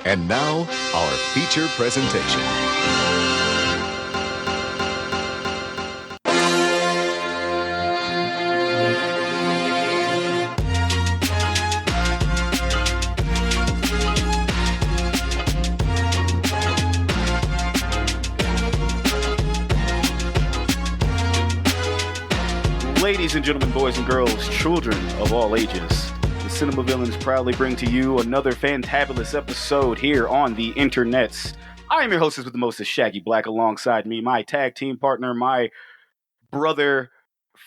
And now, our feature presentation. Ladies and gentlemen, boys and girls, children of all ages, the Cinema Villains proudly bring to you another fantabulous episode here on the internets. I am your hostess with the mostest, Shaggy Black, alongside me, my tag team partner, my brother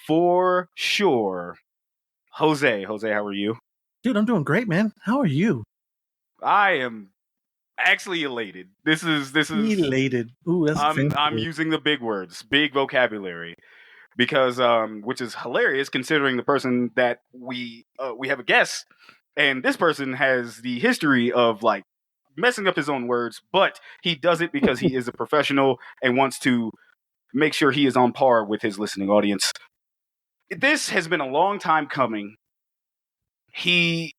for sure, Jose. Jose, how are you? Dude, I'm doing great, man. How are you? I am actually elated. This is Elated. Ooh, that's I'm using the big words, big vocabulary. Because, which is hilarious considering the person that we have a guest, and this person has the history of like messing up his own words, but he does it because he is a professional and wants to make sure he is on par with his listening audience. This has been a long time coming. An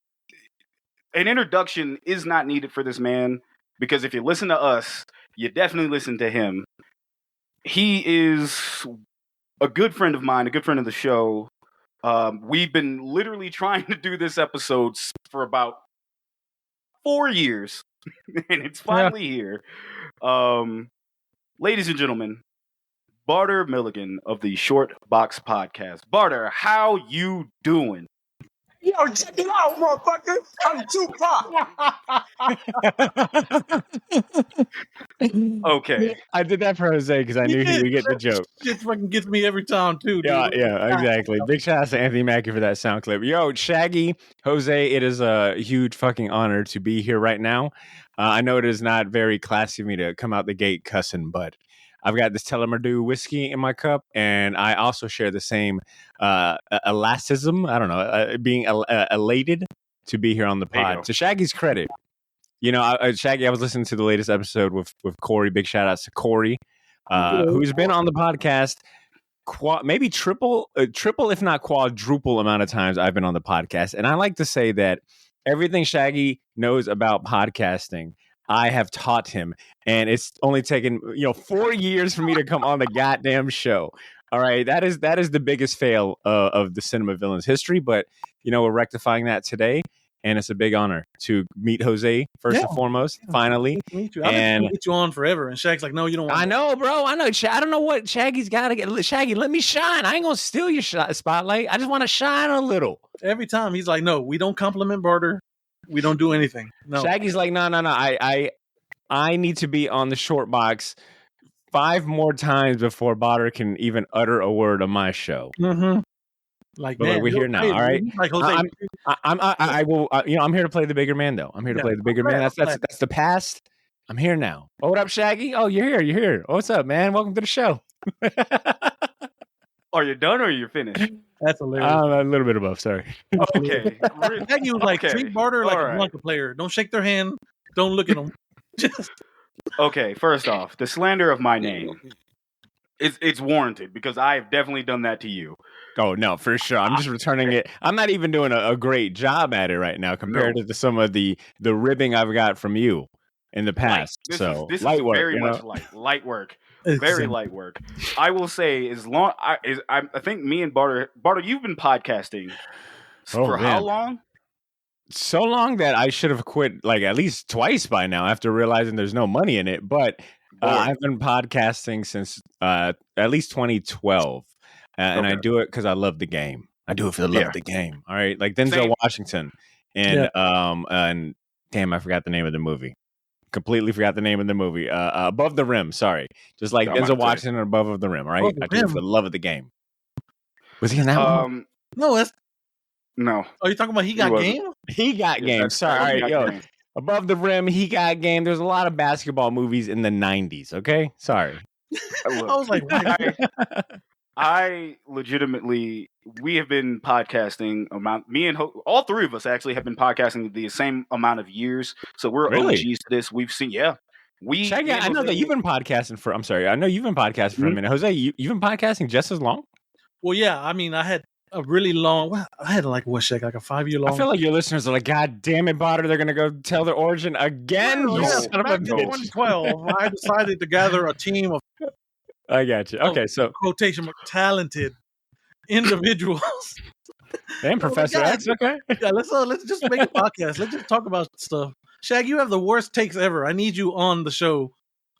introduction is not needed for this man, because if you listen to us, you definitely listen to him. He is a good friend of mine, a good friend of the show. We've been literally trying to do this episode for about 4 years, and it's finally here. Ladies and gentlemen, Badr Milligan of the SHORTBOX podcast. Badr, how you doing? Yo, check it out, motherfucker. I'm Tupac. Okay. I did that for Jose because I knew he would get the joke. Shit fucking gets me every time, too, dude. Yeah, exactly. Big shout out to Anthony Mackie for that sound clip. Yo, Shaggy, Jose, it is a huge fucking honor to be here right now. I know it is not very classy of me to come out the gate cussing, but I've got this Tellermerdue whiskey in my cup, and I also share the same elasticism. I don't know, being elated to be here on the pod. To Shaggy's credit, you know, Shaggy, I was listening to the latest episode with Corey. Big shout outs to Corey, who's been on the podcast maybe triple, if not quadruple amount of times I've been on the podcast. And I like to say that everything Shaggy knows about podcasting, I have taught him, and it's only taken 4 years for me to come on the goddamn show. All right, that is the biggest fail of the Cinema Villains history, but we're rectifying that today, and it's a big honor to meet Jose first and foremost. Finally, Me too. I've been get you on forever, and Shag's like, "No, you don't want." I know, bro. I know. I don't know what Shaggy's got to get. Shaggy, let me shine. I ain't gonna steal your spotlight. I just want to shine a little. Every time he's like, "No, we don't compliment Barter. We don't do anything." No. Shaggy's like, no. I need to be on the SHORTBOX 5 more times before Badr can even utter a word on my show. Mm-hmm. Like, but man, we're here now. All right. Like Jose. I will. I'm here to play the bigger man, though. I'm here to play the bigger man. That's the past. I'm here now. Oh, what up, Shaggy? Oh, you're here. You're here. Oh, what's up, man? Welcome to the show. Are you done or are you finished? That's hilarious. A little bit above. Sorry. Okay. Shaggy was like, treat Barter like a Blanca player. Don't shake their hand. Don't look at them. Just okay. First off, the slander of my name it's warranted because I have definitely done that to you. Oh no, for sure. I'm just returning it. I'm not even doing a great job at it right now compared to some of the ribbing I've got from you in the past. This is light work, very much light work. Very light work. I will say, I think me and Badr, you've been podcasting for how long? So long that I should have quit like at least twice by now after realizing there's no money in it. But I've been podcasting since at least 2012, and I do it because I love the game. I do it for the love of the game. All right, like Denzel Washington, and damn, I forgot the name of the movie. Completely forgot the name of the movie. Above the Rim. Sorry, just like Denzel Washington and Above the Rim. All right, I do it for the love of the game. Was he in that one? No, that's. No. Oh, you talking about He Got Game? He Got Game. Sorry. All right, Game. Above the Rim, He Got Game. There's a lot of basketball movies in the 90s, okay? Sorry. I was like, I legitimately, we have been podcasting me and all 3 of us actually have been podcasting the same amount of years. So we're OGs to this. We've seen, Shaggy, I know that you've been podcasting I know you've been podcasting for a minute. Jose, you've been podcasting just as long? Well, yeah. I mean, I had a really long. Well, I had like what, Shaq, like a 5-year long. I feel like your listeners are like, God damn it, Badr, they're gonna go tell their origin again. Well, You yeah, son of a back in bitch. 2012, I decided to gather a team of I got you. Okay, so quotation mark, talented individuals. and Professor X. Okay, yeah, let's just make a podcast. Let's just talk about stuff. Shag, you have the worst takes ever. I need you on the show,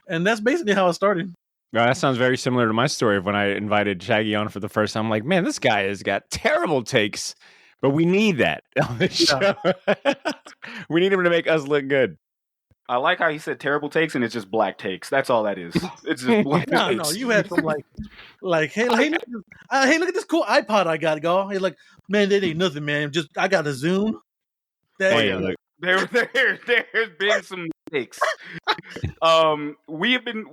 and that's basically how it started. that sounds very similar to my story of when I invited Shaggy on for the first time. I'm like, man, this guy has got terrible takes, but we need that on the show. We need him to make us look good. I like how he said terrible takes, and it's just black takes. That's all that is. It's just black takes. No, you had some hey, look at this cool iPod I got, y'all. He's like, man, that ain't nothing, man. Just I got a Zoom. Look. There's been some mistakes. We have been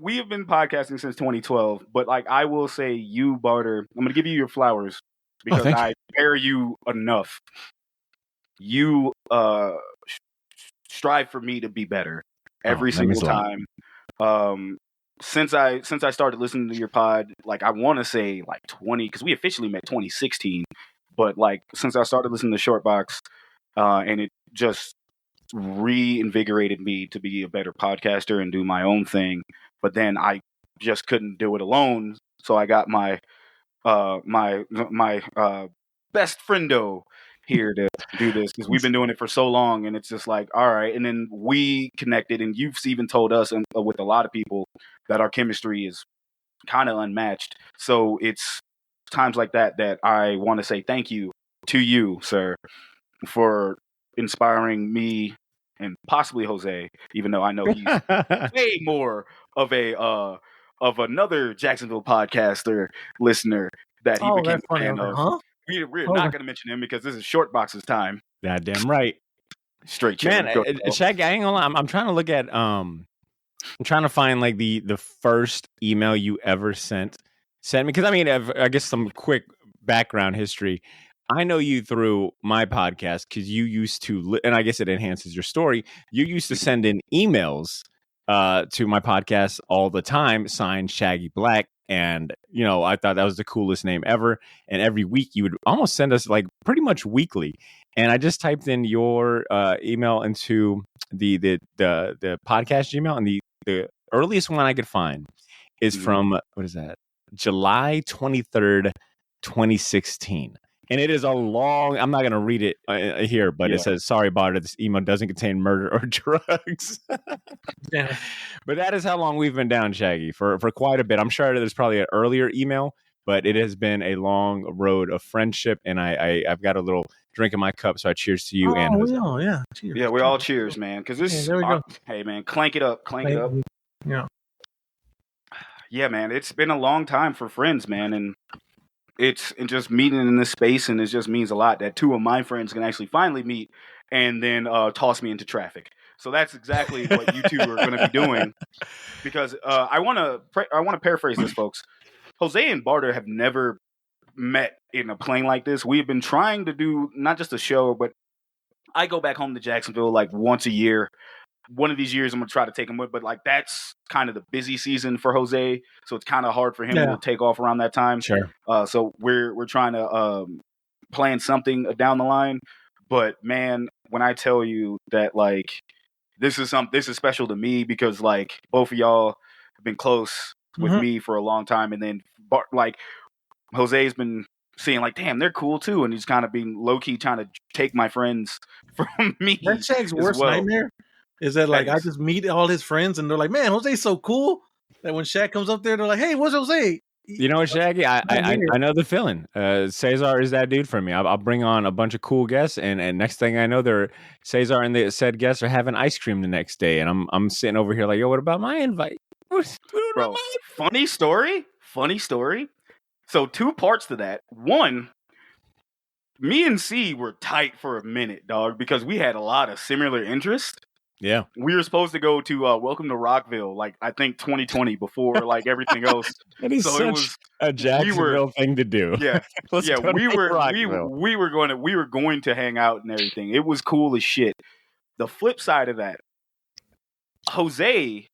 podcasting since 2012, but like I will say, you, Badr, I'm gonna give you your flowers because I pair you enough. You strive for me to be better every single time. Since I started listening to your pod, like I want to say like 20, because we officially met 2016, but like since I started listening to SHORTBOX, and it just reinvigorated me to be a better podcaster and do my own thing. But then I just couldn't do it alone, so I got my best friendo here to do this because we've been doing it for so long, and it's just like, all right. And then we connected, and you've even told us and with a lot of people that our chemistry is kind of unmatched. So it's times like that I want to say thank you to you, sir, for inspiring me and possibly Jose, even though I know he's way more of another Jacksonville podcaster listener that he became a fan of. Huh? We're not going to mention him because this is SHORTBOX's time. Goddamn right. Straight chilling. Man, Shaggy, I ain't gonna lie. I'm trying to look at I'm trying to find like the first email you ever sent me, because I mean, I guess some quick background history. I know you through my podcast because you used to, and I guess it enhances your story. You used to send in emails to my podcast all the time, signed Shaggy Black. And, you know, I thought that was the coolest name ever. And every week you would almost send us like pretty much weekly. And I just typed in your email into the podcast Gmail, and the earliest one I could find is from, what is that? July 23rd, 2016. And it is a long, I'm not going to read it here, but it says, sorry, Badr, this email doesn't contain murder or drugs. Yeah. But that is how long we've been down, Shaggy, for quite a bit. I'm sure there's probably an earlier email, but it has been a long road of friendship. And I've got a little drink in my cup, so I cheers to you. Yeah. Cheers. Yeah, we all cheers, man. Because this there we go. Hey, man, clank it up. Yeah. Yeah, man, it's been a long time for friends, man. And it's just meeting in this space, and it just means a lot that two of my friends can actually finally meet and then toss me into traffic. So that's exactly what you two are going to be doing. Because I want to paraphrase this, folks. Jose and Badr have never met in a plane like this. We've been trying to do not just a show, but I go back home to Jacksonville like once a year. One of these years, I'm going to try to take him with, but like that's kind of the busy season for Jose. So it's kind of hard for him to take off around that time. Sure. So we're trying to plan something down the line. But man, when I tell you that like this is special to me because like both of y'all have been close with me for a long time, and then like Jose's been seeing like, damn, they're cool too, and he's kind of being low key trying to take my friends from me. That's Shag's worst nightmare. Is that like I just meet all his friends and they're like, man, Jose's so cool that when Shaq comes up there, they're like, hey, what's Jose? You know what, Shaggy? I know the feeling. Cesar is that dude for me. I'll bring on a bunch of cool guests, and next thing I know, Cesar and the said guests are having ice cream the next day, and I'm sitting over here like, yo, what about my invite? Bro, funny story. So 2 parts to that. One, me and C were tight for a minute, dog, because we had a lot of similar interests. Yeah, we were supposed to go to Welcome to Rockville, like I think 2020 before like everything else. That is such a Jacksonville thing to do. Yeah, we were going to hang out and everything. It was cool as shit. The flip side of that, Jose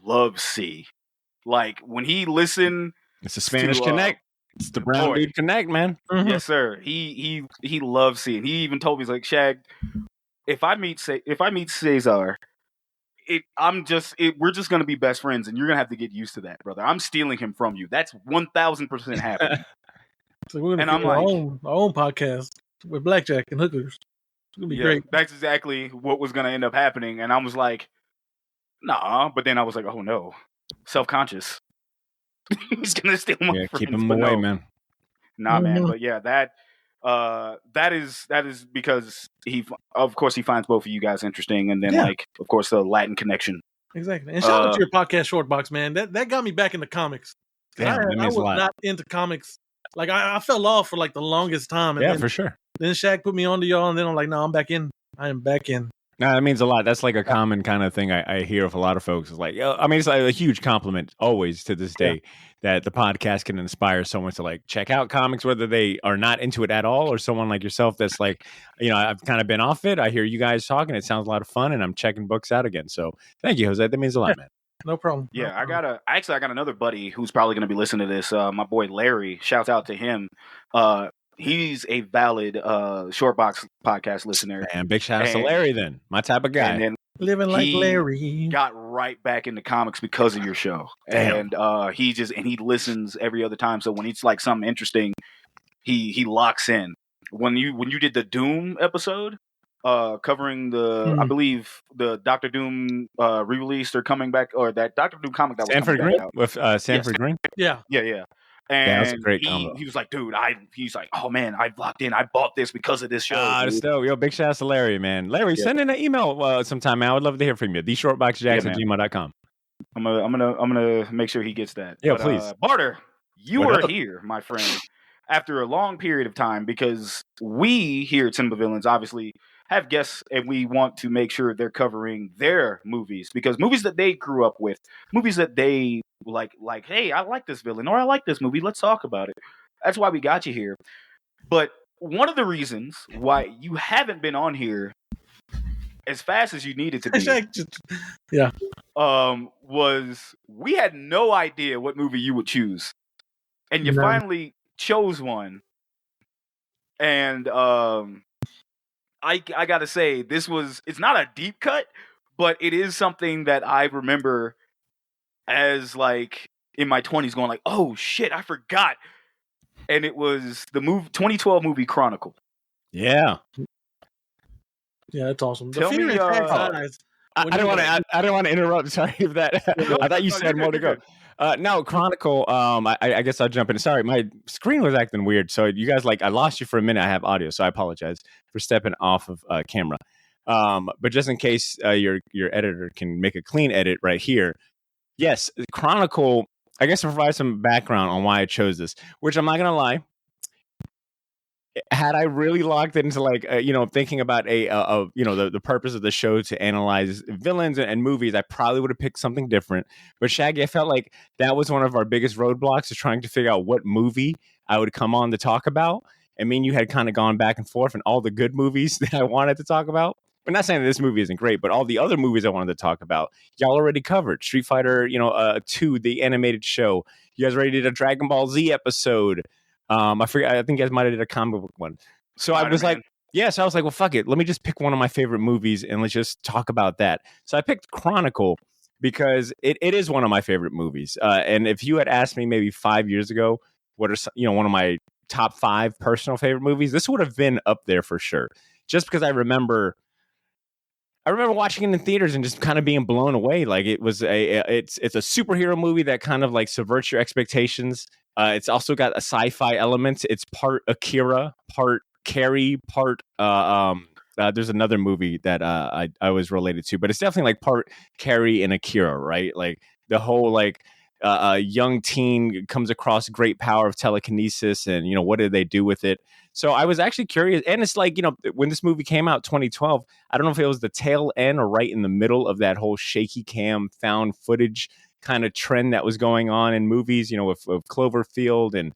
loves C. Like when he listened, it's a Spanish connect. It's the Brown Boy. Dude Connect, man. Mhm. Yes, sir. He loves seeing. He even told me, he's like, Shag, if I meet Cesar, we're just gonna be best friends, and you're gonna have to get used to that, brother. I'm stealing him from you. That's 1,000% happening. So we're gonna And I'm create our like- own podcast with blackjack and hookers. It's gonna be great. That's exactly what was gonna end up happening, and I was like, nah. But then I was like, oh no, self-conscious. He's gonna steal my Yeah, friends. keep him but away, no. man. Nah, man. Mhm. But yeah, that is because of course he finds both of you guys interesting, and then Yeah. like of course the Latin connection. Exactly. And shout out to your podcast, Shortbox, man. That got me back into comics. Damn, that I means was a lot. not into comics. Like I fell off for like the longest time. And Yeah, then, for sure. then Shaq put me on to y'all, and then I'm like, no, I'm back in. I am back in. No, that means a lot. That's like a common kind of thing I hear of a lot of folks. It's like, I mean, it's like a huge compliment always to this day that the podcast can inspire someone to like check out comics, whether they are not into it at all, or someone like yourself that's like, I've kind of been off it. I hear you guys talking. It sounds a lot of fun, and I'm checking books out again. So thank you, Jose. That means a lot, man. No problem. Yeah, No I problem. got another buddy who's probably gonna be listening to this. My boy Larry. Shouts out to him. He's a valid Shortbox podcast listener. And big shout out to And- Larry then. My type of guy. And then Living like he Larry. got right back into comics because of your show. Damn. And he listens every other time. So when it's like something interesting, he locks in. When you did the Doom episode, covering the I believe the Doctor Doom re-released or coming back, or that Doctor Doom comic that was Sanford coming Green back out. with Sanford Green. Yeah. Yeah. Yeah, that's a And great combo. he was like, dude, he's like, oh man, I locked in. I bought this because of this show. That's dude." dope. Yo, big shout out to Larry, man. Larry, Yeah. send in an email sometime, man. I would love to hear from you. TheShortboxJax@gmail.com. I'm gonna make sure he gets that. Yeah, But, please. Barter, you What are up? here, my friend, after a long period of time, because we here at Cinema Villains obviously have guests, and we want to make sure they're covering their movies, because movies that they grew up with, movies that they like, hey, I like this villain, or I like this movie, let's talk about it. That's why we got you here. But one of the reasons why you haven't been on here as fast as you needed to be Shaq just- was we had no idea what movie you would choose, and you No. finally chose one. And I gotta say, it's not a deep cut, but it is something that I remember as like in my 20s going like, oh shit, I forgot. And it was the 2012 movie Chronicle. Yeah. yeah, that's awesome. The Tell fear me, in Shaq's uh, eyes. I when don't you- want to. I don't want to interrupt. Sorry if that. I thought you No, said you're more to good, go. No, Chronicle. I guess I'll jump in. Sorry, my screen was acting weird. So you guys, I lost you for a minute. I have audio, so I apologize for stepping off of camera. But just in case your editor can make a clean edit right here. Yes, Chronicle. I guess to provide some background on why I chose this, which I'm not gonna lie. Had I really locked into thinking about the purpose of the show to analyze villains and movies, I probably would have picked something different. But Shaggy, I felt like that was one of our biggest roadblocks, is trying to figure out what movie I would come on to talk about. And me and you had kind of gone back and forth, and all the good movies that I wanted to talk about. I'm not saying that this movie isn't great, but all the other movies I wanted to talk about, y'all already covered. Street Fighter, 2, the animated show. You guys already did a Dragon Ball Z episode. I forget. I think you guys might have did a comic book one. So I was like, so I was like, well, fuck it. Let me just pick one of my favorite movies and let's just talk about that. So I picked Chronicle because it is one of my favorite movies. And if you had asked me maybe 5 years ago, what are one of my top 5 personal favorite movies, this would have been up there for sure. Just because I remember watching it in theaters and just kind of being blown away. Like it's a superhero movie that kind of like subverts your expectations. It's also got a sci-fi element. It's part Akira, part Carrie, part there's another movie that I was related to, but it's definitely like part Carrie and Akira, right? Like the whole a young teen comes across great power of telekinesis, and what did they do with it? So I was actually curious, and it's like when this movie came out, 2012. I don't know if it was the tail end or right in the middle of that whole shaky cam found footage kind of trend that was going on in movies, with Cloverfield, and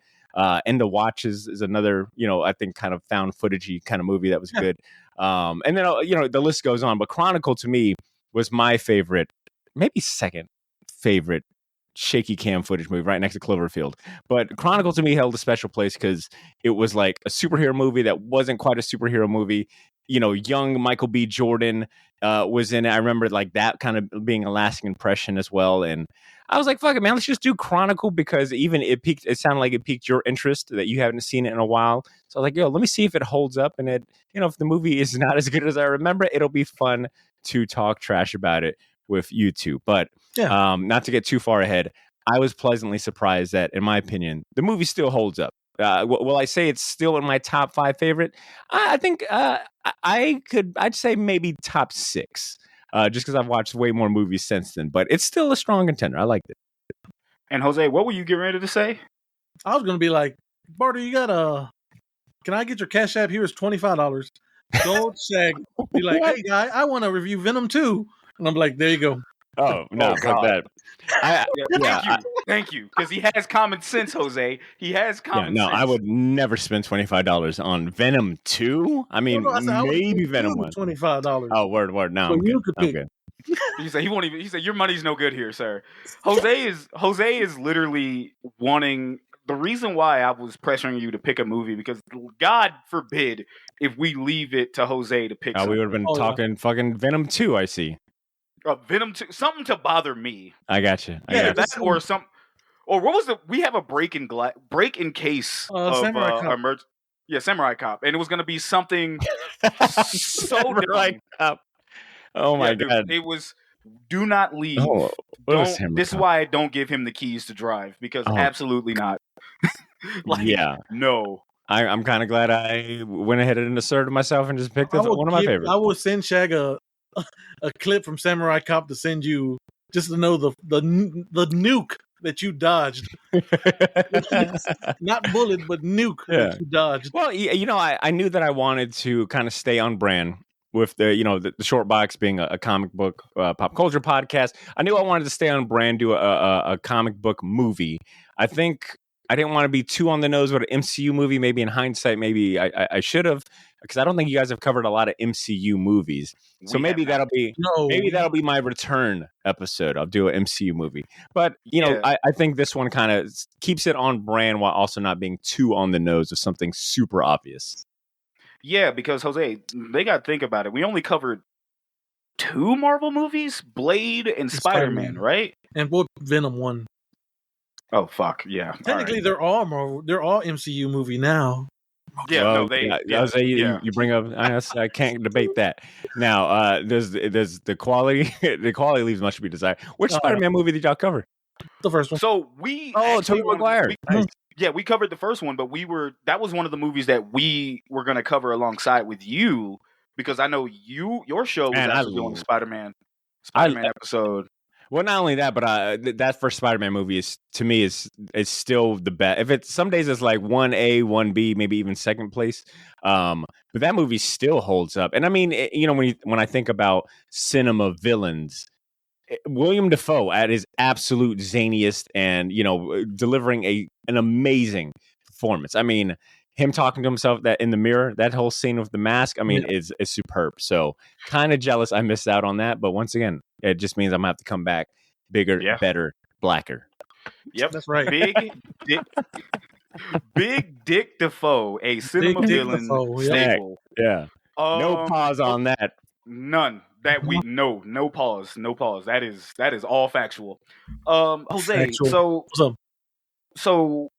End of Watch is another, I think kind of found footagey kind of movie that was good. And then, the list goes on, but Chronicle to me was my favorite, maybe second favorite shaky cam footage movie right next to Cloverfield. But Chronicle to me held a special place because it was like a superhero movie that wasn't quite a superhero movie. You know, young Michael B. Jordan was in it. I remember like that kind of being a lasting impression as well. And I was like, fuck it, man, let's just do Chronicle because even it sounded like it piqued your interest that you haven't seen it in a while. So I was like, yo, let me see if it holds up. And it, you know, if the movie is not as good as I remember, it'll be fun to talk trash about it with you two. But not to get too far ahead, I was pleasantly surprised that, in my opinion, the movie still holds up. Will I say it's still in my top 5 favorite? I think I'd say maybe top 6, just because I've watched way more movies since then. But it's still a strong contender. I liked it. And Jose, what were you getting ready to say? I was gonna be like, Barter, you got can I get your Cash App? Here is $25. Gold Shag. Be like, hey guy, I want to review Venom 2. And I'm like, there you go. Oh no, fuck that. Thank you, because he has common sense, Jose. He has common sense. I would never spend $25 on Venom 2. I mean, maybe Venom 1. $25. Oh, word. No, So I'm good. He said he won't even. He said your money's no good here, sir. Jose is literally wanting. The reason why I was pressuring you to pick a movie because God forbid if we leave it to Jose to pick. We would have been talking fucking Venom 2. I see. Venom 2, something to bother me. I got you. Or some, or what was the? We have a break in case of Samurai Cop, and it was going to be something so Samurai Cop. Oh my god! Dude, it was. Do not leave. This is why I don't give him the keys to drive because absolutely not. No. I'm kind of glad I went ahead and asserted myself and just picked one of my favorites. I will send Shag a clip from Samurai Cop to send you just to know the nuke that you dodged. Not bullet, but nuke that you dodged. Well, you know, I knew that I wanted to kind of stay on brand with the, you know, the SHORTBOX being a comic book pop culture podcast. I knew I wanted to stay on brand, do a comic book movie. I think I didn't want to be too on the nose with an MCU movie. Maybe in hindsight, maybe I should have, because I don't think you guys have covered a lot of MCU movies. So maybe that'll be my return episode. I'll do an MCU movie. But you know, I think this one kind of keeps it on brand while also not being too on the nose of something super obvious. Yeah, because Jose, they got to think about it. We only covered 2 Marvel movies, Blade and Spider-Man, right? And Venom 1. Oh fuck, yeah. Technically, they're all Marvel. They're all MCU movie now. Yeah, you bring up. I can't debate that. Now, there's the quality. The quality leaves much to be desired. Which Spider-Man movie did y'all cover? The first one. So we Tobey Maguire. Yeah, we covered the first one, but that was one of the movies that we were going to cover alongside with you because I know your show was actually doing the Spider-Man episode. Well, not only that, but that first Spider-Man movie is still the best. If it's some days it's like 1A, 1B, maybe even second place. But that movie still holds up. And I mean, you know, when I think about cinema villains, William Dafoe at his absolute zaniest and, you know, delivering an amazing performance. I mean, him talking to himself that in the mirror, that whole scene with the mask, I mean, is superb. So kind of jealous I missed out on that. But once again, it just means I'm going to have to come back bigger, better, blacker. Yep. That's right. Big Dick Dafoe, a cinema villain staple. Yeah. No pause on that. None. No pause. That is all factual. Jose, factual. so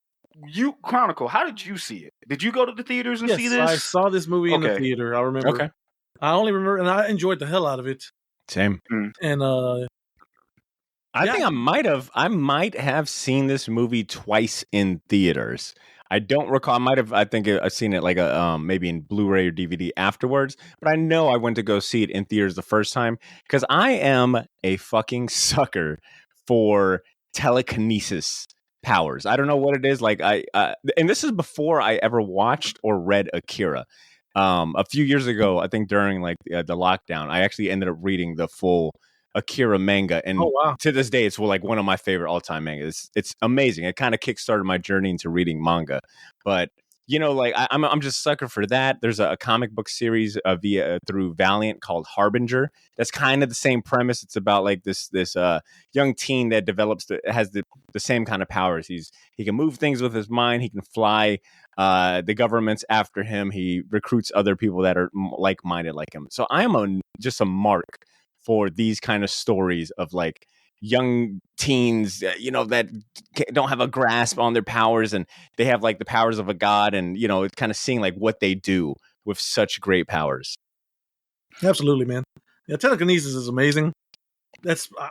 you Chronicle, how did you see it? Did you go to the theaters and see this? I saw this movie in the theater. I remember. Okay. I only remember, and I enjoyed the hell out of it. Same. And I think I might have seen this movie twice in theaters. I don't recall. I think I've seen it like maybe in Blu-ray or DVD afterwards. But I know I went to go see it in theaters the first time because I am a fucking sucker for telekinesis powers. I don't know what it is. Like and this is before I ever watched or read Akira. A few years ago, I think during like the lockdown, I actually ended up reading the full Akira manga, and to this day, it's like one of my favorite all-time mangas. It's amazing. It kind of kickstarted my journey into reading manga. But like I'm just a sucker for that. There's a comic book series through Valiant called Harbinger. That's kind of the same premise. It's about like this young teen that has the same kind of powers. He can move things with his mind. He can fly. The government's after him. He recruits other people that are like-minded like him. So I am just a mark for these kind of stories of like young teens, that don't have a grasp on their powers, and they have like the powers of a god, and it's kind of seeing like what they do with such great powers. Absolutely, man. Yeah, telekinesis is amazing.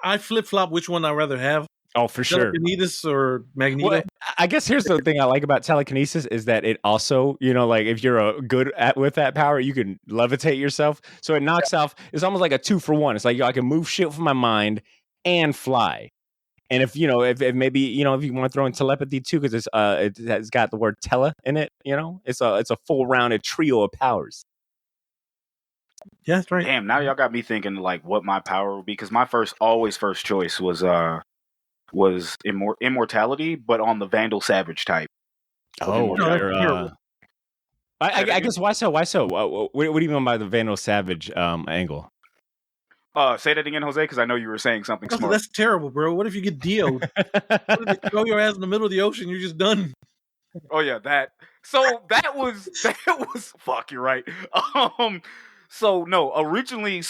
I flip flop which one I'd rather have. Oh, for sure. Telekinesis or Magneto. Well, I guess here's the thing I like about telekinesis is that it also, like if you're good with that power, you can levitate yourself. So it knocks off. It's almost like a 2-for-1. It's like I can move shit from my mind and fly. And if maybe if you want to throw in telepathy too, because it's got the word tele in it, it's a full rounded trio of powers. Yeah, that's right. Damn, now y'all got me thinking like what my power would be, because my first choice was immortality, but on the Vandal Savage type. Oh, I guess why so? Why so? What do you mean by the Vandal Savage angle? Say that again, Jose, because I know you were saying something smart. That's terrible, bro. What if you get DO'd? What if they throw your ass in the middle of the ocean? You're just done. Oh yeah, that. So that was fuck. You're right. So no, originally,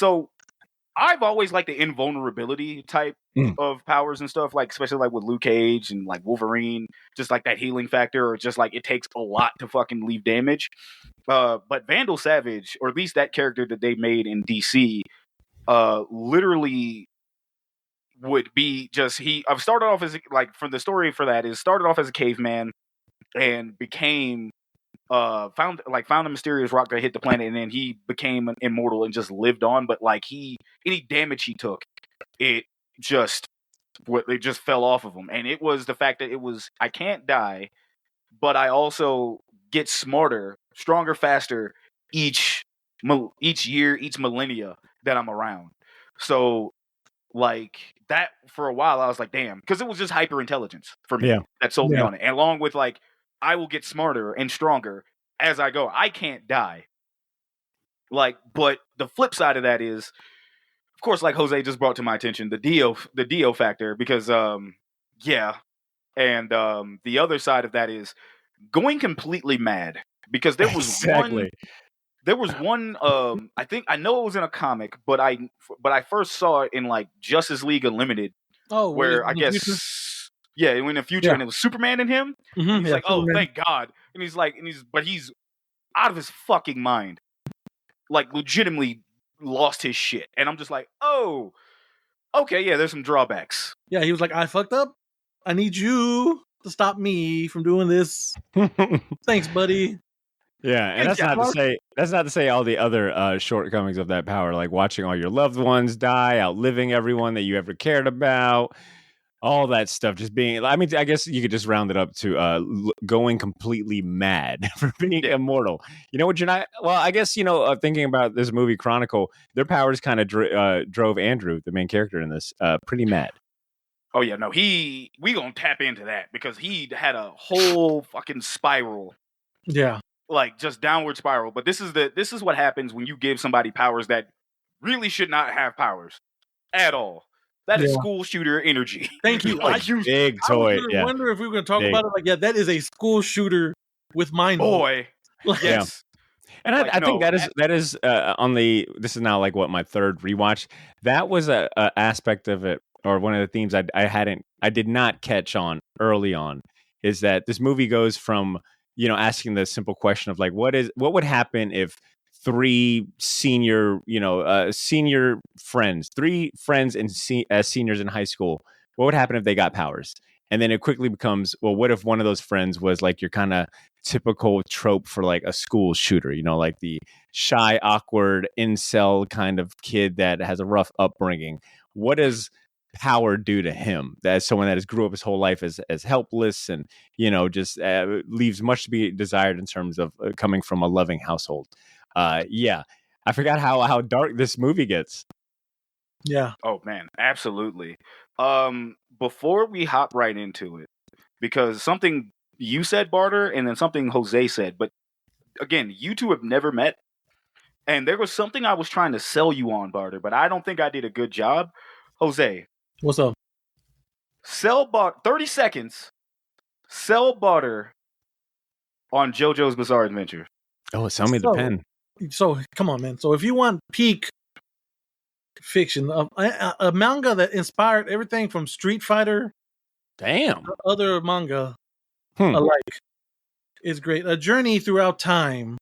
I've always liked the invulnerability type of powers and stuff, like especially like with Luke Cage and like Wolverine, just like that healing factor, or just like it takes a lot to fucking leave damage. But Vandal Savage, or at least that character that they made in DC, literally would be just I've started off as like, from the story for that is started off as a caveman and became found a mysterious rock that hit the planet, and then he became an immortal and just lived on. But like any damage he took, it just fell off of him. And it was the fact that I can't die, but I also get smarter, stronger, faster each year, each millennia that I'm around. So like that for a while I was like, damn, because it was just hyper intelligence for me that sold me on it. And along with like, I will get smarter and stronger as I go. I can't die. Like, but the flip side of that is, of course, like Jose just brought to my attention, the Dio factor, because and the other side of that is going completely mad, because there was one I know it was in a comic, but I first saw it in like Justice League Unlimited, where I guess future? In the future, and it was Superman and him. Mm-hmm, he's like, Superman. Oh, thank God. And he's out of his fucking mind. Like, legitimately lost his shit. And I'm just like, oh, okay, yeah, there's some drawbacks. Yeah, he was like, I fucked up. I need you to stop me from doing this. Thanks, buddy. Yeah, and that's not to say all the other shortcomings of that power, like watching all your loved ones die, outliving everyone that you ever cared about. All that stuff, just being, I mean, I guess you could just round it up to going completely mad for being immortal. You know what you're not, well, I guess, thinking about this movie Chronicle, their powers kind of drove Andrew, the main character in this, pretty mad. Oh, yeah, no, we gonna tap into that, because he had a whole fucking spiral. Yeah. Like, just downward spiral. But this is what happens when you give somebody powers that really should not have powers at all. That is school shooter energy. Thank you. Big toy. I wonder if we were going to talk about it. Like, that is a school shooter with mind. Boy. Like, yes. And I think that is on the. This is now like what, my third rewatch. That was a aspect of it, or one of the themes I did not catch on early on, is that this movie goes from asking the simple question of like, what would happen if three senior friends, as seniors in high school, what would happen if they got powers? And then it quickly becomes, well, what if one of those friends was like your kind of typical trope for like a school shooter, like the shy, awkward, incel kind of kid that has a rough upbringing? What does power do to him, as someone that has grew up his whole life as helpless, and just leaves much to be desired in terms of coming from a loving household? I forgot how dark this movie gets. Yeah. Oh man, absolutely. Before we hop right into it, because something you said, Barter, and then something Jose said. But again, you two have never met. And there was something I was trying to sell you on, Barter, but I don't think I did a good job. Jose. What's up? Sell Barter, 30 seconds. Sell Barter on JoJo's Bizarre Adventure. Oh, sell me the pen. So, come on, man. So, if you want peak fiction, a manga that inspired everything from Street Fighter, damn, other manga alike, is great. A journey throughout time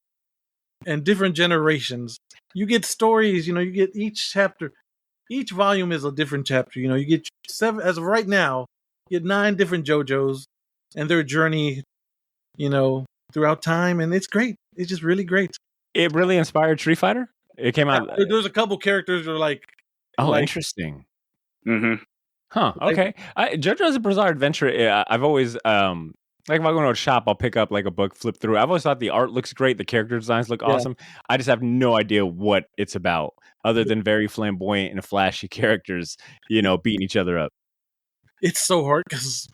and different generations. You get stories, you get each chapter. Each volume is a different chapter. You get 7, as of right now, you get 9 different JoJos and their journey, throughout time. And it's great. It's just really great. It really inspired Street Fighter? It came out. There's a couple characters that are like. Oh, interesting. Mm-hmm. Huh. Okay. JoJo's Bizarre Adventure, I've always, like if I go to a shop, I'll pick up like a book, flip through. I've always thought the art looks great. The character designs look awesome. I just have no idea what it's about other than very flamboyant and flashy characters, beating each other up. It's so hard because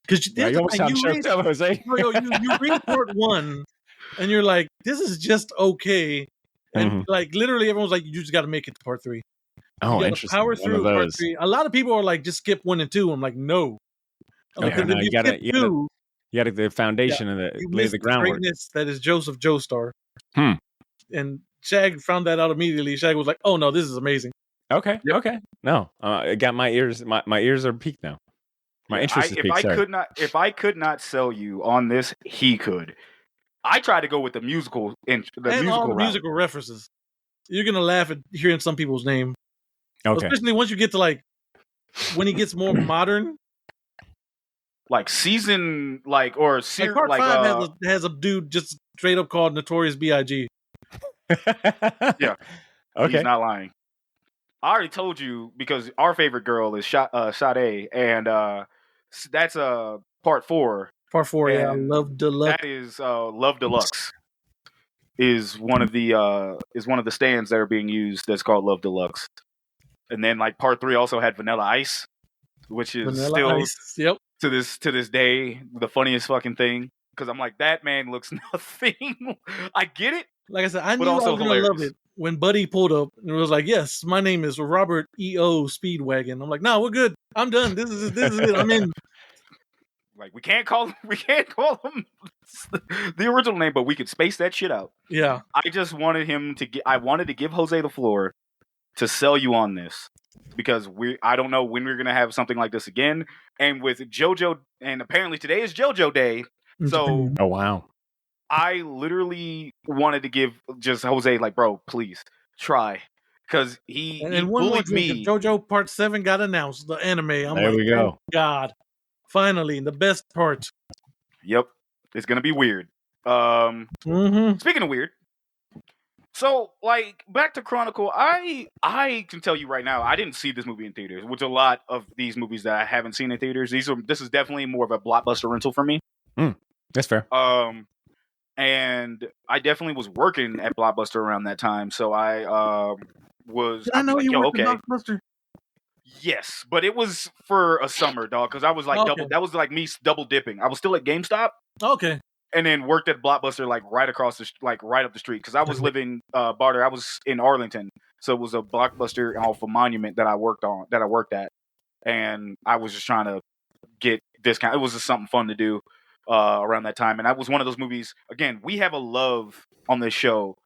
you almost sound choked up, Jose. you read part 1 and you're like, this is just okay. And like literally everyone's like, you just got to make it to part 3. Oh, interesting. Power through part 3. A lot of people are like, just skip 1 and 2. I'm like, no. Okay, no, you got to the foundation and lay the groundwork. Greatness that is Joseph Joestar. And Shag found that out immediately. Shag was like, "Oh no, this is amazing." Okay, okay. No, it got my ears. My ears are peaked now. My interest is peaked. If I could not sell you on this, he could. I tried to go with the musical musical references. You're gonna laugh at hearing some people's name. Okay, especially once you get to when he gets more modern. Like season, part 5 has a dude just straight up called Notorious B.I.G. Yeah, okay, he's not lying. I already told you because our favorite girl is Sade, and that's part 4. Part 4, yeah, Love Deluxe. That is Love Deluxe. Is one of the stands that are being used that's called Love Deluxe, and then part 3 also had Vanilla Ice, which is still to this day the funniest fucking thing because I'm like, that man looks nothing. I get it. Like I said, I knew I was gonna love it when Buddy pulled up and it was like, "Yes, my name is Robert E.O. Speedwagon." I'm like, "No, we're good. I'm done. This is it. I'm in." Like we can't call him the original name, but we could space that shit out. Yeah. I just wanted him to I wanted to give Jose the floor to sell you on this because I don't know when we're gonna have something like this again. And with JoJo, and apparently today is JoJo Day, so oh wow. I literally wanted to give just Jose bro, please try because he bullied me. JoJo Part 7 got announced, the anime. There we go. Oh, God, finally the best part. Yep, it's gonna be weird. Speaking of weird, so back to Chronicle. I can tell you right now, I didn't see this movie in theaters, which a lot of these movies that I haven't seen in theaters. This is definitely more of a blockbuster rental for me. That's fair. And I definitely was working at Blockbuster around that time, so I was. I know you worked at Blockbuster. Yes, but it was for a summer, dog, because I was double. That was me double dipping. I was still at GameStop. Okay. And then worked at Blockbuster right across right up the street because I was living Barter. I was in Arlington, so it was a Blockbuster off a Monument that I worked at, and I was just trying to get discount. It was just something fun to do. Around that time, and that was one of those movies. Again, we have a love on this show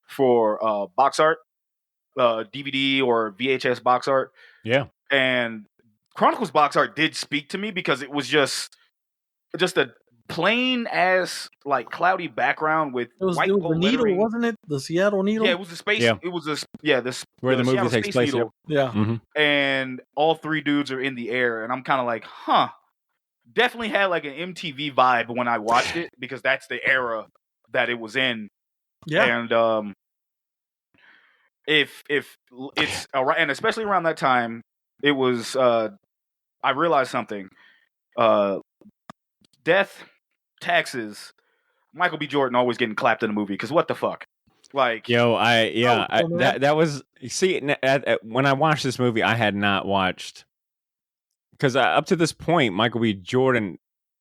for box art, DVD or VHS box art. Yeah, and Chronicles box art did speak to me because it was just a plain ass cloudy background with white gold lettering. Needle, wasn't it? The Seattle Needle. Yeah, it was the space. Yeah. It was this where the movie Seattle takes Space place. Needle. Yeah, and all 3 dudes are in the air, and I'm kind of like, huh. Definitely had an MTV vibe when I watched it because that's the era that it was in. Yeah, and if it's and especially around that time, it was. I realized something. Death, taxes. Michael B. Jordan always getting clapped in a movie because what the fuck? That was when I watched this movie, I had not watched. Because up to this point, Michael B. Jordan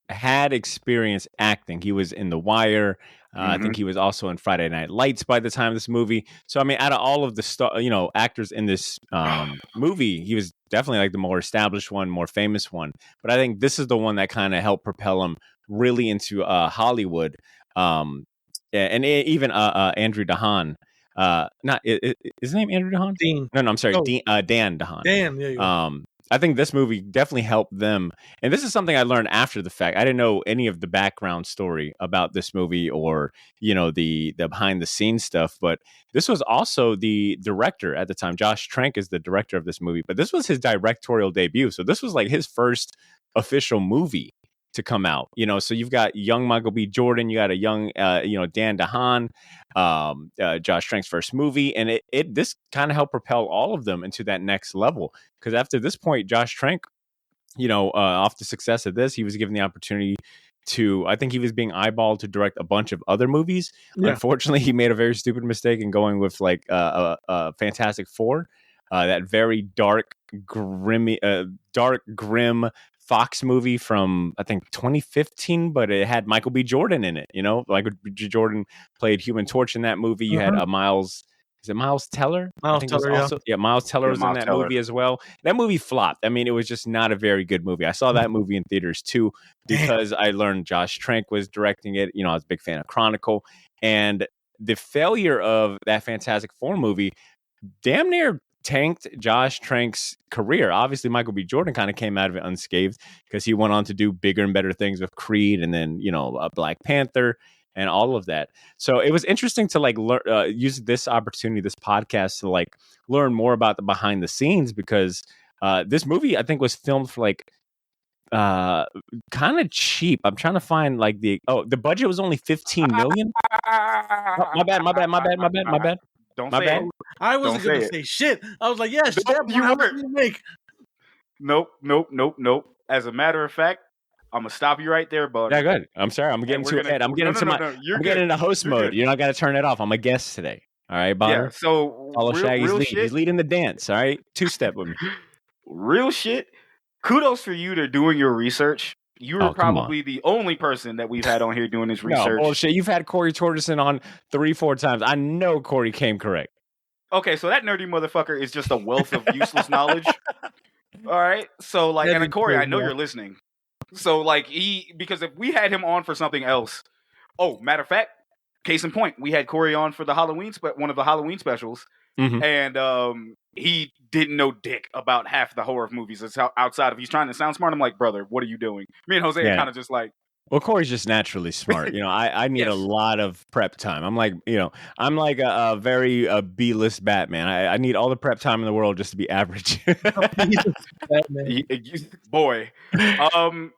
had experience acting. He was in The Wire. I think he was also in Friday Night Lights by the time of this movie. So I mean, out of all of the actors in this movie, he was definitely like the more established one, more famous one. But I think this is the one that kind of helped propel him really into Hollywood. And even Andrew DeHaan. Not is his name Andrew DeHaan? Dean. No, I'm sorry, Oh. Dan DeHaan. Dan, yeah, yeah. I think this movie definitely helped them. And this is something I learned after the fact. I didn't know any of the background story about this movie or, the behind the scenes stuff. But this was also the director at the time. Josh Trank is the director of this movie. But this was his directorial debut. So this was like his first official movie to come out. So you've got young Michael B. Jordan. You got a young, Dan DeHaan, Josh Trank's first movie. And this kind of helped propel all of them into that next level. Because after this point, Josh Trank, off the success of this, he was given the opportunity to, I think he was being eyeballed to direct a bunch of other movies. Yeah. Unfortunately, he made a very stupid mistake in going with like Fantastic Four, that very dark, grim Fox movie from, I think, 2015, but it had Michael B. Jordan in it. Michael B. Jordan played Human Torch in that movie. You had Miles. Is it Miles Teller? Miles Teller, also, yeah. Miles Teller was in that movie as well. That movie flopped. I mean, it was just not a very good movie. I saw that movie in theaters too because I learned Josh Trank was directing it. I was a big fan of Chronicle. And the failure of that Fantastic Four movie damn near tanked Josh Trank's career. Obviously, Michael B. Jordan kind of came out of it unscathed because he went on to do bigger and better things with Creed and then, Black Panther and all of that. So it was interesting to like use this opportunity, this podcast, to like learn more about the behind the scenes because this movie I think was filmed for like kind of cheap. I'm trying to find like the budget was only 15 million. Oh, my bad. Don't say it. I wasn't going to say shit. I was like, yeah, shit. You weren't. Nope. As a matter of fact, I'm gonna stop you right there, bud. Yeah, good. I'm sorry. I'm getting too ahead. I'm getting getting into host mode. You're not gonna turn it off. I'm a guest today. All right, Badr. Yeah. So follow Shaggy's lead. He's leading the dance. All right, 2-step with me. Real shit. Kudos for you to doing your research. You were probably the only person that we've had on here doing this research. No, bullshit. You've had Corey Torgerson on 3-4 times. I know Corey came correct. Okay, so that nerdy motherfucker is just a wealth of useless knowledge. All right. So like, and Corey, I know you're listening. So like because if we had him on for something else, matter of fact, case in point, we had Corey on for the one of the Halloween specials, and he didn't know dick about half the horror movies. It's outside of he's trying to sound smart. I'm like, brother, what are you doing? Me and Jose are kind of just like. Well, Corey's just naturally smart. I need a lot of prep time. I'm like, I'm like a very B-list Batman. I need all the prep time in the world just to be average. Boy, I'm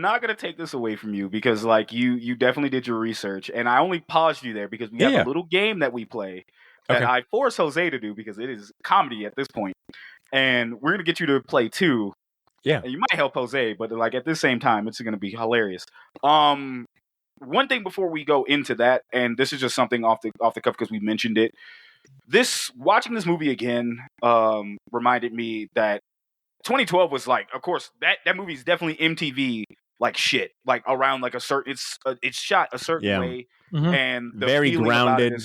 not gonna take this away from you because like you definitely did your research, and I only paused you there because we have a little game that we play that I force Jose to do because it is comedy at this point, and we're gonna get you to play too. Yeah, and you might help Jose, but like at the same time, it's gonna be hilarious. One thing before we go into that, and this is just something off the cuff because we mentioned it. Watching this movie again reminded me that 2012 was like, of course, that movie is definitely MTV like shit, like around like a certain, it's shot a certain way, and the very grounded.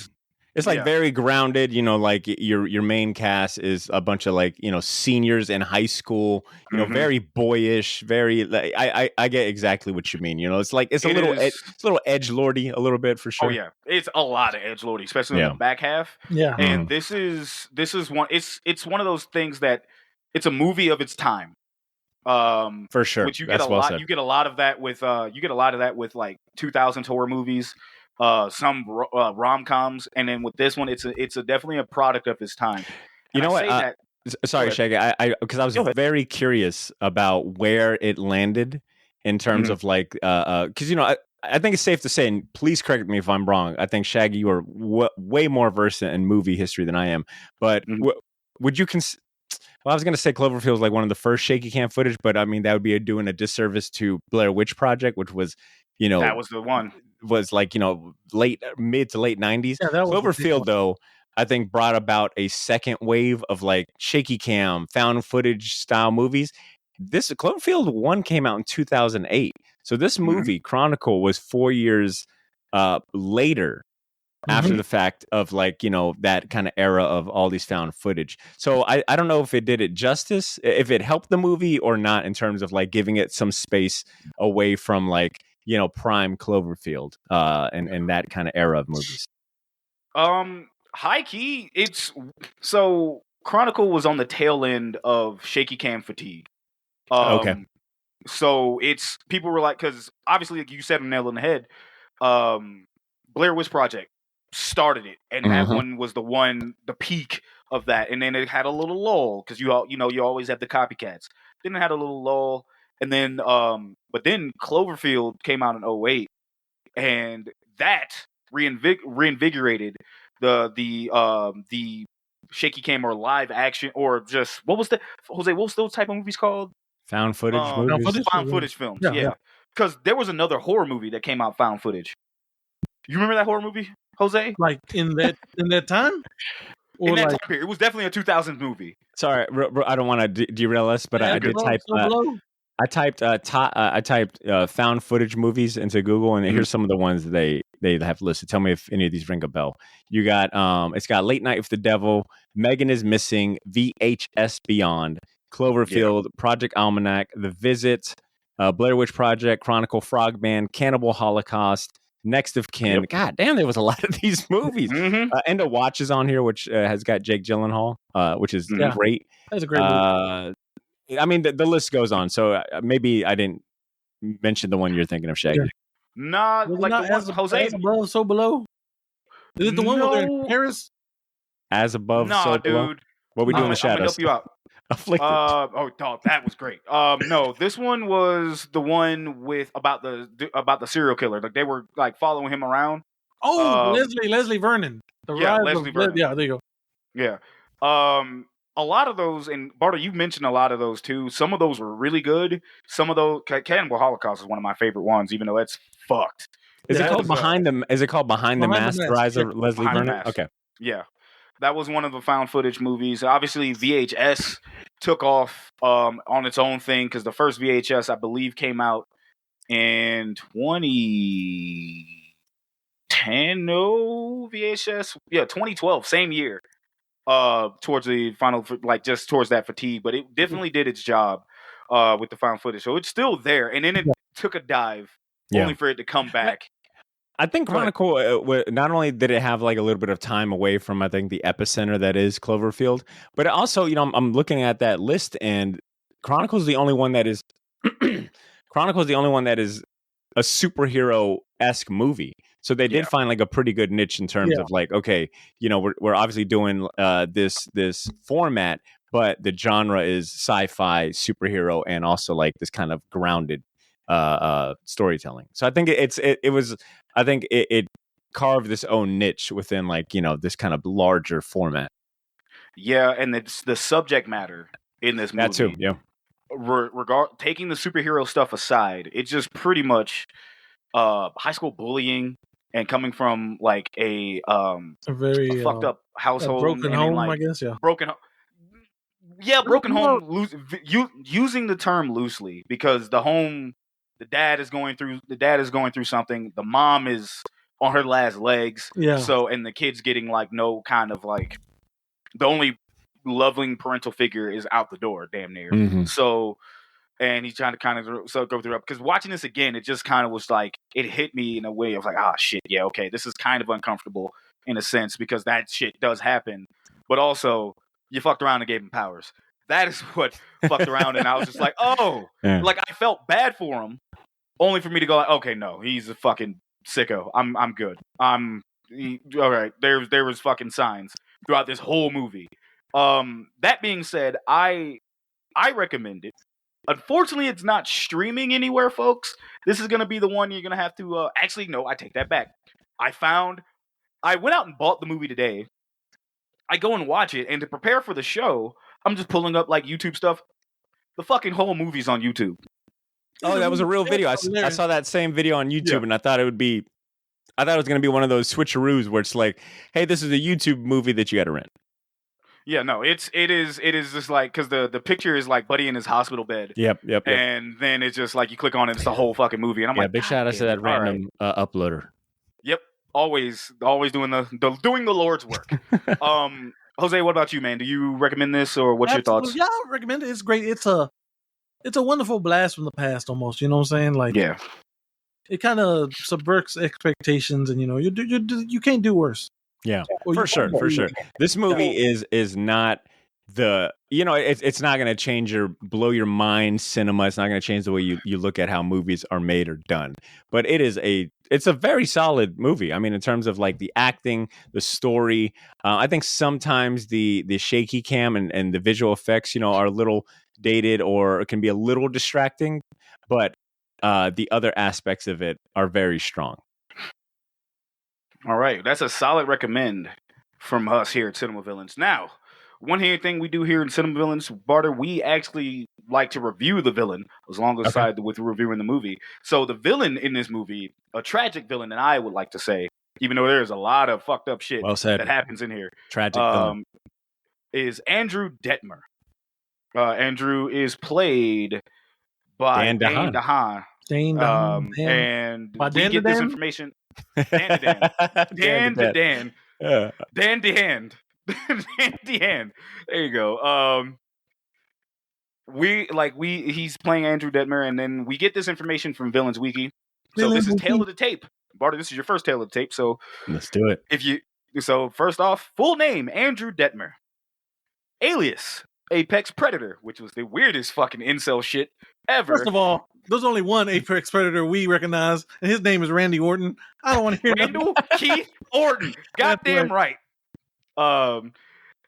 It's like very grounded, like your main cast is a bunch of like, seniors in high school, very boyish, very like, I get exactly what you mean. It's like it's a little edgelordy a little bit for sure. Oh yeah. It's a lot of edgelordy, especially in the back half. Yeah. And this is one it's one of those things that it's a movie of its time. For sure. Which you get you get a lot of that with like 2000s horror movies. Some rom-coms, and then with this one, it's definitely a product of its time. You know what? Sorry, Shaggy. I because I was very curious about where it landed in terms of like because I think it's safe to say, and please correct me if I'm wrong. I think Shaggy, you are way more versed in movie history than I am. But would you Well, I was going to say Cloverfield was like one of the first shaky cam footage, but I mean that would be doing a disservice to Blair Witch Project, which was that was the one. Was like mid to late 90s. Yeah, Cloverfield though I think brought about a second wave of like shaky cam found footage style movies. This Cloverfield 1 came out in 2008, So this movie, Chronicle, was 4 years later after the fact of like, that kind of era of all these found footage. So I don't know if it did it justice, if it helped the movie or not in terms of like giving it some space away from like, prime Cloverfield and that kind of era of movies. High key, so Chronicle was on the tail end of shaky cam fatigue. Okay. So it's people were like, because obviously, like you said, nail on the head. Blair Witch Project started it, and that one was the peak of that, and then it had a little lull because you always have the copycats. Then it had a little lull, and then but then Cloverfield came out in 2008, and that reinvigorated the shaky cam or live action or just what was those type of movies called? Found footage movies? Found footage films, yeah. Because there was another horror movie that came out, found footage. You remember that horror movie, Jose? Like in that time? Or in that time period. It was definitely a 2000s movie. Sorry, I don't want to derail us, but I did type... I typed found footage movies into Google, and here's some of the ones they have listed. Tell me if any of these ring a bell. You got it's got Late Night with the Devil, Megan is Missing, VHS Beyond, Cloverfield, Project Almanac, The Visit, Blair Witch Project, Chronicle, Frogman, Cannibal Holocaust, Next of Kin. God damn, there was a lot of these movies. End of Watch is on here, which has got Jake Gyllenhaal, which is great. That's a great movie. I mean, the list goes on, so maybe I didn't mention the one you're thinking of, Shaggy. Yeah. Nah, like the one Jose. As above, so below. Is it the one where they're in Paris? As above, so below. Dude. What we do in the shadows? I'm gonna help you out. Afflicted. Dog, that was great. No, this one was the one with about the serial killer. Like they were like following him around. Oh, Leslie Vernon. Leslie Vernon. Yeah, there you go. Yeah. A lot of those, and Barter, you mentioned a lot of those too. Some of those were really good. Some of those, Cannibal Holocaust is one of my favorite ones, even though it's fucked. Is it called Behind the Mask? The Rise of Leslie Vernon? Okay. Yeah. That was one of the found footage movies. Obviously, VHS took off on its own thing because the first VHS, I believe, came out in 2010. No, VHS. Yeah, 2012, same year. Towards the final, like just towards that fatigue, but it definitely did its job with the found footage. So it's still there, and then it took a dive only for it to come back. I think Chronicle, not only did it have like a little bit of time away from, I think, the epicenter that is Cloverfield, but it also, I'm looking at that list, and Chronicle's the only one that is a superhero-esque movie. So they did find like a pretty good niche in terms of like, okay, we're obviously doing this format, but the genre is sci-fi, superhero, and also like this kind of grounded storytelling. So I think it carved this own niche within like, this kind of larger format. Yeah, and it's the subject matter in this movie. That too, yeah. Taking the superhero stuff aside, it's just pretty much high school bullying. And coming from like a very fucked up household, broken home, I guess, broken home. Using the term loosely because the dad is going through something. The mom is on her last legs, So, and the kid's getting like no kind of like the only loving parental figure is out the door, damn near. Mm-hmm. So. And he's trying to kind of go through it. Because watching this again, it just kind of was like, it hit me in a way of like, shit, yeah, okay, this is kind of uncomfortable in a sense because that shit does happen. But also, you fucked around and gave him powers. That is what fucked around. And I was just like, like I felt bad for him, only for me to go like, okay, no, he's a fucking sicko. I'm good. All right, there was fucking signs throughout this whole movie. That being said, I recommend it. Unfortunately, it's not streaming anywhere, folks. This is going to be the one you're going to have to... actually, no, I take that back. I went out and bought the movie today. I go and watch it, and to prepare for the show, I'm just pulling up, like, YouTube stuff. The fucking whole movie's on YouTube. Oh, that was a real video. I saw that same video on YouTube, and I thought it was going to be one of those switcheroos where it's like, hey, this is a YouTube movie that you got to rent. Yeah, no, it is just like because the picture is like Buddy in his hospital bed. Yep. And then it's just like you click on it, it's the whole fucking movie, and I'm like, big shout out to that random uploader. Yep, always doing the Lord's work. Jose, what about you, man? Do you recommend this, or what's your thoughts? Yeah, I recommend it. It's great. It's a wonderful blast from the past, almost. You know what I'm saying? Like, yeah, it kind of subverts expectations, and you can't do worse. Yeah, for sure. This movie is not it's not going to change blow your mind cinema. It's not going to change the way you look at how movies are made or done. But it's a very solid movie. I mean, in terms of like the acting, the story, I think sometimes the shaky cam and the visual effects, are a little dated or can be a little distracting, but the other aspects of it are very strong. All right, that's a solid recommend from us here at Cinema Villains. Now, one thing we do here in Cinema Villains, Barter, we actually like to review the villain alongside with reviewing the movie. So the villain in this movie, a tragic villain, and I would like to say, even though there's a lot of fucked up shit that happens in here, tragic villain, is Andrew Detmer. Andrew is played by Dane DeHaan. And we get this information. Dan DeHaan. There you go. He's playing Andrew Detmer, and then we get this information from Villains Wiki. So this is Tale of the Tape. Barter, this is your first Tale of the Tape, so let's do it. So first off, full name, Andrew Detmer. Alias, Apex Predator, which was the weirdest fucking incel shit ever. First of all, there's only one Apex Predator we recognize, and his name is Randy Orton. I don't want to hear Randall Keith Orton. Goddamn right.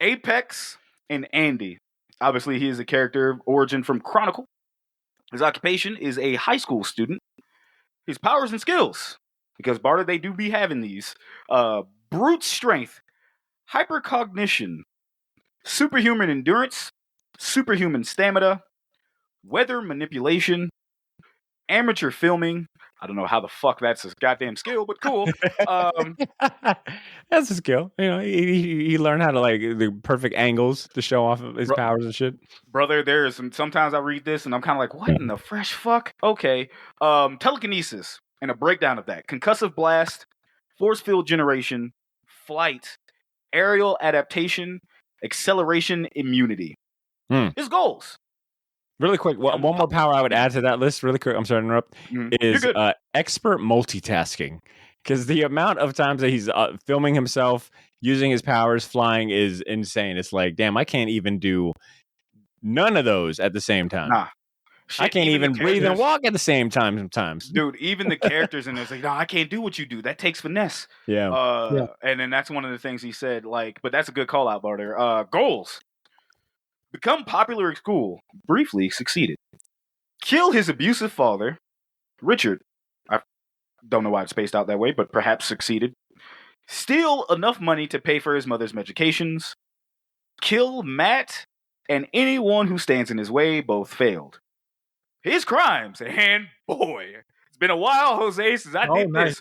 Apex and Andy. Obviously, he is a character of origin from Chronicle. His occupation is a high school student. His powers and skills, because Barter, they do be having these. Brute strength, hypercognition, superhuman endurance, superhuman stamina, weather manipulation, amateur filming. I don't know how the fuck that's his goddamn skill, but cool. That's a skill. He learned how to like the perfect angles to show off of his powers and shit. Brother, there is sometimes I read this and I'm kind of like, what in the fresh fuck? Okay. Telekinesis and a breakdown of that. Concussive blast, force field generation, flight, aerial adaptation, acceleration, immunity. His goals. Really quick, one more power I would add to that list, really quick, I'm sorry to interrupt, is expert multitasking. Because the amount of times that he's filming himself, using his powers, flying is insane. It's like, damn, I can't even do none of those at the same time. Nah. I can't even breathe and walk at the same time sometimes. Dude, even the characters in this, like, no, I can't do what you do. That takes finesse. Yeah. And then that's one of the things he said, like, but that's a good call out, Barter. Goals. Become popular at school. Briefly succeeded. Kill his abusive father, Richard. I don't know why it's spaced out that way, but perhaps succeeded. Steal enough money to pay for his mother's medications. Kill Matt and anyone who stands in his way. Both failed. His crimes, and boy, it's been a while, Jose, since I did this.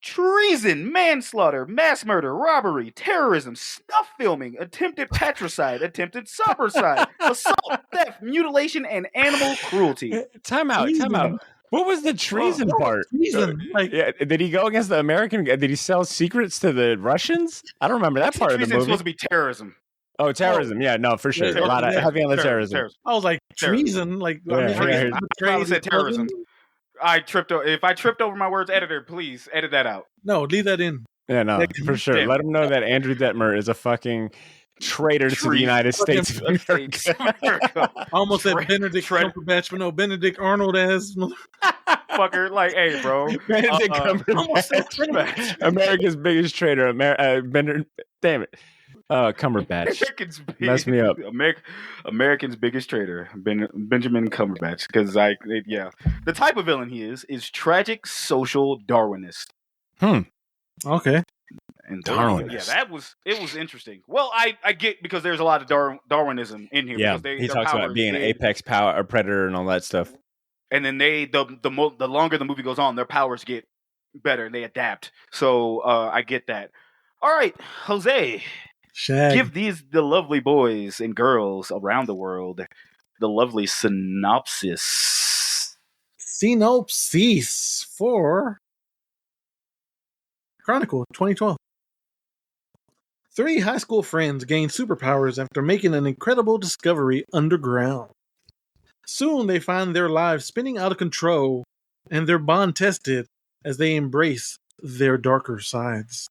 Treason, manslaughter, mass murder, robbery, terrorism, snuff filming, attempted patricide, attempted sobercide, assault, theft, mutilation, and animal cruelty. Time out. What was the treason part? Treason. Did he go against the American? Did he sell secrets to the Russians? I don't remember that part of the movie. Treason is supposed to be terrorism. Oh, terrorism. Yeah, no, for sure. A lot of heavy on the terrorism. I was like, treason? Like, I said terrorism. If I tripped over my words, editor, please edit that out. No, leave that in. Yeah, no, for sure. Damn. Let him know that Andrew Detmer is a fucking traitor to the United States of America. I almost said Benedict Cumberbatch, but no, Benedict Arnold as fucker. Like, hey, bro, Benedict Cumberbatch, America's biggest traitor. Damn it. Cumberbatch. Mess me up. American's biggest traitor, Benjamin Cumberbatch. Because the type of villain he is tragic social Darwinist. Okay. And Darwinist. Yeah, it was interesting. Well, I get because there's a lot of Darwinism in here. Yeah, because he talks about being an apex power or predator and all that stuff. And then the longer the movie goes on, their powers get better and they adapt. So I get that. All right, Jose, Shag. give the lovely boys and girls around the world the lovely synopsis. Synopsis for Chronicle 2012. 3 high school friends gain superpowers after making an incredible discovery underground. Soon they find their lives spinning out of control and their bond tested as they embrace their darker sides.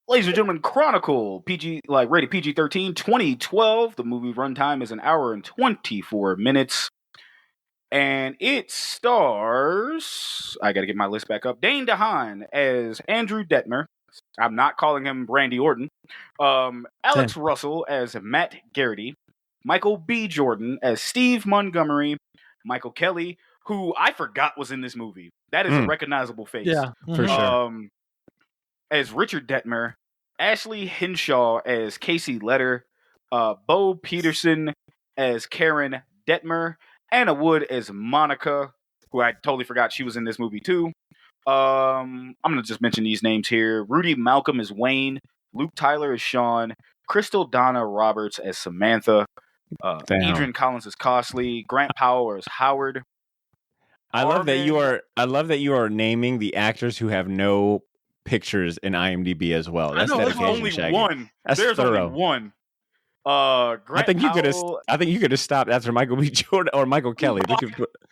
Ladies and gentlemen, Chronicle, rated PG-13, 2012. The movie runtime is 1 hour and 24 minutes. And it stars, I got to get my list back up, Dane DeHaan as Andrew Detmer. I'm not calling him Randy Orton. Alex Russell as Matt Garrity. Michael B. Jordan as Steve Montgomery. Michael Kelly, who I forgot was in this movie. That is a recognizable face. Yeah, for sure. As Richard Detmer. Ashley Henshaw as Casey Letter. Bo Peterson as Karen Detmer. Anna Wood as Monica, who I totally forgot she was in this movie too. I'm going to just mention these names here. Rudy Malcolm as Wayne. Luke Tyler as Sean. Crystal Donna Roberts as Samantha. Adrian Collins as Costley. Grant Powell as Howard. I love that you are naming the actors who have no pictures in IMDb as well. That's dedication, only Shaggy. One. There's thorough. Only one. I think you could have stopped after Michael B. Jordan or Michael Kelly.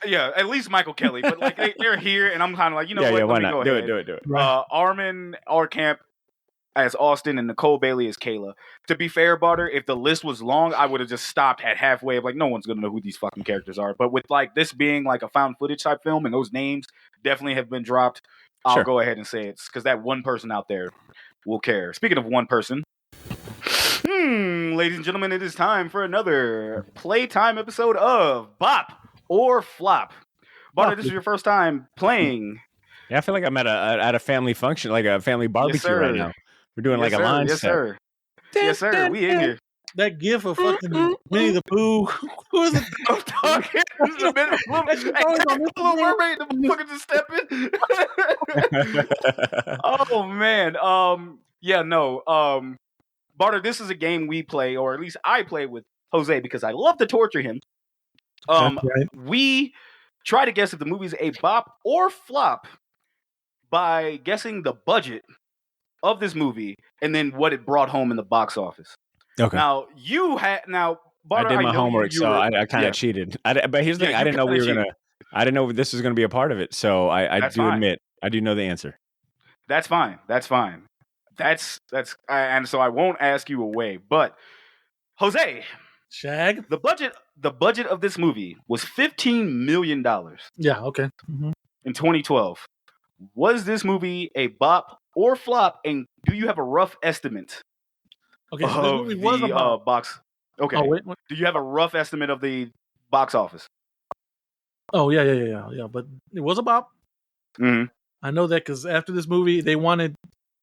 Yeah, at least Michael Kelly. But like they're here, and I'm kind of like, you know what? Why not? Do it. Armin Arkamp as Austin and Nicole Bailey as Kayla. To be fair, Badr, if the list was long, I would have just stopped at halfway of like, no one's gonna know who these fucking characters are. But with like this being like a found footage type film, and those names definitely have been dropped, I'll go ahead and say it's because that one person out there will care. Speaking of one person. Ladies and gentlemen, it is time for another playtime episode of Bop or Flop. Badr, this is your first time playing. Yeah, I feel like I'm at a family function, like a family barbecue right now. We're doing a line step. Yes, sir. We in here. That gif of fucking Winnie the Pooh. Who is it? I'm talking. This is a minute. Little mermaid, the fucking just stepping. Oh man. Badr, this is a game we play, or at least I play with Jose because I love to torture him. Right. We try to guess if the movie's a bop or flop by guessing the budget of this movie and then what it brought home in the box office. Okay. Now, Badr, I did my homework, so I kind of cheated. But here's the thing: I didn't know I didn't know this was gonna be a part of it. So I do admit I do know the answer. That's fine. And so I won't ask you away. But Jose, Shag, the budget of this movie was $15 million. Yeah. Okay. In 2012, was this movie a bop or flop? And do you have a rough estimate? Okay. So the movie was a bop. Box. Okay. Oh, wait. Do you have a rough estimate of the box office? Oh yeah. But it was a bop. Mm-hmm. I know that because after this movie, they wanted,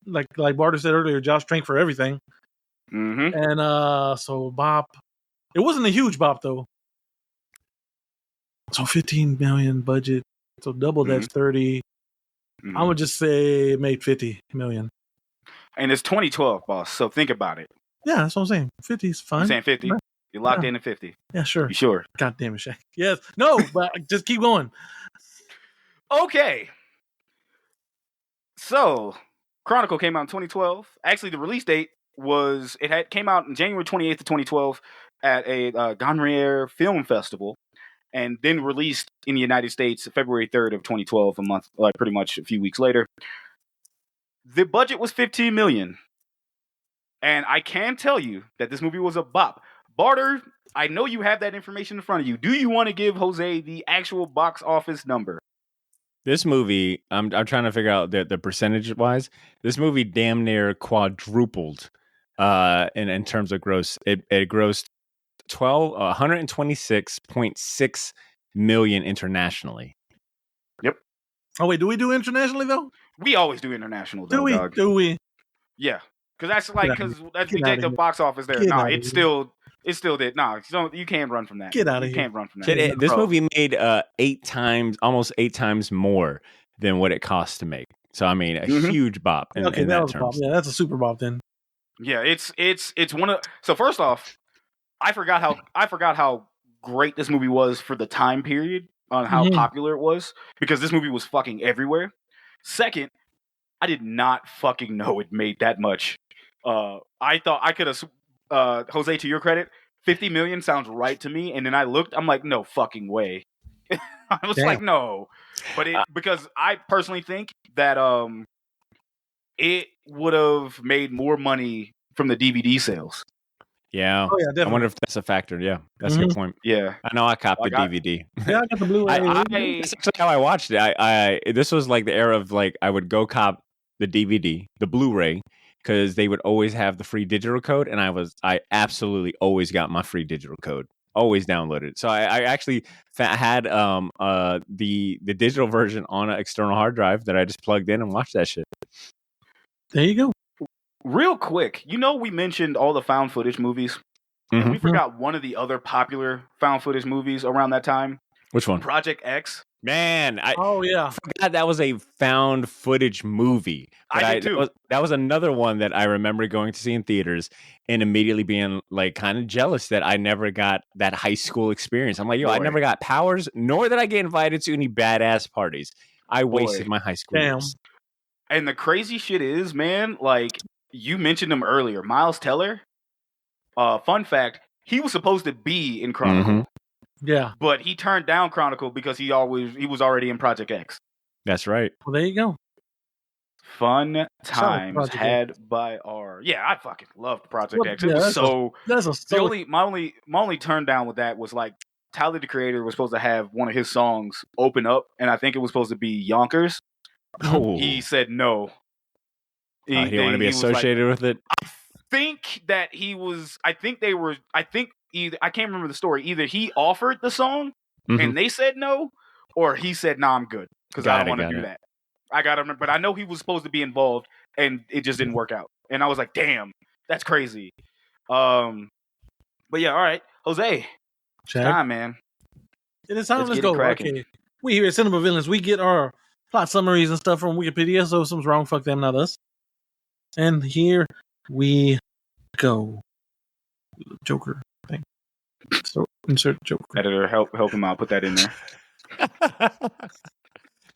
like Badr said earlier, Josh Trank for everything. Mm-hmm. And so bop. It wasn't a huge bop though. So 15 million budget. So double that's 30. I'm gonna just say it made 50 million. And it's 2012, boss. So think about it. Yeah, that's what I'm saying. 50 is fine. I'm saying 50. Right. You're locked in at 50. Yeah, sure. You sure? God damn it, Shaq. Yes. No, but just keep going. Okay. So, Chronicle came out in 2012. Actually, the release date came out on January 28th of 2012 at a Gonrier Film Festival, and then released in the United States February 3rd of 2012, a month, like pretty much a few weeks later. The budget was $15 million. And I can tell you that this movie was a bop. Badr, I know you have that information in front of you. Do you want to give Jose the actual box office number? This movie, I'm trying to figure out the percentage wise. This movie damn near quadrupled in terms of gross. It grossed 126.6 million internationally. Yep. Oh wait, do we do internationally though? We always do international. Dog. Do we? Yeah, because that's the box office there. No, it still did. No, you can't run from that. Get out of here. You can't run from that. This movie made almost 8 times more than what it cost to make. So I mean, a Mhm. huge bop. In that that was a bop. terms. Yeah, that's a super bop then. Yeah, it's one of. So first off, I forgot how great this movie was for the time period on how Mhm. popular it was because this movie was fucking everywhere. Second, I did not fucking know it made that much. I thought I could have. Jose, to your credit, 50 million sounds right to me, and then I looked. I'm like, no fucking way. I was Damn. like, no, but because I personally think that it would have made more money from the DVD sales. Yeah. Oh yeah, I definitely. wonder if that's a factor. Yeah, that's a good point. Yeah, I know I copped the Like, I- DVD. Yeah, I got the Blu-ray. That's actually how I watched it. This was like the era of like I would go cop the DVD, the Blu-ray, because they would always have the free digital code, and I absolutely always got my free digital code, always downloaded. So I actually had the digital version on an external hard drive that I just plugged in and watched that shit. There you go. real quick, we mentioned all the found footage movies, and we Mhm. forgot one of the other popular found footage movies around that time, Which one? Project X. Man, I Oh yeah. forgot that was a found footage movie. But I did too. that was another one that I remember going to see in theaters and immediately being like kind of jealous that I never got that high school experience. I'm like, yo, I Boy. never got powers, nor did I get invited to any badass parties. I wasted my high school Damn. years. And the crazy shit is, man, like you mentioned him earlier, Miles Teller. Fun fact: he was supposed to be in Chronicle, Mhm. Yeah. but he turned down Chronicle because he was already in Project X. That's right. Well, there you go. Fun times Project had by our. Yeah, I fucking loved Project Well, X. yeah, It was that's so. That's a so. My only turn down with that was like Tyler the Creator was supposed to have one of his songs open up, and I think it was supposed to be Yonkers. Oh, He said no. he didn't want to be was like, associated with it. I think that he was. I think they were. I think either. I can't remember the story. Either he offered the song Mhm. and they said no, or he said, "Nah, I'm good because I don't want to do that." I got him, but I know he was supposed to be involved, and it just didn't work out. And I was like, "Damn, that's crazy." But yeah, all right, Jose, it's time, man. It is time. Let's Let's get it go. cracking. Okay. We here at Cinema Villains, we get our plot summaries and stuff from Wikipedia. So if something's wrong, fuck them, not us. And here we go. Joker thing. So insert Joker. Editor, help him out. Put that in there.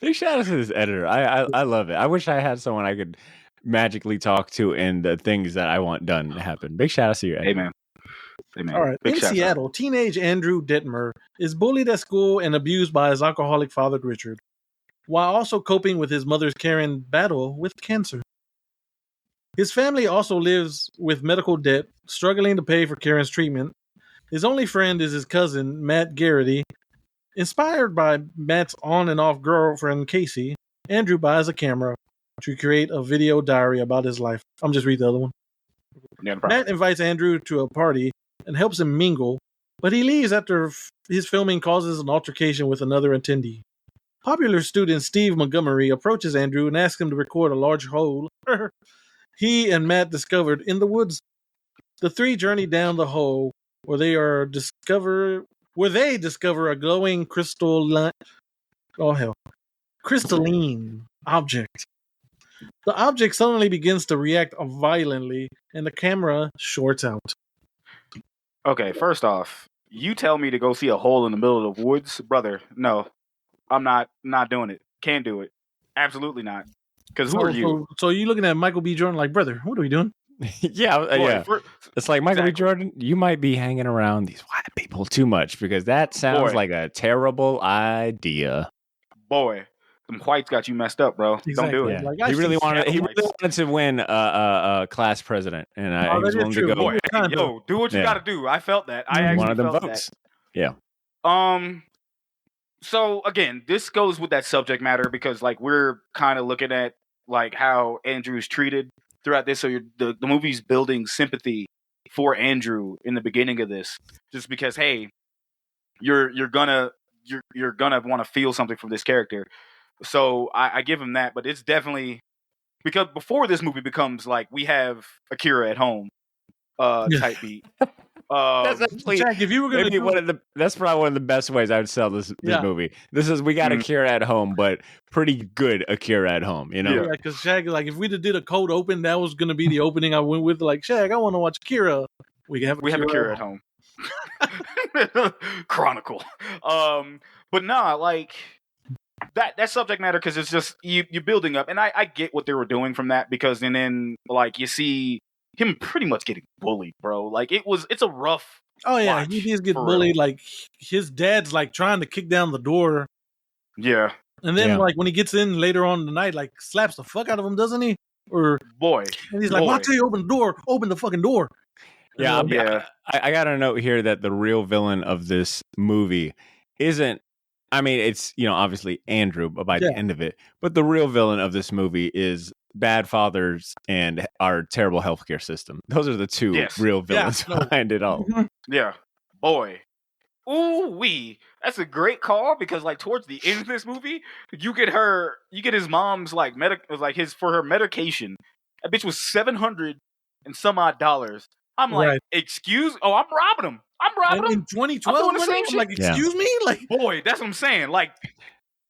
Big shout out to this editor. I love it. I wish I had someone I could magically talk to and the things that I want done to happen. Big shout out to you, editor. Amen. All right. Big In shout out. Seattle, teenage Andrew Detmer is bullied at school and abused by his alcoholic father, Richard, while also coping with his mother's Karen battle with cancer. His family also lives with medical debt, struggling to pay for Karen's treatment. His only friend is his cousin, Matt Garrity. Inspired by Matt's on and off girlfriend, Casey, Andrew buys a camera to create a video diary about his life. I'm just read the other one. Yeah, no problem. Matt invites Andrew to a party and helps him mingle, but he leaves after his filming causes an altercation with another attendee. Popular student Steve Montgomery approaches Andrew and asks him to record a large hole he and Matt discovered in the woods. The three journey down the hole where they discover a glowing crystalline object. The object suddenly begins to react violently, and the camera shorts out. Okay, first off, you tell me to go see a hole in the middle of the woods, brother. No, I'm not doing it. Can't do it. Absolutely not. Because who are you? So you looking at Michael B. Jordan like, brother, what are we doing? Yeah. It's like Michael B. Jordan, you might be hanging around these white people too much because that sounds like a terrible idea. Boy, them whites got you messed up, bro. Exactly. Don't do it. Yeah. Like, He really wanted to win class president, and he was willing to go. Boy, yo, do what you got to do. I felt that. I actually one of them felt votes. that. Yeah. So again, this goes with that subject matter because like we're kind of looking at like how Andrew's treated throughout this. So the movie's building sympathy for Andrew in the beginning of this, just because hey, you're gonna want to feel something from this character. So I give him that, but it's definitely because before this movie becomes like we have Akira at home type beat. That's actually Jack, if you were gonna maybe do, that's probably one of the best ways I would sell this Yeah. movie. This is we got Akira at home, but pretty good Akira at home. You know, yeah, because Shag, like, if we did a cold open, that was gonna be the opening I went with. Like, Shag, I want to watch Akira. We have Akira at home. Chronicle. But nah, like that subject matter, because it's just you building up, and I get what they were doing from that, because and then like you see him pretty much getting bullied, bro. Like it's a rough. Oh yeah, watch, he did get for bullied. real. Like his dad's like trying to kick down the door, Yeah, and then Yeah. like when he gets in later on in the night, like slaps the fuck out of him, doesn't he? Or boy. and he's like, "Well, I'll tell you, open the door, open the fucking door." Yeah, And, Yeah. I got a note here that the real villain of this movie isn't. I mean, it's obviously Andrew by the end of it, but the real villain of this movie is bad fathers and our terrible healthcare system. Those are the two real villains behind it all. Yeah, boy. Ooh wee. That's a great call, because like towards the end of this movie, you get his mom's like for her medication. That bitch was $700 and some odd dollars. I'm like, Right. excuse? Oh, I'm robbing him. I'm robbing him. in 2012, I'm doing the money, same I'm shit. like, excuse me, like, Boy, that's what I'm saying. Like,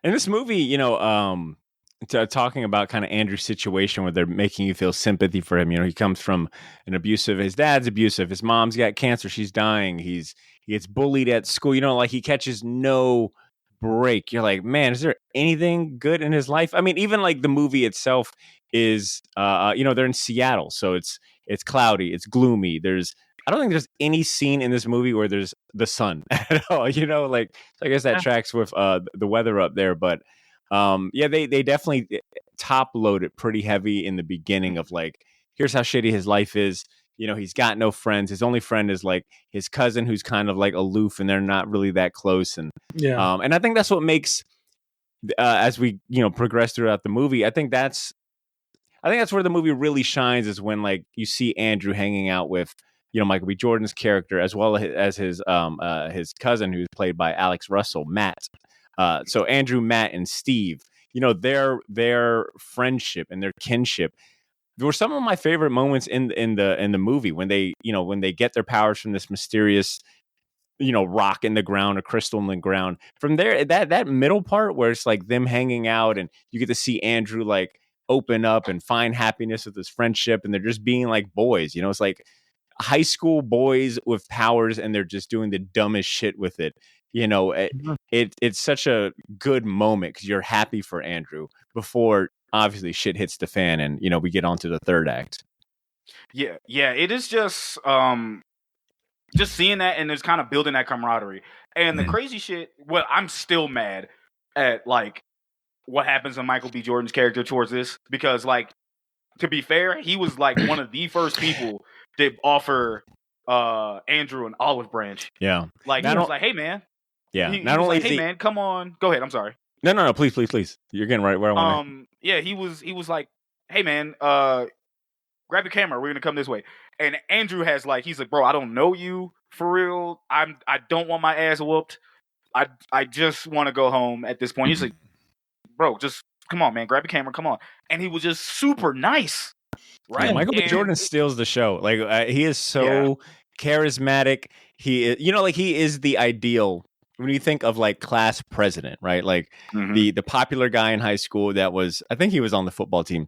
In this movie, talking about kind of Andrew's situation where they're making you feel sympathy for him. He comes from his dad's abusive, his mom's got cancer, she's dying. He gets bullied at school. Like he catches no break. You're like, man, is there anything good in his life? I mean, even like the movie itself is, they're in Seattle, so it's cloudy, it's gloomy. I don't think there's any scene in this movie where there's the sun at all. Like, so I guess that tracks with the weather up there. But they definitely top load it pretty heavy in the beginning of like, here's how shitty his life is. He's got no friends. His only friend is like his cousin, who's kind of like aloof, and they're not really that close. And and I think that's what makes as we progress throughout the movie. I think that's where the movie really shines, is when like you see Andrew hanging out with Michael B. Jordan's character, as well as his cousin, who's played by Alex Russell, Matt. So Andrew, Matt, and Steve, their friendship and their kinship were some of my favorite moments in the movie, when they get their powers from this mysterious rock in the ground, a crystal in the ground. From there, that middle part where it's like them hanging out, and you get to see Andrew like open up and find happiness with his friendship, and they're just being like boys. It's like high school boys with powers, and they're just doing the dumbest shit with it. It's such a good moment, because you're happy for Andrew before obviously shit hits the fan, and we get on to the third act. Yeah, it is just seeing that, and it's kind of building that camaraderie. And the crazy shit, well, I'm still mad at like what happens in Michael B. Jordan's character towards this, because like, to be fair, he was like one of the first people to offer Andrew an olive branch. Yeah. Like, he was like, hey man. Yeah. He was like, hey man, come on. Go ahead, I'm sorry. No, please. You're getting right where I want to. Yeah, he was like, hey man, grab your camera, we're gonna come this way. And Andrew he's like, bro, I don't know you for real. I don't want my ass whooped. I just want to go home at this point. He's like, bro, just come on, man, grab your camera, come on. And he was just super nice. Right. Yeah, Michael B. Jordan steals the show. Like he is so charismatic. He is, he is the ideal. When you think of like class president, right? Like the popular guy in high school that was, I think he was on the football team.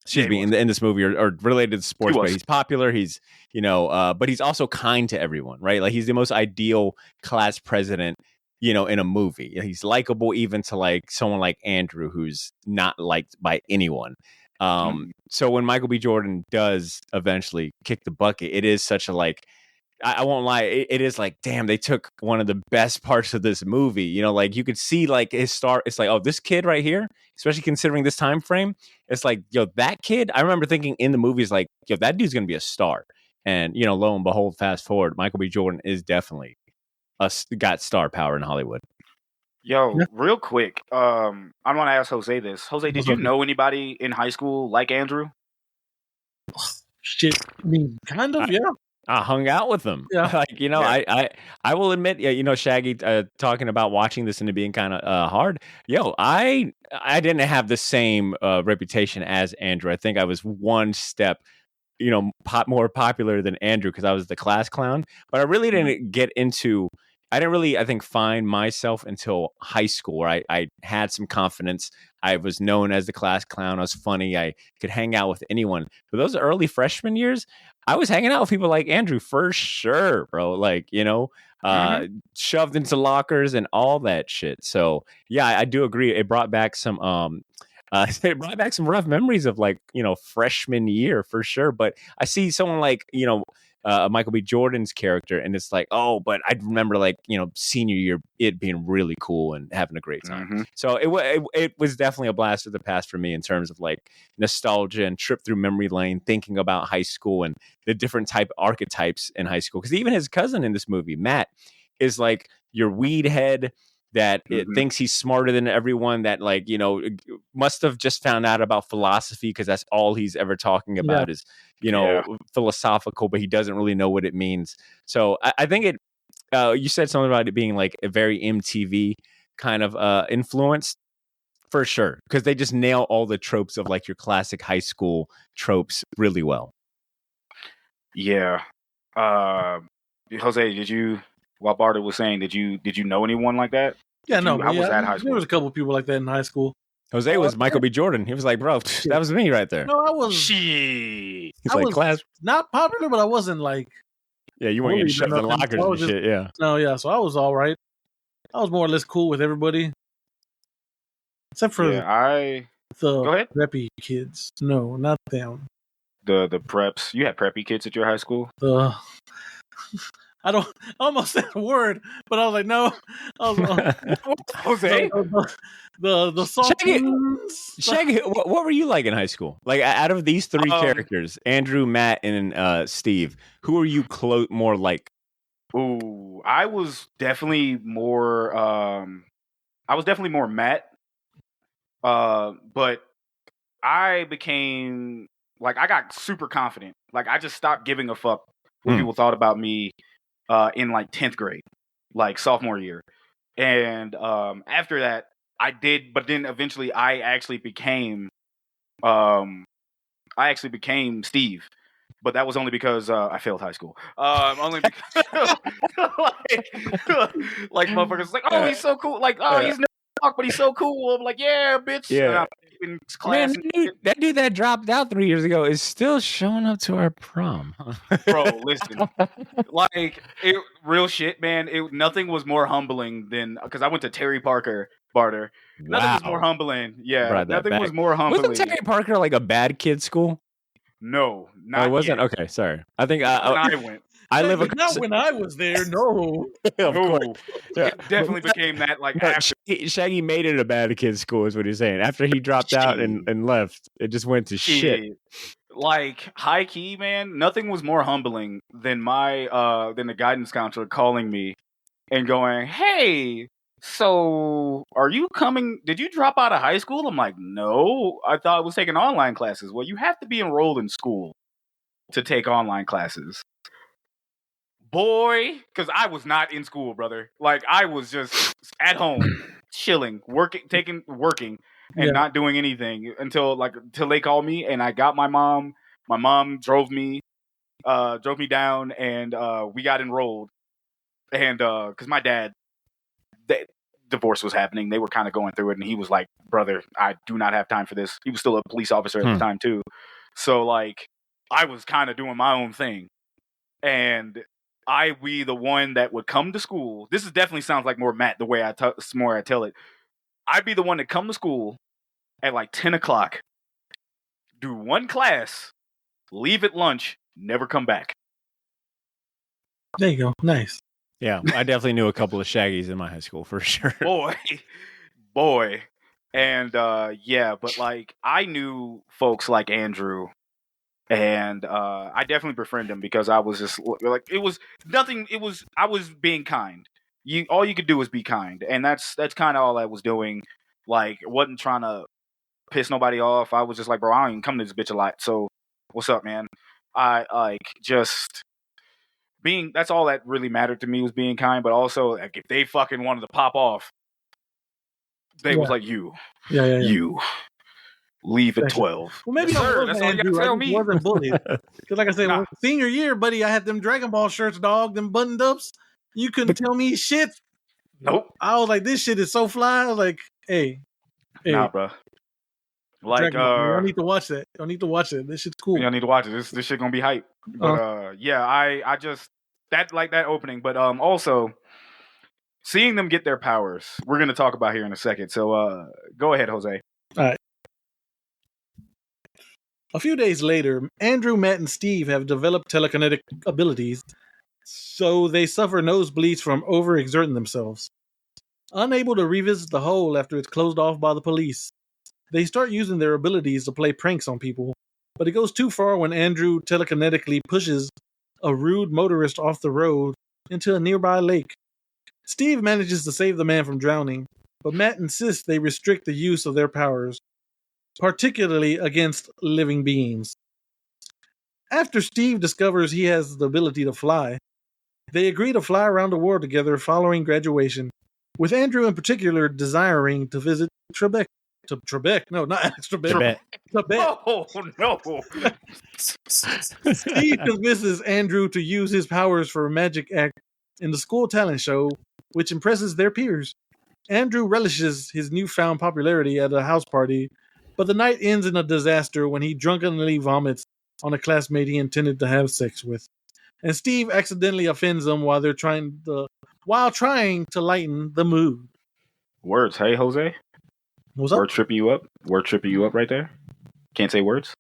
Excuse me, in this movie, or related to sports, but he's popular. He's but he's also kind to everyone, right? Like he's the most ideal class president, in a movie. He's likable even to like someone like Andrew, who's not liked by anyone. So when Michael B. Jordan does eventually kick the bucket, it is such a like, I won't lie, it is like, damn, they took one of the best parts of this movie. Like you could see like his star. It's like, oh, this kid right here, especially considering this time frame, it's like, yo, that kid. I remember thinking in the movies like, yo, that dude's gonna be a star. And lo and behold, fast forward, Michael B. Jordan is definitely got star power in Hollywood. Yo, real quick, I want to ask Jose this. Jose, did you know anybody in high school like Andrew? Shit, I mean, kind of, yeah. I hung out with them. Yeah. Like, I will admit, Shaggy talking about watching this and it being kind of hard. Yo, I didn't have the same reputation as Andrew. I think I was one step more popular than Andrew because I was the class clown. But I really didn't get into. I didn't really, I think, find myself until high school where I had some confidence. I was known as the class clown. I was funny. I could hang out with anyone. But those early freshman years, I was hanging out with people like Andrew for sure, bro. Like, shoved into lockers and all that shit. So, yeah, I do agree. It brought back some rough memories of freshman year for sure. But I see someone like, Michael B. Jordan's character, and it's like, oh, but I remember senior year it being really cool and having a great time. Mm-hmm. So it was definitely a blast of the past for me in terms of like nostalgia and trip through memory lane, thinking about high school and the different type archetypes in high school. Because even his cousin in this movie, Matt, is like your weed head that it thinks he's smarter than everyone, that must have just found out about philosophy because that's all he's ever talking about is philosophical, but he doesn't really know what it means. So I think you said something about it being like a very MTV kind of influence for sure, because they just nail all the tropes of like your classic high school tropes really well. Yeah. Jose, while Barter was saying, did you know anyone like that? Yeah, How was that high school? There was a couple people like that in high school. Jose was Michael B. Jordan. He was like, bro, that was me right there. No, I was. She. I was class not popular, but I wasn't like. Yeah, you weren't getting shoved in lockers and shit. Yeah. No, yeah. So I was all right. I was more or less cool with everybody, except for the preppy kids. No, not them. The preps. You had preppy kids at your high school? I almost said a word, but I was like, no. Jose? The Shaggy, what were you like in high school? Like, out of these three characters, Andrew, Matt, and Steve, who were you more like? Ooh, I was definitely more Matt. But I became I got super confident. Like, I just stopped giving a fuck what people thought about me in 10th grade, sophomore year. And after that, I did, but then eventually I actually became Steve. But that was only because I failed high school. Only because motherfuckers oh, he's so cool. He's no talk, but he's so cool. I'm like, yeah, bitch. Yeah. In class, man, that dude that dropped out 3 years ago is still showing up to our prom. Bro, listen, real shit, man. Nothing was more humbling than because I went to Terry Parker, Barter. Wow. Nothing was more humbling. Yeah, nothing was more humbling. Wasn't Terry Parker like a bad kid school? No, not it wasn't. Yet. Okay, sorry. I think I went. I live not when I was there. No, It definitely became that after. Shaggy made it a bad kid school, is what he's saying. After he dropped out and left, it just went to shit. High key, man. Nothing was more humbling than the guidance counselor calling me and going, "Hey, so are you coming? Did you drop out of high school?" I'm like, "No, I thought I was taking online classes." Well, you have to be enrolled in school to take online classes. Boy, because I was not in school, brother. I was just at home, chilling, working, and not doing anything until they called me, and I got my mom. My mom drove me down, and we got enrolled. And because my dad, divorce was happening, they were kind of going through it, and he was like, "Brother, I do not have time for this." He was still a police officer at the time too, so I was kind of doing my own thing, and I be the one that would come to school. This is definitely sounds like more Matt the way I tell it. I'd be the one to come to school at 10 o'clock, do one class, leave at lunch, never come back. There you go. Nice. Yeah, I definitely knew a couple of Shaggies in my high school for sure. Boy. And but I knew folks like Andrew. And I definitely befriended him because I was just it was nothing. It was I was being kind. All you could do was be kind, and that's kind of all I was doing. Wasn't trying to piss nobody off. I was just bro, I don't even come to this bitch a lot. So what's up, man? I just being. That's all that really mattered to me was being kind. But also, if they fucking wanted to pop off, they was you. Yeah. You. leave at 12. Well, maybe Yes, sir. I That's wasn't all you Andrew. gotta I tell just me. wasn't bullied. Because like I said, Nah. senior year, buddy, I had them Dragon Ball shirts, dog, them buttoned ups. You couldn't tell me shit. Nope. I was like, this shit is so fly. I was like, hey. Nah, bro. Like, Dragon Ball, you don't need to watch that. You don't need to watch it. This shit's cool. you don't need to watch it. This shit gonna be hype. But yeah, I just that opening. But also seeing them get their powers, we're gonna talk about here in a second. So go ahead, Jose. All right. A few days later, Andrew, Matt, and Steve have developed telekinetic abilities, so they suffer nosebleeds from overexerting themselves. Unable to revisit the hole after it's closed off by the police, they start using their abilities to play pranks on people, but it goes too far when Andrew telekinetically pushes a rude motorist off the road into a nearby lake. Steve manages to save the man from drowning, but Matt insists they restrict the use of their powers, particularly against living beings. After Steve discovers he has the ability to fly, they agree to fly around the world together following graduation, with Andrew in particular desiring to visit Trebek. No, not Trebek. Trebek. Oh no! Steve convinces Andrew to use his powers for a magic act in the school talent show, which impresses their peers. Andrew relishes his newfound popularity at a house party, but the night ends in a disaster when he drunkenly vomits on a classmate he intended to have sex with. And Steve accidentally offends them while trying to lighten the mood. Words, hey Jose. What's up? Word tripping you up? Word tripping you up right there? Can't say words?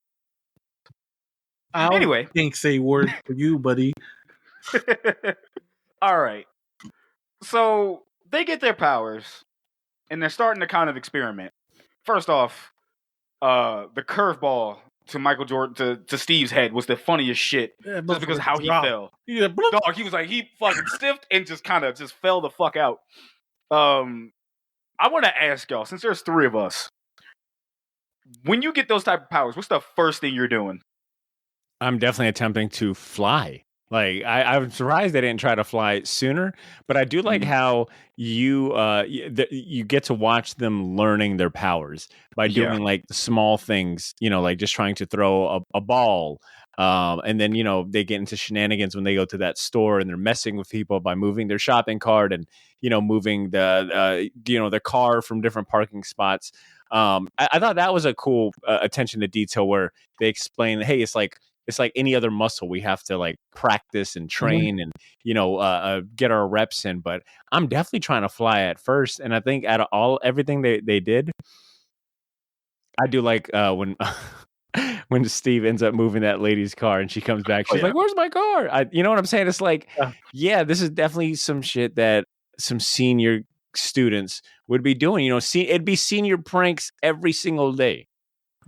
I can't say words for you, buddy. All right. So they get their powers, and they're starting to kind of experiment. First off, the curveball to Michael Jordan to Steve's head was the funniest shit, just because how he fell. Yeah, Dog, he was like he fucking stiffed and just kind of just fell the fuck out. I want to ask y'all, since there's three of us, when you get those type of powers, what's the first thing you're doing? I'm definitely attempting to fly. Like I'm surprised they didn't try to fly sooner, but I do like how you get to watch them learning their powers by doing like small things, like just trying to throw a ball. And then, they get into shenanigans when they go to that store and they're messing with people by moving their shopping cart and, moving the car from different parking spots. I thought that was a cool attention to detail where they explain, hey, it's like any other muscle. We have to like practice and train and, get our reps in. But I'm definitely trying to fly at first. And I think out of everything they did, I do like when Steve ends up moving that lady's car and she comes back, she's like, where's my car? You know what I'm saying? It's like, this is definitely some shit that some senior students would be doing. It'd be senior pranks every single day.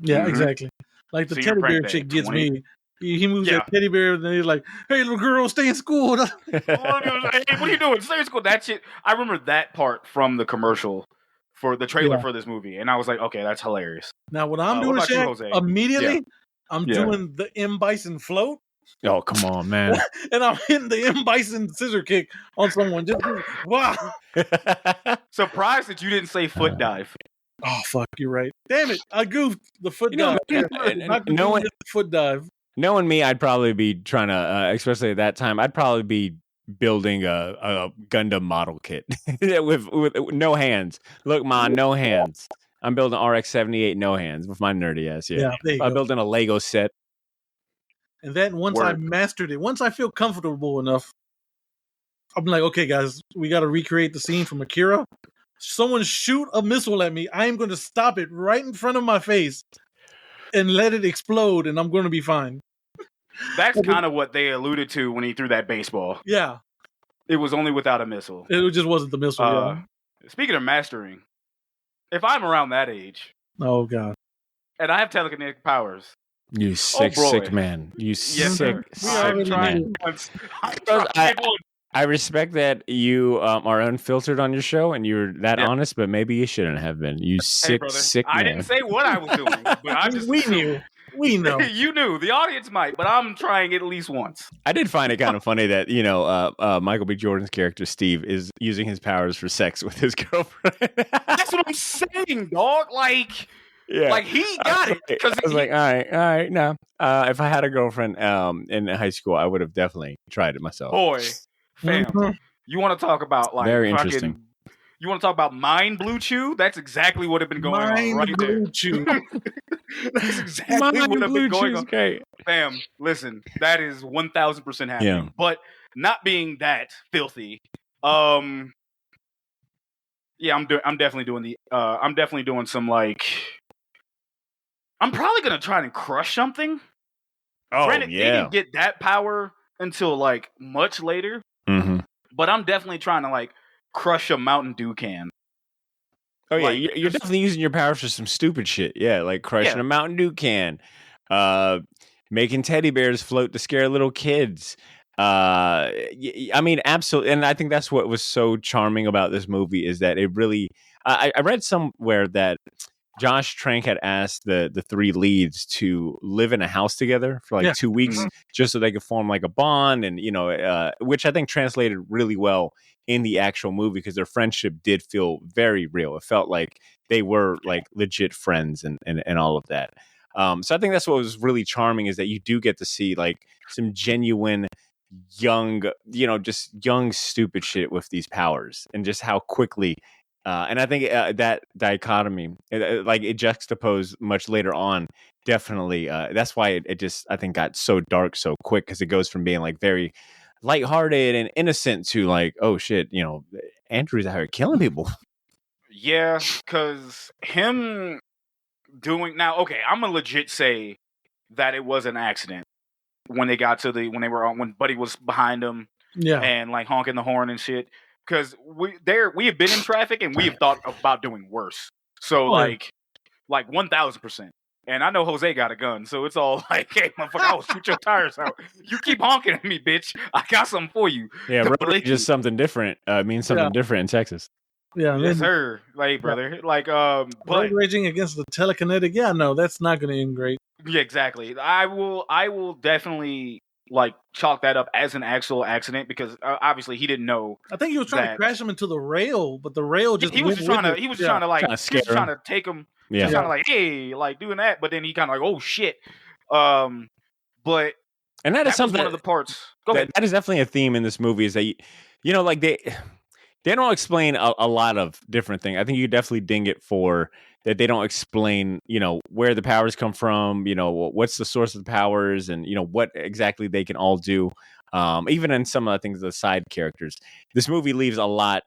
Yeah, exactly. Like the teddy bear chick gets me. He moves that teddy bear and he's like, hey, little girl, stay in school. Hey, what are you doing? Stay in school. That shit. I remember that part from the commercial for the trailer for this movie. And I was like, okay, that's hilarious. Now, what I'm doing, Shaq, immediately, I'm doing the M. Bison float. Oh, come on, man. And I'm hitting the M. Bison scissor kick on someone. Just wow. Surprised that you didn't say foot dive. Oh, fuck, you're right. Damn it. I goofed the foot dive. Foot dive. Knowing me, I'd probably be trying to, especially at that time, I'd probably be building a Gundam model kit with no hands. Look, man, no hands. I'm building RX-78 no hands with my nerdy ass. Yeah, I'm building a Lego set. And then once I mastered it, once I feel comfortable enough, I'm like, okay, guys, we got to recreate the scene from Akira. Someone shoot a missile at me. I am going to stop it right in front of my face and let it explode, and I'm going to be fine. That's kind of what they alluded to when he threw that baseball. Yeah. It was only without a missile. It just wasn't the missile. Speaking of mastering, if I'm around that age. Oh, God. And I have telekinetic powers. You sick man. You sick man. I respect that you are unfiltered on your show and you're that honest, but maybe you shouldn't have been. You sick man. I didn't say what I was doing, but I just we knew. We know. You knew. The audience might, but I'm trying it at least once. I did find it kind of funny that, Michael B. Jordan's character, Steve, is using his powers for sex with his girlfriend. That's what I'm saying, dog. Like, Yeah. Like he got it because I was like, all right, no. If I had a girlfriend in high school, I would have definitely tried it myself. boy, fam, Mhm. you want to talk about like Very fucking, interesting. you want to talk about mind blue chew? That's exactly what had been going on Mind right there. blue chew. That's exactly Mine what had blue been going cheese on. great. Fam, listen, that is 1000% happening. Yeah. But not being that filthy, yeah, I'm definitely doing some like, I'm probably gonna try and crush something. Oh, Granted, they yeah. didn't get that power until like much later, Mm-hmm. but I'm definitely trying to like crush a Mountain Dew can. Oh, yeah. Like, You're definitely using your powers for some stupid shit. Yeah, like crushing Yeah. a Mountain Dew can, making teddy bears float to scare little kids. I mean, absolutely. And I think that's what was so charming about this movie is that it really, I read somewhere that Josh Trank had asked the three leads to live in a house together for like Yeah. 2 weeks Mhm. just so they could form like a bond and, which I think translated really well in the actual movie because their friendship did feel very real. It felt like they were like legit friends and all of that. So I think that's what was really charming is that you do get to see like some genuine young, just young, stupid shit with these powers and just how quickly. And I think that dichotomy, like it juxtaposed much later on, definitely. That's why it just, I think, got so dark so quick because it goes from being like very lighthearted and innocent to like, oh shit, Andrew's out here killing people. Yeah, because him doing now. Okay, I'm gonna legit say that it was an accident when they got to when Buddy was behind them Yeah. and like honking the horn and shit. Because we have been in traffic and we have thought about doing worse. So Oh, yeah. like 1000%. And I know Jose got a gun, so it's all like, hey, motherfucker, I will shoot your tires out. You keep honking at me, bitch. I got something for you. Yeah, road Completely. rage is something different. Means something different in Texas. Yeah. and Yes, then sir. Like, brother. Like, road but raging against the telekinetic. Yeah, no, that's not going to end great. yeah, exactly. I will definitely like chalk that up as an actual accident because obviously he didn't know. I think he was trying to crash him into the rail, but the rail just He was just trying to Trying to take him. Yeah. Just trying to like, hey, like doing that, but then he kind of like, oh shit. But And that is that was something one of the parts. Go ahead. that is definitely a theme in this movie is that like they don't explain a lot of different things. I think you definitely ding it for that they don't explain, where the powers come from, what's the source of the powers and, what exactly they can all do. Even in some of the things, the side characters, this movie leaves a lot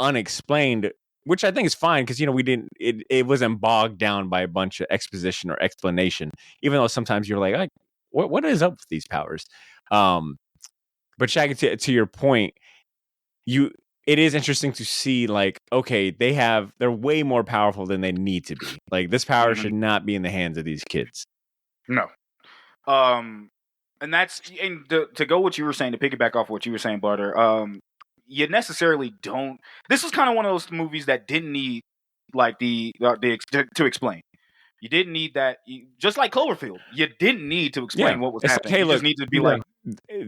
unexplained, which I think is fine because, it wasn't bogged down by a bunch of exposition or explanation, even though sometimes you're like, what is up with these powers? But Shaggy, to your point, it is interesting to see like, okay, they're way more powerful than they need to be. Like this power should not be in the hands of these kids. No. And to go what you were saying, to piggyback off what you were saying, Barter, you necessarily don't. This was kind of one of those movies that didn't need like to explain. You didn't need that. Just like Cloverfield, you didn't need to explain what was happening. Hey, you look, just need to be like,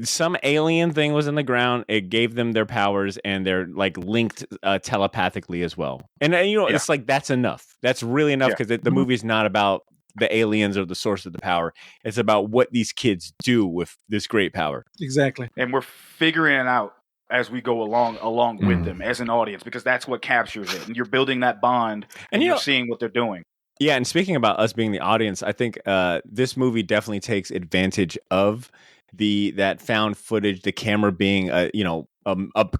some alien thing was in the ground. It gave them their powers, and they're like linked telepathically as well. And it's like that's enough. That's really enough because the movie is not about the aliens or the source of the power. It's about what these kids do with this great power. Exactly. And we're figuring it out as we go along with them as an audience because that's what captures it. And you're building that bond, and you're seeing what they're doing. Yeah, and speaking about us being the audience, I think this movie definitely takes advantage of that found footage, the camera being a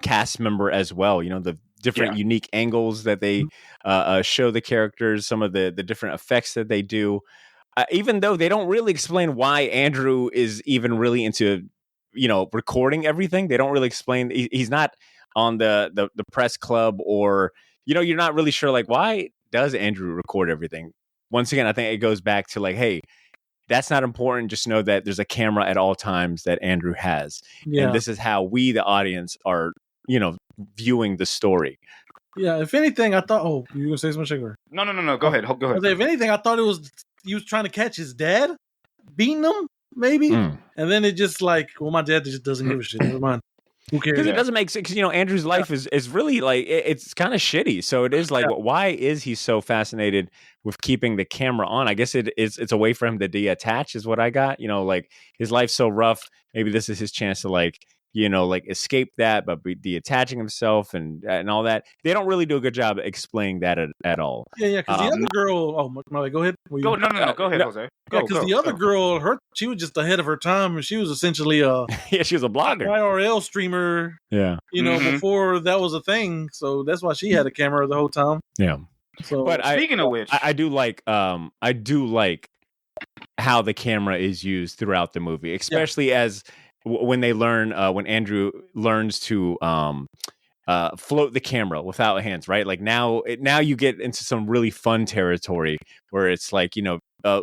cast member as well. The different unique angles that they show the characters, some of the different effects that they do. Even though they don't really explain why Andrew is even really into recording everything, they don't really explain. He's not on the press club, or you're not really sure like why does Andrew record everything. Once again, I think it goes back to like, hey, that's not important. Just know that there's a camera at all times that Andrew has. Yeah. And this is how we, the audience, are, viewing the story. Yeah. If anything, I thought, you were going to say something, Sugar? No. Go ahead. Go ahead. If anything, I thought he was trying to catch his dad, beating him, maybe. And then it just like, well, my dad just doesn't give a shit. Never mind. Who cares? Because it doesn't make sense. Because Andrew's life is really like it's kind of shitty. So it is like, why is he so fascinated with keeping the camera on? I guess it's a way for him to detach, is what I got. Like his life's so rough. Maybe this is his chance to like escape that, but be detaching himself and all that. They don't really do a good job explaining that at all. Yeah, because the other girl. Oh, Molly, go ahead. No. Go ahead, Jose. Yeah, because the other girl, she was just ahead of her time, and she was essentially a she was a blogger, IRL streamer. Yeah, before that was a thing. So that's why she had a camera the whole time. Yeah. So, but speaking of which, I do like how the camera is used throughout the movie, especially as when they learn when Andrew learns to float the camera without hands, right? Like now you get into some really fun territory where it's like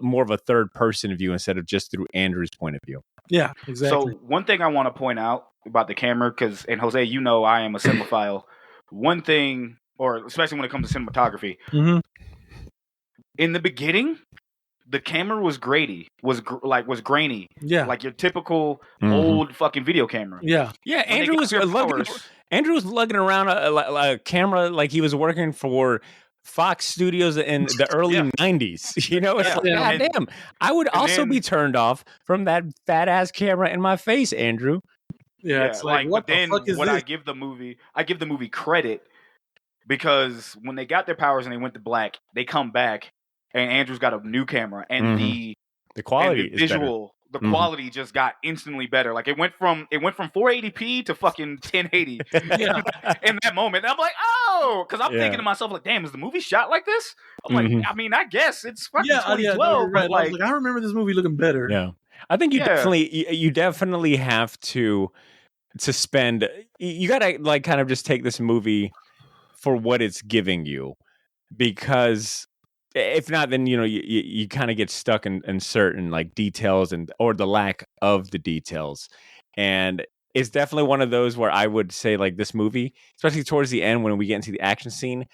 more of a third person view instead of just through Andrew's point of view. Yeah, exactly. So one thing I want to point out about the camera, and Jose, I am a cinemaphile. One thing, or especially when it comes to cinematography, in the beginning, the camera was grainy. Was grainy. Yeah, like your typical old fucking video camera. Yeah. Andrew was lugging around a camera like he was working for Fox Studios in the early 90s. It's like, goddamn. I would also be turned off from that fat ass camera in my face, Andrew. Yeah, it's like what the fuck is this? I give the movie credit because when they got their powers and they went to black, they come back and Andrew's got a new camera and the quality and the visual. The quality just got instantly better. Like it went from 480p to fucking 1080 in that moment. And I'm like, oh, because I'm thinking to myself, like, damn, is the movie shot like this? I'm like, I mean, I guess it's fucking 2012. Right. But I remember this movie looking better. Yeah, I think you definitely have to spend. You gotta like kind of just take this movie for what it's giving you, because if not, then you kind of get stuck in certain like details or the lack of the details. And it's definitely one of those where I would say like this movie, especially towards the end when we get into the action scene,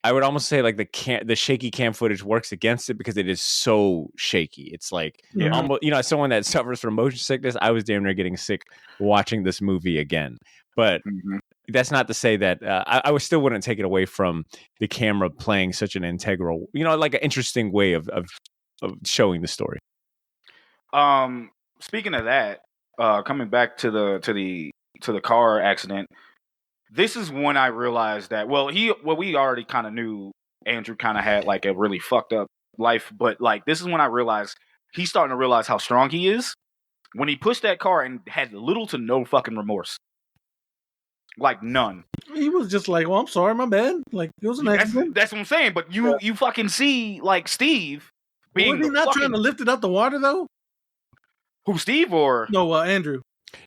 I would almost say like the shaky cam footage works against it because it is so shaky. It's like almost, as someone that suffers from motion sickness, I was damn near getting sick watching this movie again. But that's not to say that I still wouldn't take it away from the camera playing such an integral, like an interesting way of showing the story. Speaking of that, coming back to the car accident, this is when I realized that we already kind of knew Andrew kind of had like a really fucked up life, but like this is when I realized he's starting to realize how strong he is when he pushed that car and had little to no fucking remorse. Like none. He was just like, "Well, I'm sorry, my bad." Like it was an accident. That's what I'm saying. But you fucking see like Steve being. Was he not trying to lift it out the water though? Who, Steve or no? Andrew.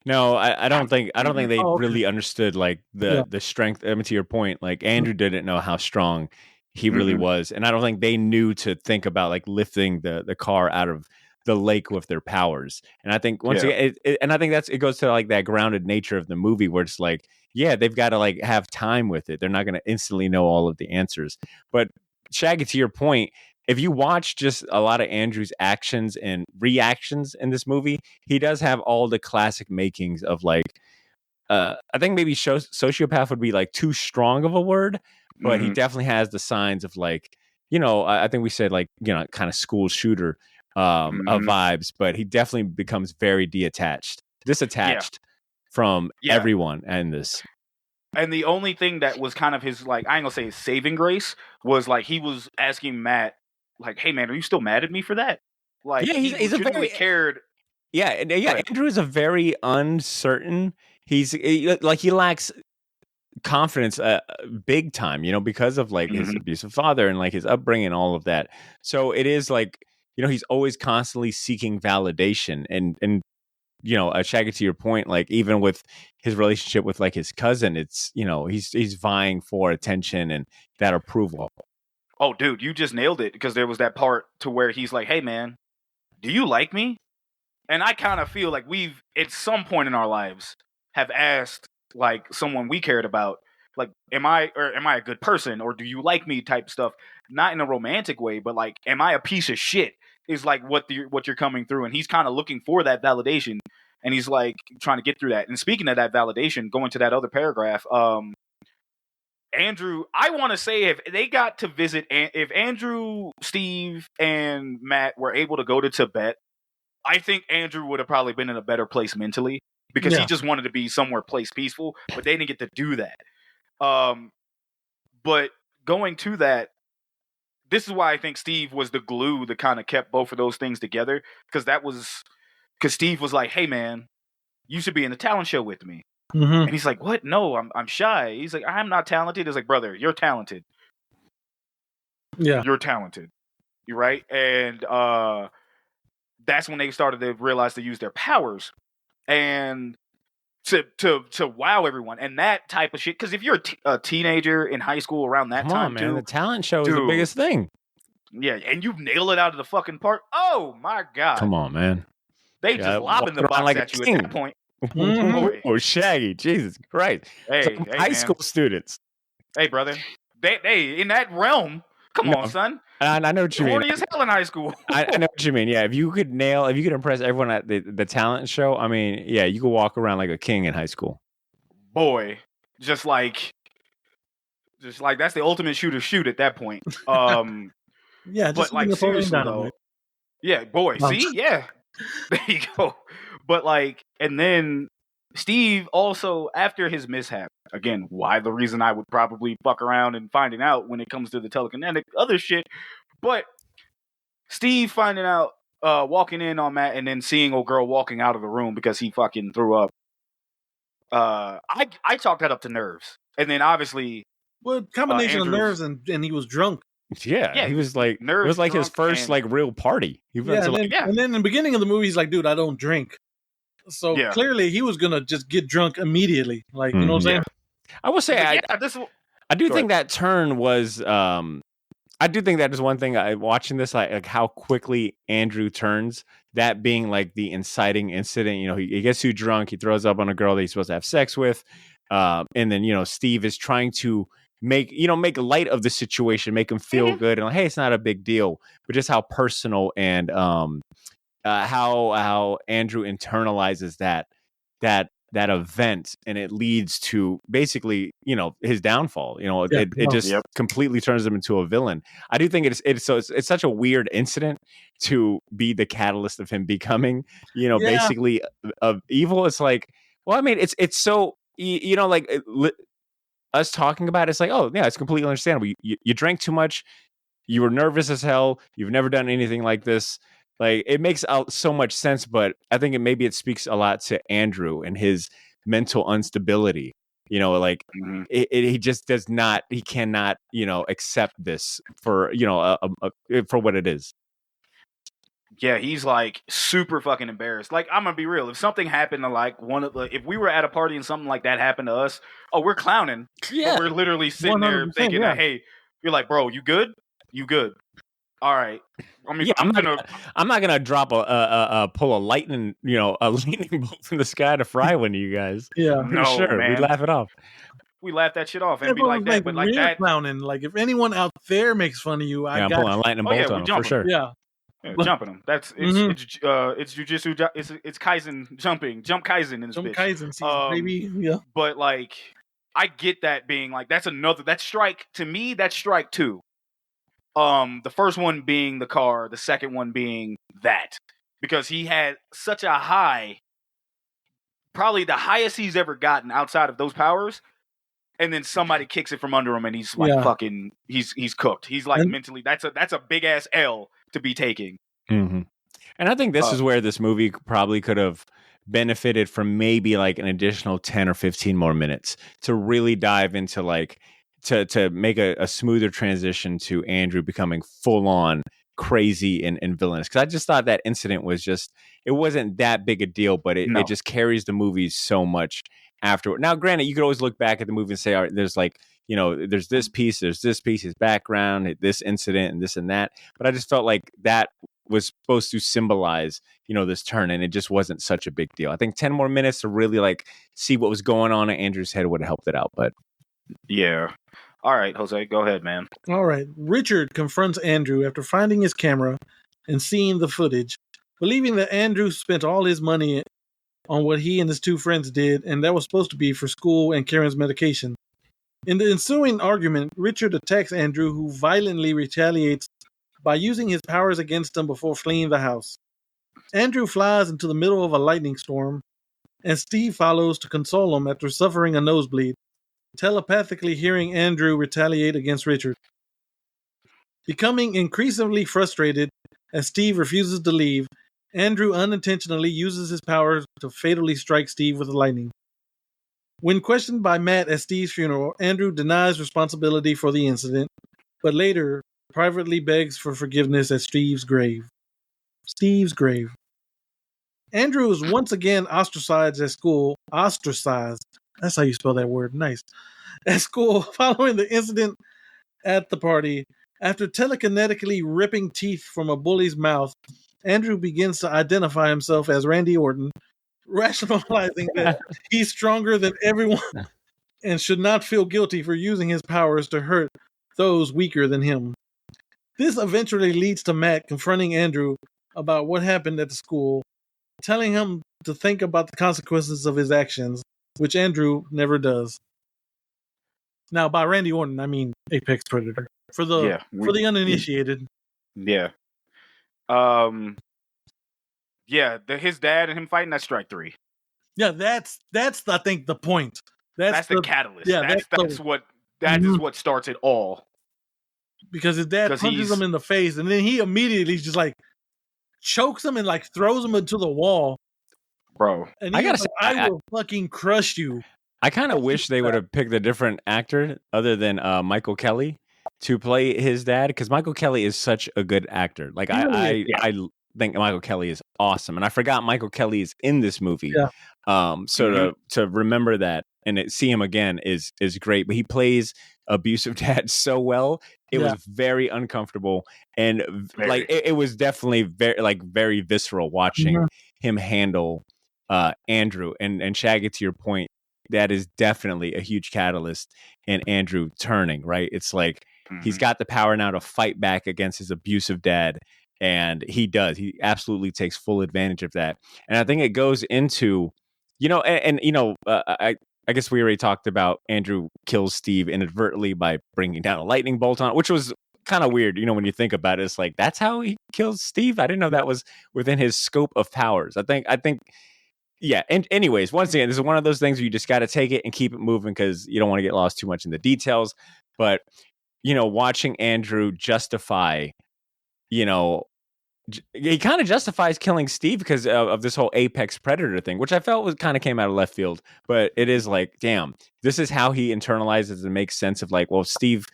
No, I don't think they really understood like the strength. I mean, to your point, like Andrew didn't know how strong he really was, and I don't think they knew to think about like lifting the car out of the lake with their powers. And I think once again, and I think it goes to like that grounded nature of the movie where it's like, yeah, they've got to like have time with it. They're not going to instantly know all of the answers. But Shaggy, to your point, if you watch just a lot of Andrew's actions and reactions in this movie, he does have all the classic makings of like, I think maybe sociopath would be like too strong of a word, but he definitely has the signs of like, I think we said like, kind of school shooter vibes, but he definitely becomes very disattached from everyone in this. And the only thing that was kind of his, like, I ain't gonna say his saving grace, was like he was asking Matt, like, "Hey man, are you still mad at me for that?" Like, he's a very cared. Yeah, Andrew is a very uncertain. He lacks confidence big time, because of like his abusive father and like his upbringing, all of that. So it is like, he's always constantly seeking validation and Shaggy, to your point, like even with his relationship with like his cousin, it's, he's vying for attention and that approval. Oh, dude, you just nailed it, because there was that part to where he's like, "Hey man, do you like me?" And I kind of feel like we've at some point in our lives have asked like someone we cared about, like, am I a good person, or do you like me type stuff, not in a romantic way, but like, am I a piece of shit is like what you're coming through. And he's kind of looking for that validation. and he's like trying to get through that. And speaking of that validation, going to that other paragraph, Andrew, I want to say if they got to visit, if Andrew, Steve, and Matt were able to go to Tibet, I think Andrew would have probably been in a better place mentally because he just wanted to be somewhere place peaceful, but they didn't get to do that. But going to that, this is why I think Steve was the glue that kind of kept both of those things together, because Steve was like, "Hey man, you should be in the talent show with me." And he's like, "What? No, I'm shy." He's like, "I'm not talented." He's like, "Brother, you're talented. Yeah, you're talented. You're right." And that's when they started to realize to use their powers and to wow everyone and that type of shit. Because if you're a teenager in high school around that time, man, too, the talent show is the biggest thing. Yeah, and you nail it out of the fucking park. Oh my god! Come on, man. They just lobbing the box at you at that point. Oh, Shaggy, Jesus Christ! Hey, high school students. Hey, brother. They in that realm. Come on, son. I know what you mean. Horny as hell in high school. I know what you mean. Yeah, if you could impress everyone at the talent show, I mean, yeah, you could walk around like a king in high school. Boy, just like that's the ultimate shoot at that point. Yeah, but like seriously though, yeah, boy, see, yeah, there you go. But like, and then Steve also, after his mishap, again, why the reason I would probably fuck around and finding out when it comes to the telekinetic other shit, but Steve finding out, walking in on Matt and then seeing old girl walking out of the room because he fucking threw up. I chalked that up to nerves, and then obviously, well, combination of nerves and he was drunk. Yeah, he was like, nerves, it was like his first like real party. And then in the beginning of the movie, he's like, "Dude, I don't drink." So clearly, he was gonna just get drunk immediately. Like, you know what I'm saying? I will say, I do think that turn was. I do think that is one thing. Watching this, like how quickly Andrew turns. That being like the inciting incident. You know, he gets too drunk. He throws up on a girl that he's supposed to have sex with, and then Steve is trying to make light of the situation, make him feel good, and like, hey, it's not a big deal, but just how personal and how Andrew internalizes that event, and it leads to basically his downfall. It just completely turns him into a villain. I do think it's such a weird incident to be the catalyst of him becoming basically of evil. It's like, well, I mean, it's so us talking about it, it's like, oh yeah, it's completely understandable. You drank too much, you were nervous as hell, you've never done anything like this. Like, it makes so much sense, but I think it speaks a lot to Andrew and his mental instability. He just does not, he cannot, accept this for, for what it is. Yeah, he's like super fucking embarrassed. Like, I'm gonna be real. If something happened to like if we were at a party and something like that happened to us, we're clowning. Yeah, we're literally sitting there thinking, hey, you're like, bro, you good? You good? All right. I mean, I'm not gonna drop pull a lightning bolt from the sky to fry one of you guys. Yeah, no, sure. Man. We laugh it off. We laugh that shit off and be like that, but like that clowning. Like, if anyone out there makes fun of you, I'm pulling a lightning bolt on them for sure. Yeah. Jumping them. That's it's jujitsu. It's Kaizen jumping. Jump Kaizen in this bitch. Kaizen season, baby. Yeah. But like, I get that being like that's strike to me. That's strike two. The first one being the car, the second one being that, because he had such a high, probably the highest he's ever gotten outside of those powers, and then somebody kicks it from under him, and he's like fucking, he's cooked. He's like mentally, that's a big ass L to be taking. Mm-hmm. And I think this is where this movie probably could have benefited from maybe like an additional 10 or 15 more minutes to really dive into like, to make a smoother transition to Andrew becoming full on crazy and villainous. Because I just thought that incident was it wasn't that big a deal, but it just carries the movie so much afterward. Now, granted, you could always look back at the movie and say, all right, there's like, there's this piece, his background, this incident, and this and that. But I just felt like that was supposed to symbolize, this turn, and it just wasn't such a big deal. I think 10 more minutes to really like see what was going on in Andrew's head would have helped it out. But yeah. All right, Jose, go ahead, man. All right. Richard confronts Andrew after finding his camera and seeing the footage, believing that Andrew spent all his money on what he and his two friends did, and that was supposed to be for school and Karen's medication. In the ensuing argument, Richard attacks Andrew, who violently retaliates by using his powers against him before fleeing the house. Andrew flies into the middle of a lightning storm, and Steve follows to console him after suffering a nosebleed, telepathically hearing Andrew retaliate against Richard. Becoming increasingly frustrated as Steve refuses to leave, Andrew unintentionally uses his powers to fatally strike Steve with lightning. When questioned by Matt at Steve's funeral, Andrew denies responsibility for the incident, but later privately begs for forgiveness at Steve's grave. Steve's grave. Andrew is once again ostracized at school. Ostracized. That's how you spell that word. Nice. At school, following the incident at the party, after telekinetically ripping teeth from a bully's mouth, Andrew begins to identify himself as Randy Orton, rationalizing that he's stronger than everyone and should not feel guilty for using his powers to hurt those weaker than him. This eventually leads to Matt confronting Andrew about what happened at the school, telling him to think about the consequences of his actions, which Andrew never does. Now, by Randy Orton, I mean Apex Predator. For the uninitiated. Yeah. His dad and him fighting, that's strike 3. Yeah, that's I think the point. That's the catalyst. Yeah, that is what starts it all. Because his dad punches him in the face, and then he immediately just like chokes him and like throws him into the wall. Bro, and I gotta say, I will fucking crush you. I kind of wish they would have picked a different actor other than Michael Kelly to play his dad, because Michael Kelly is such a good actor. Like I think Michael Kelly is awesome, and I forgot Michael Kelly is in this movie. Yeah. To remember that and see him again is great. But he plays abusive dad so well. It was very uncomfortable, and like it was definitely very visceral watching him handle Andrew. And Shaggy, to your point, that is definitely a huge catalyst in Andrew turning, right? It's like he's got the power now to fight back against his abusive dad, and he absolutely takes full advantage of that. And I think it goes into, I guess we already talked about Andrew kills Steve inadvertently by bringing down a lightning bolt on, which was kind of weird, when you think about it. It's like, that's how he kills Steve? I didn't know that was within his scope of powers. I think yeah. And anyways, once again, this is one of those things where you just got to take it and keep it moving because you don't want to get lost too much in the details. But, watching Andrew justify, he kind of justifies killing Steve because of this whole Apex Predator thing, which I felt kind of came out of left field. But it is like, damn, this is how he internalizes and makes sense of like, well, Steve,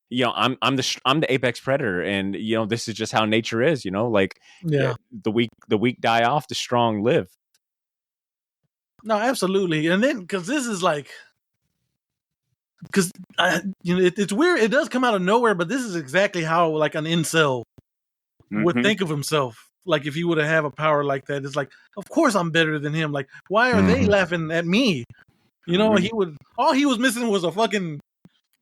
I'm the Apex Predator, and this is just how nature is. The weak die off, the strong live. No, absolutely. And then because this is like, it's weird. It does come out of nowhere, but this is exactly how like an incel would think of himself. Like if he would have a power like that, it's like, of course I'm better than him. Like, why are they laughing at me? He would. All he was missing was a fucking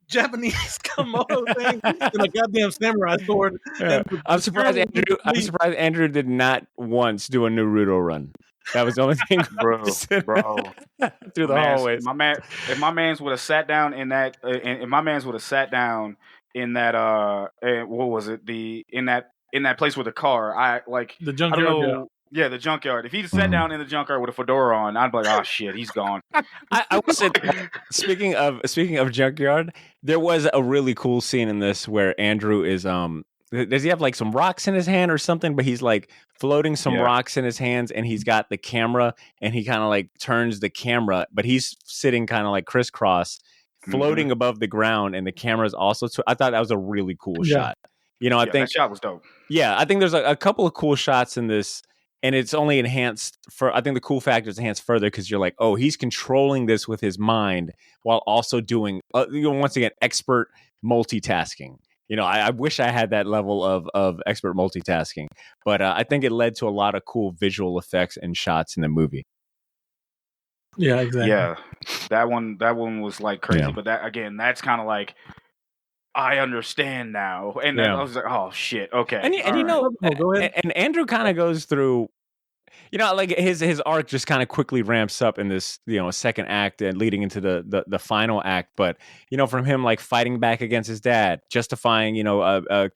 Japanese Komodo thing and a goddamn samurai sword. Yeah. I'm surprised Andrew did not once do a Naruto run. That was the only thing, bro. Through the hallways. If my man's would have sat down in that, what was it? In that place with the car, the junkyard. Yeah, the junkyard. If he sat down in the junkyard with a fedora on, I'd be like, oh shit, he's gone. I would say, speaking of junkyard, there was a really cool scene in this where Andrew is does he have like some rocks in his hand or something? But he's like floating some rocks in his hands, and he's got the camera, and he kind of like turns the camera, but he's sitting kind of like crisscross, floating above the ground, and the camera's also. I thought that was a really cool shot. I think that shot was dope. Yeah, I think there's a couple of cool shots in this, and it's only enhanced for. I think the cool factor is enhanced further because you're like, oh, he's controlling this with his mind while also doing, once again, expert multitasking. I wish I had that level of expert multitasking, but I think it led to a lot of cool visual effects and shots in the movie. Yeah, exactly. Yeah, that one was like crazy, but that's kind of like, I understand now, and then I was like, oh shit, okay. And go ahead. And Andrew kind of goes through, like his arc just kind of quickly ramps up in this, second act and leading into the final act. But from him like fighting back against his dad, justifying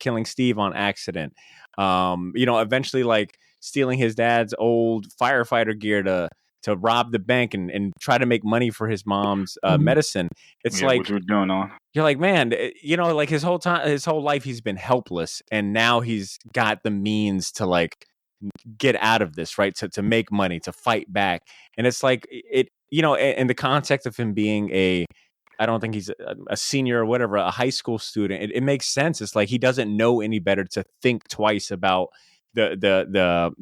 killing Steve on accident, eventually like stealing his dad's old firefighter gear to rob the bank and try to make money for his mom's medicine. It's like what you're doing on. You're like, man, like his whole life he's been helpless, and now he's got the means to like get out of this, right? To make money, to fight back. And it's like in the context of him being I don't think he's a senior or whatever, a high school student, it makes sense. It's like he doesn't know any better to think twice about the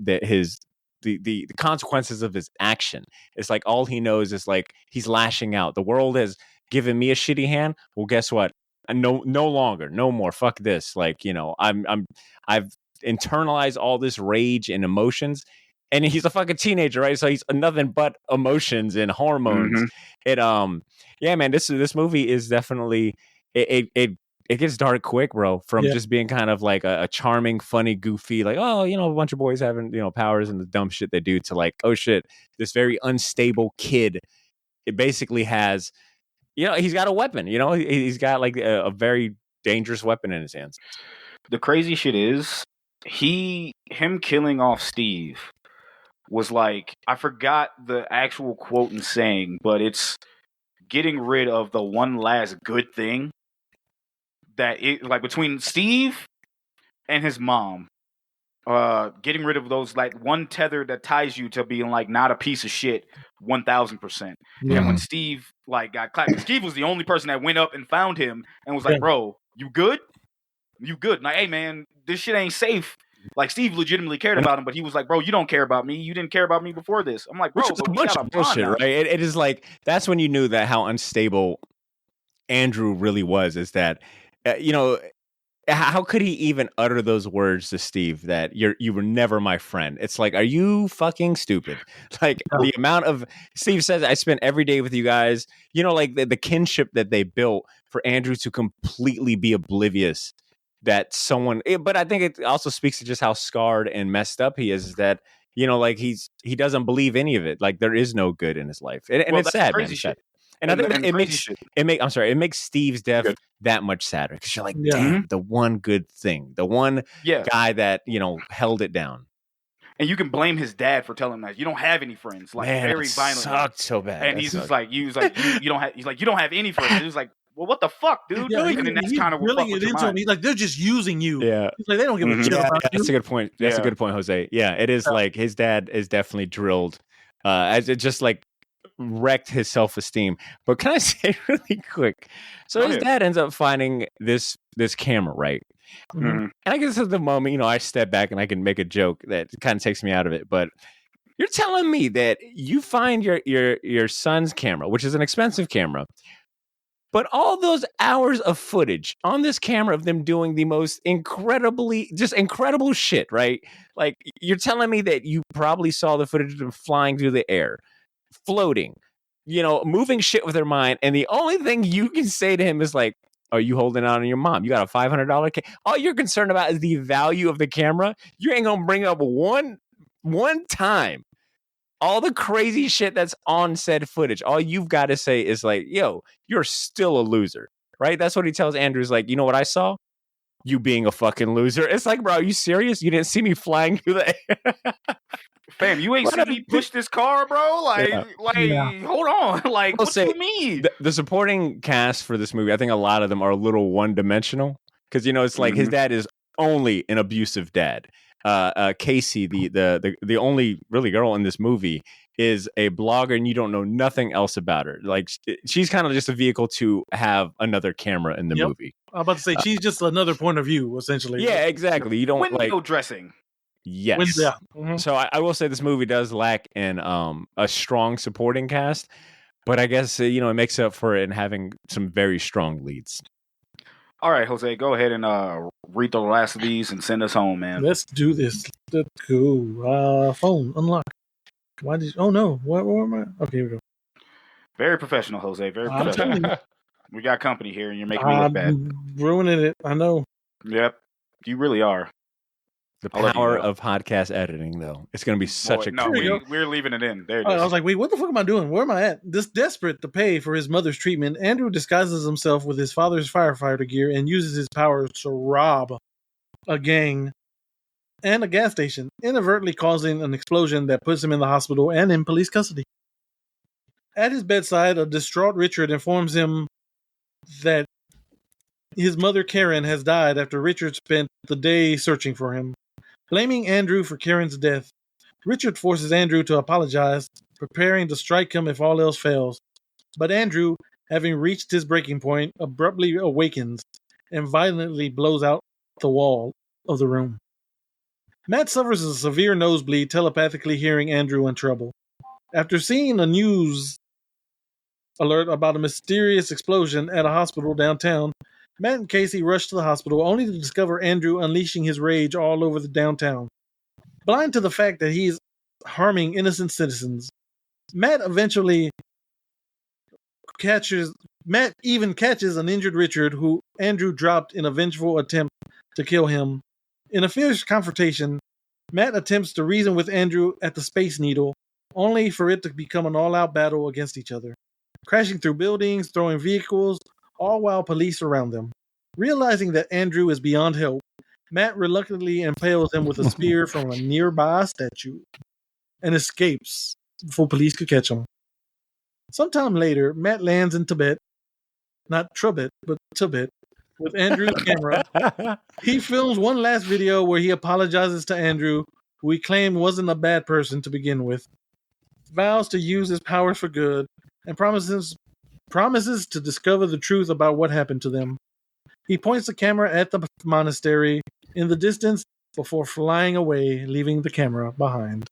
consequences of his action. It's like all he knows is like he's lashing out. The world has given me a shitty hand. Well, guess what? No longer, no more. Fuck this. Like, I've internalized all this rage and emotions. And he's a fucking teenager, right? So he's nothing but emotions and hormones. Yeah, man, this movie is definitely it gets dark quick, bro. From just being kind of like a charming, funny, goofy, like, oh, a bunch of boys having, powers and the dumb shit they do, to like, oh shit, this very unstable kid. It basically has, he's got a weapon, he's got like a very dangerous weapon in his hands. The crazy shit is him killing off Steve was like, I forgot the actual quote and saying, but it's getting rid of the one last good thing that like between Steve and his mom, getting rid of those like one tether that ties you to being like not a piece of shit 1000%. And when Steve like got clapped, Steve was the only person that went up and found him and was like, bro, you good? Like, hey man, this shit ain't safe. Like, Steve legitimately cared about him, but he was like, bro, you don't care about me. You didn't care about me before this. I'm like, bro, which is a bunch of bullshit, right? It is like, that's when you knew that how unstable Andrew really was, is that how could he even utter those words to Steve that you were never my friend? It's like, are you fucking stupid? Like, the amount of Steve says, I spent every day with you guys, like the kinship that they built for Andrew to completely be oblivious that someone, but I think it also speaks to just how scarred and messed up he is that, like he doesn't believe any of it. Like, there is no good in his life. And it's sad, man. Shit. And I think it makes Steve's death that much sadder, because you're like, damn, the one good thing, the one guy that, held it down. And you can blame his dad for telling him that you don't have any friends. Like, man, very violent. Sucked so bad. And he's like, you don't have. He's like, you don't have any friends. He was like, well, what the fuck, dude? Yeah, and then that's kind of what really it into him. He's like, they're just using you. Yeah, he's like, they don't give a shit about you. That's a good point. That's a good point, Jose. Yeah, it is like his dad is definitely drilled, as it just like wrecked his self-esteem. But can I say really quick? So his dad ends up finding this camera, right? And I guess at the moment, I step back and I can make a joke that kind of takes me out of it. But you're telling me that you find your son's camera, which is an expensive camera, but all those hours of footage on this camera of them doing the most incredible shit, right? Like, you're telling me that you probably saw the footage of them flying through the air, floating, moving shit with their mind. And the only thing you can say to him is like, are you holding out on your mom? You got a $500 all you're concerned about is the value of the camera. You ain't gonna bring up one time all the crazy shit that's on said footage. All you've got to say is like, yo, you're still a loser, right? That's what he tells Andrew. Like, you know what I saw? You being a fucking loser. It's like, bro, are you serious? You didn't see me flying through the air? Fam, you ain't seen me push this car, bro? Hold on. Like, what do you mean? The supporting cast for this movie, I think a lot of them are a little one-dimensional. Because, it's like his dad is only an abusive dad. Casey, the only really girl in this movie, is a blogger, and you don't know nothing else about her. Like, she's kind of just a vehicle to have another camera in the movie. I'm about to say, she's just another point of view, essentially. Yeah, exactly. You don't window dressing. Yes. So I will say this movie does lack in a strong supporting cast, but I guess it makes up for it in having some very strong leads. All right, Jose, go ahead and read the last of these and send us home, man. Let's do this. Cool. Phone unlock. Why did? Oh no. Where am I? Okay, here we go. Very professional, Jose. Very professional. We got company here, and you're making me look bad. Ruining it. I know. Yep, you really are. The I love you, power though. of podcast editing, though. It's going to be such No, we're leaving it in. There it is. I was like, wait, what the fuck am I doing? Where am I at? This desperate to pay for his mother's treatment, Andrew disguises himself with his father's firefighter gear and uses his powers to rob a gang and a gas station, inadvertently causing an explosion that puts him in the hospital and in police custody. At his bedside, a distraught Richard informs him that his mother Karen has died after Richard spent the day searching for him. Blaming Andrew for Karen's death, Richard forces Andrew to apologize, preparing to strike him if all else fails. But Andrew, having reached his breaking point, abruptly awakens and violently blows out the wall of the room. Matt suffers a severe nosebleed, telepathically hearing Andrew in trouble. After seeing a news alert about a mysterious explosion at a hospital downtown, Matt and Casey rush to the hospital only to discover Andrew unleashing his rage all over the downtown. Blind to the fact that he's harming innocent citizens, Matt even catches an injured Richard, who Andrew dropped in a vengeful attempt to kill him. In a fierce confrontation, Matt attempts to reason with Andrew at the Space Needle, only for it to become an all-out battle against each other, crashing through buildings, throwing vehicles, all while police surround them. Realizing that Andrew is beyond help, Matt reluctantly impales him with a spear from a nearby statue and escapes before police could catch him. Sometime later, Matt lands in Tibet, not Trubet, but Tibet, with Andrew's camera. He films one last video where he apologizes to Andrew, who he claimed wasn't a bad person to begin with, vows to use his powers for good, and promises to discover the truth about what happened to them. He points the camera at the monastery in the distance before flying away, leaving the camera behind.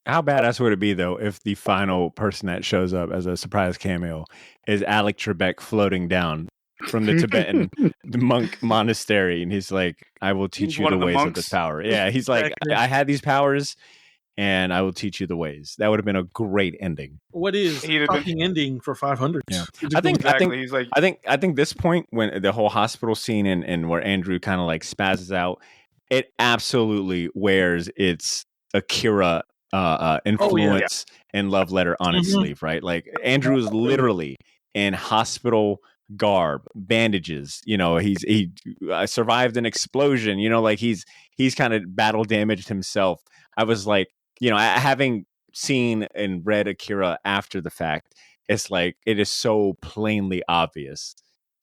How badass would it be, though, if the final person that shows up as a surprise cameo is Alec Trebek floating down from the Tibetan monk monastery, and he's like, I will teach you the ways of this power. Yeah, he's like, I had these powers, and I will teach you the ways. That would have been a great ending. What is fucking ending for 500? Yeah. I think this point, when the whole hospital scene and where Andrew kind of like spazzes out, it absolutely wears its Akira influence and love letter on its sleeve, right? Like Andrew is literally in hospital garb, bandages. You know, he survived an explosion. You know, like he's kind of battle damaged himself. I was like, you know, having seen and read Akira after the fact, it's like it is so plainly obvious.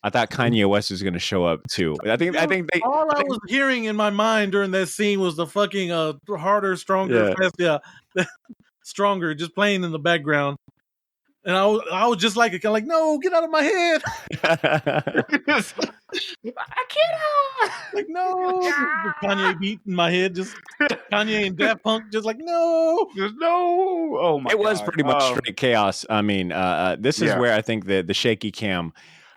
I thought Kanye West was going to show up too. I think I was hearing in my mind during that scene was the fucking harder, stronger, stronger, just playing in the background. And I was just like, no, get out of my head. I can't. Like, no. Kanye beat in my head, just Kanye and Daft Punk, just like, no. There's no. Oh my God. It was pretty much straight chaos. I mean, this is where I think the shaky cam,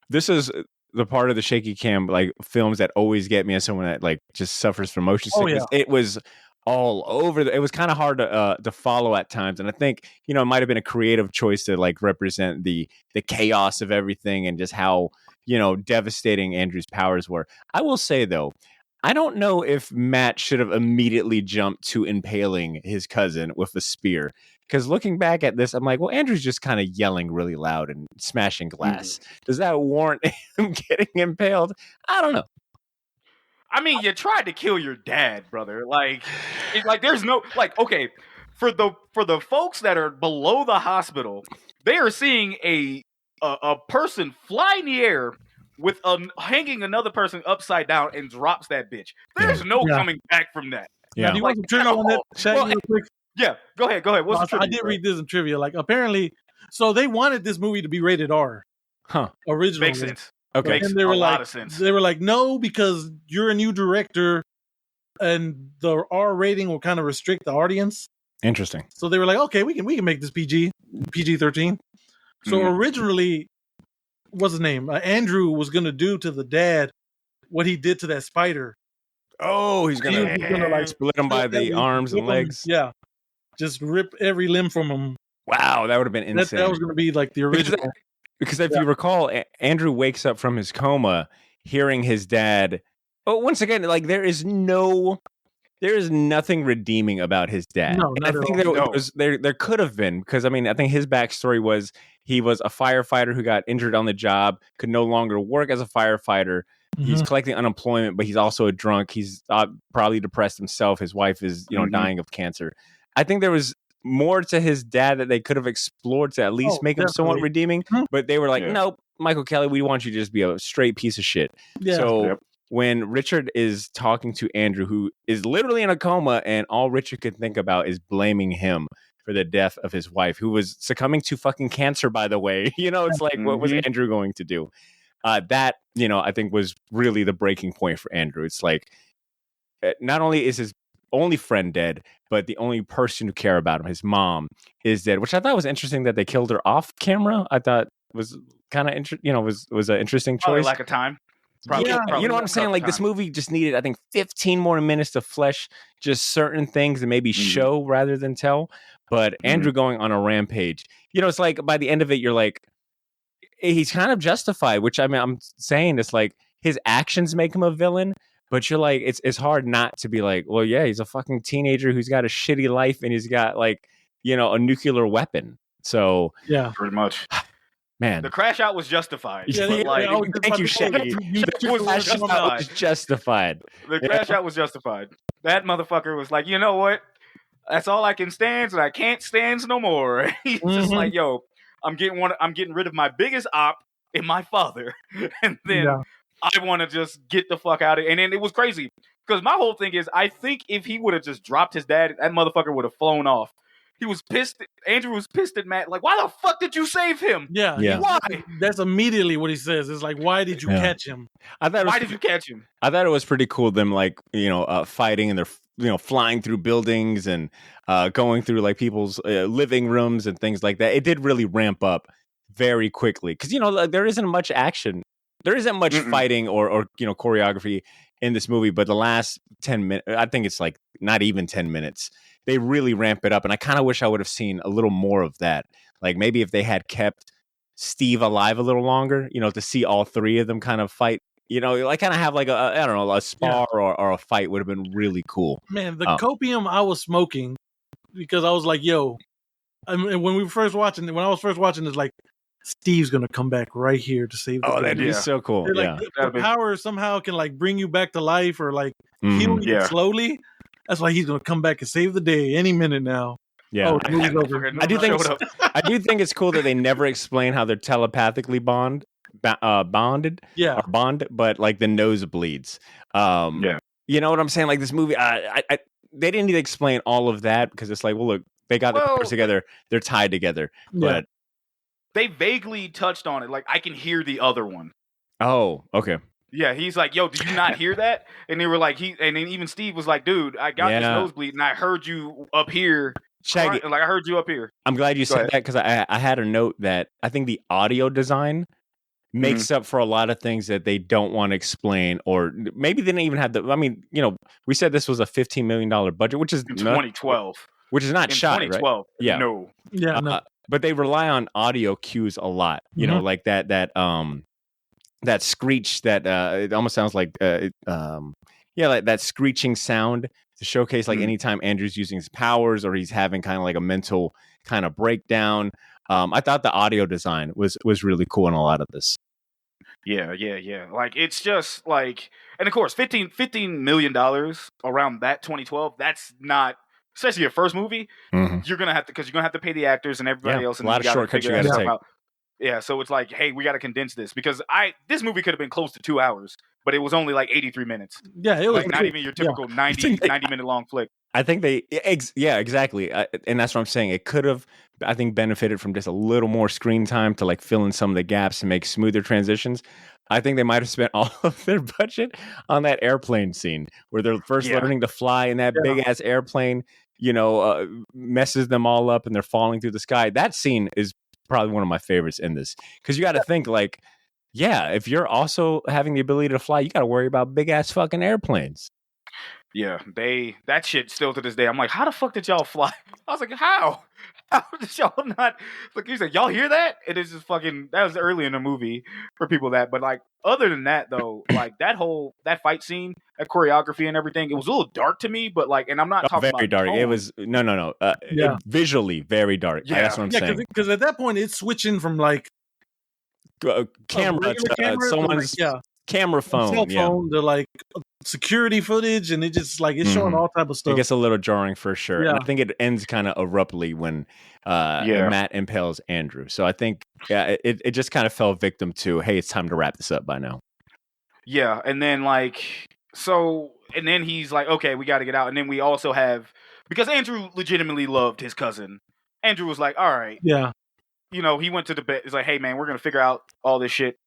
this is the part of the shaky cam, like films that always get me as someone that like just suffers from motion sickness. It was all over. It was kind of hard to follow at times, and I think, you know, it might have been a creative choice to like represent the chaos of everything and just how, you know, devastating Andrew's powers were. I will say though, I don't know if Matt should have immediately jumped to impaling his cousin with a spear, because looking back at this, I'm like, well, Andrew's just kind of yelling really loud and smashing glass. Does that warrant him getting impaled? I don't know. I mean, you tried to kill your dad, brother. Like there's no, like, okay, for the folks that are below the hospital, they are seeing a person fly in the air with hanging another person upside down and drops that bitch. There's no coming back from that. Yeah. Do you want some trivia on that, Shaggy, real quick? Yeah, go ahead. What's the trivia? I did read this in trivia. Like, apparently, so they wanted this movie to be rated R. Originally. Makes sense. Okay. Makes a lot of sense. They were like, no, because you're a new director and the R rating will kind of restrict the audience. Interesting. So they were like, okay, we can make this PG-13. So originally, what's his name? Andrew was going to do to the dad what he did to that spider. Oh, he's going to like split him by the arms and legs. Yeah. Just rip every limb from him. Wow, that would have been insane. That was going to be like the original. Because if you recall, Andrew wakes up from his coma hearing his dad. Oh, once again, like there is no there is nothing redeeming about his dad. No, And not I at think all. there could have been, because I mean, I think his backstory was he was a firefighter who got injured on the job, could no longer work as a firefighter. He's collecting unemployment, but he's also a drunk. He's probably depressed himself. His wife is, dying of cancer. I think there was more to his dad that they could have explored to at least make him somewhat redeeming. But they were like, nope, Michael Kelly, we want you to just be a straight piece of shit. Yeah. So when Richard is talking to Andrew, who is literally in a coma, and all Richard could think about is blaming him for the death of his wife, who was succumbing to fucking cancer, by the way. It's like, what was Andrew going to do? That, I think was really the breaking point for Andrew. It's like, not only is his only friend dead, but the only person who cared about him, his mom, is dead, which I thought was interesting that they killed her off camera. I thought was kind of was an interesting choice. Probably lack of time. Probably you know what I'm saying? Like, this movie just needed, I think, 15 more minutes to flesh just certain things and maybe show rather than tell. But Andrew going on a rampage, it's like by the end of it, you're like, he's kind of justified, which I mean, I'm saying it's like his actions make him a villain, but you're like, it's hard not to be like, well, yeah, he's a fucking teenager who's got a shitty life and he's got like, a nuclear weapon. So yeah, pretty much. Man, the crash out was justified. Thank you, Shaggy. Was justified. The crash out was justified. That motherfucker was like, you know what? That's all I can stand, and I can't stand no more. He's just like, yo, I'm getting rid of my biggest op and my father, and then I want to just get the fuck out of it. And then it was crazy because my whole thing is, I think if he would have just dropped his dad, that motherfucker would have flown off. He was pissed. Andrew was pissed at Matt. Like, why the fuck did you save him? Yeah. Why? That's immediately what he says. It's like, why did you catch him? Why did you catch him? I thought it was pretty cool. Them like, fighting and they're, flying through buildings and going through like people's living rooms and things like that. It did really ramp up very quickly because, there isn't much action. There isn't much fighting or choreography in this movie. But the last 10 minutes, I think it's like not even 10 minutes. They really ramp it up. And I kind of wish I would have seen a little more of that. Like maybe if they had kept Steve alive a little longer, to see all three of them kind of fight, like kind of have like a spar or a fight would have been really cool. Man, the copium I was smoking because I was like, yo, I mean, when I was first watching it's like, Steve's going to come back right here to save the day. That'd be so cool. Like, the power somehow can like bring you back to life or like heal you slowly. That's why he's going to come back and save the day any minute now. Yeah. I do think it's cool that they never explain how they're telepathically bonded. Yeah. Or bond, but like the nosebleeds. You know what I'm saying? Like this movie, they didn't need to explain all of that because it's like, well, look, they got the powers together. They're tied together. But they vaguely touched on it. Like, I can hear the other one. Oh, okay. Yeah, he's like, yo, did you not hear that? And they were like, and then even Steve was like, dude, I got this nosebleed and I heard you up here. Shaggy, like I heard you up here. I'm glad you said that because I had a note that I think the audio design makes up for a lot of things that they don't want to explain, or maybe they didn't even have the. I mean, we said this was a $15 million budget, which is in 2012, which is not in shot, 2012. Right? Yeah, no. But they rely on audio cues a lot. Like that screech that it almost sounds like like that screeching sound to showcase like anytime Andrew's using his powers or he's having kind of like a mental kind of breakdown. I thought the audio design was really cool in a lot of this. Yeah. Like, it's just like, and of course, $15 million around that 2012. That's not, especially your first movie. You're gonna have to pay the actors and everybody else. And a lot of shortcuts you got to take. Yeah, so it's like, hey, we got to condense this because this movie could have been close to 2 hours, but it was only like 83 minutes. Yeah, it was like not even your typical 90 minute long flick. I think exactly. And that's what I'm saying. It could have, I think, benefited from just a little more screen time to like fill in some of the gaps and make smoother transitions. I think they might have spent all of their budget on that airplane scene where they're first learning to fly in that big ass airplane, messes them all up and they're falling through the sky. That scene is probably one of my favorites in this because you got to think like, if you're also having the ability to fly, you got to worry about big ass fucking airplanes. Yeah, that shit still to this day. I'm like, how the fuck did y'all fly? I was like, how? How did y'all not? Like you said, y'all hear that? It is just fucking. That was early in the movie for people but like other than that though, like that fight scene, that choreography and everything, it was a little dark to me. But like, and I'm not talking very about dark. tone. It was no. Yeah. Visually very dark. Yeah. That's what I'm saying. Because at that point it's switching from like Camera regular to camera to, someone's camera phone. cell phone to like security footage, and it just like it's showing all type of stuff. It gets a little jarring for sure. Yeah. And I think it ends kind of abruptly when Matt impales Andrew. So I think it just kind of fell victim to, hey, it's time to wrap this up by now. Yeah, and then and then he's like, okay, we got to get out. And then we also have, because Andrew legitimately loved his cousin. Andrew was like, all right, yeah, you know, he went to the bed. He's like, hey man, we're gonna figure out all this shit.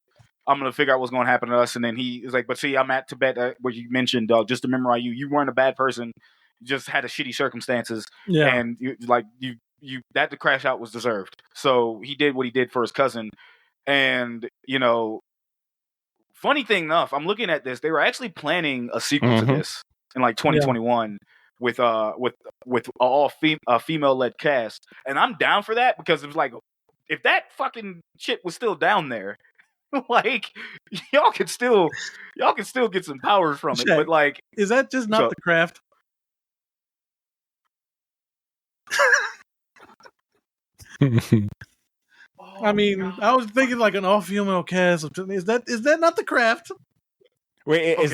I'm gonna figure out what's gonna happen to us. And then he is like, but see, I'm at Tibet, what you mentioned, just to memorize you. You weren't a bad person. You just had a shitty circumstances. yeah. And you that the crash out was deserved. So he did what he did for his cousin. And you know, funny thing enough, I'm looking at this. They were actually planning a sequel to this in like 2021 with all female led cast, and I'm down for that because it was like, if that fucking shit was still down there, like y'all could still get some powers from it. But like, is that just not the craft? I mean, I was thinking like an all-female cast. Is that not the craft? Wait, is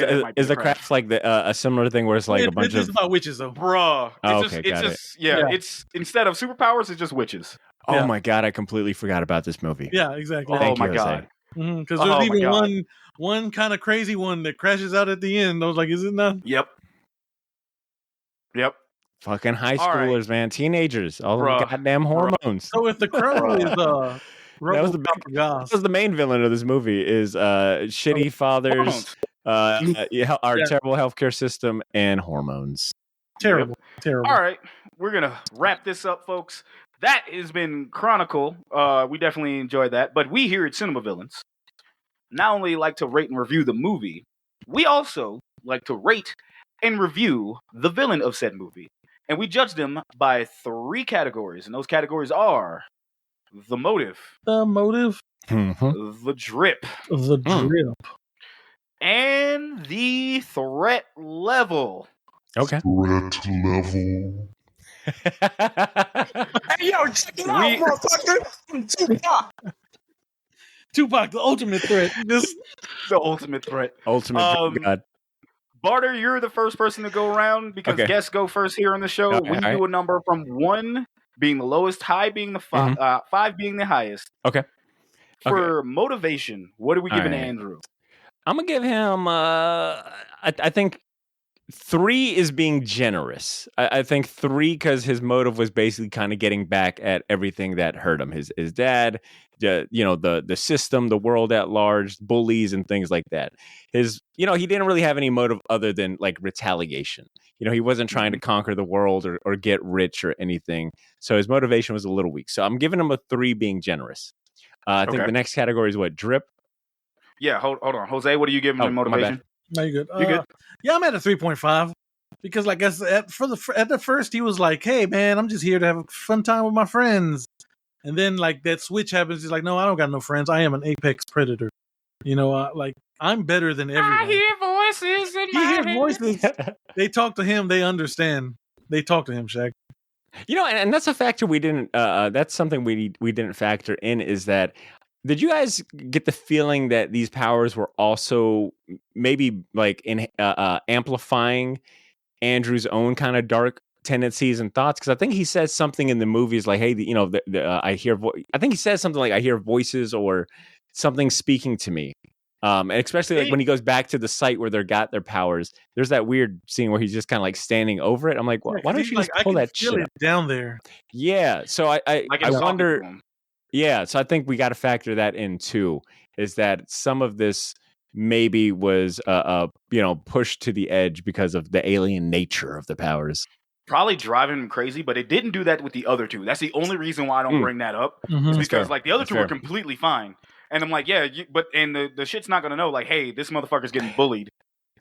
the craft like a similar thing where it's like a bunch of... It's about witches, though. Bruh. It's it's instead of superpowers, it's just witches. Oh my God, I completely forgot about this movie. Yeah, exactly. Oh my God. Because there's even one kind of crazy one that crashes out at the end. I was like, is it not? Yep. Fucking high schoolers, man. Teenagers. All the goddamn hormones. So if the crow is... that was the main villain of this movie is shitty fathers, our terrible healthcare system, and hormones. Terrible. All right, we're gonna wrap this up, folks. That has been Chronicle. We definitely enjoyed that. But we here at Cinema Villains not only like to rate and review the movie, we also like to rate and review the villain of said movie. And we judge them by 3 categories. And those categories are the motive, the drip, and the threat level. Okay. Threat level. Hey, yo, check it out, motherfucker. Tupac, the ultimate threat. The ultimate threat. God. Barter, you're the first person to go around because guests go first here on the show. Okay, we do a number from 1 being the lowest, high being the 5 being the highest. Okay. For motivation, what are we giving Andrew? I'm gonna give him. I think 3 is being generous. I think 3 because his motive was basically kind of getting back at everything that hurt him. His dad, the system, the world at large, bullies and things like that. He didn't really have any motive other than like retaliation. He wasn't trying to conquer the world or get rich or anything. So his motivation was a little weak. So I'm giving him a 3 being generous. I think the next category is what? Drip? Yeah, hold on. Jose, what are you giving him motivation? No, you're good. You good? Yeah, I'm at a 3.5 because, like, at the first he was like, "Hey, man, I'm just here to have a fun time with my friends," and then like that switch happens. He's like, "No, I don't got no friends. I am an apex predator. Like I'm better than everyone." I hear voices in my head. Voices. They talk to him. They understand. They talk to him, Shaq. And that's a factor we didn't. That's something we didn't factor in. Is that? Did you guys get the feeling that these powers were also maybe like in amplifying Andrew's own kind of dark tendencies and thoughts? Because I think he says something in the movies like, "Hey, I hear." I think he says something like, "I hear voices" or something speaking to me. And especially like when he goes back to the site where they got their powers, there's that weird scene where he's just kind of like standing over it. I'm like, why don't you just pull that shit down there? Yeah. So I wonder. Yeah, so I think we got to factor that in too. Is that some of this maybe was pushed to the edge because of the alien nature of the powers? Probably driving him crazy, but it didn't do that with the other 2. That's the only reason why I don't bring that up. Is because like the other 2 were completely fine, and I'm like, yeah, but the shit's not gonna know like, hey, this motherfucker's getting bullied.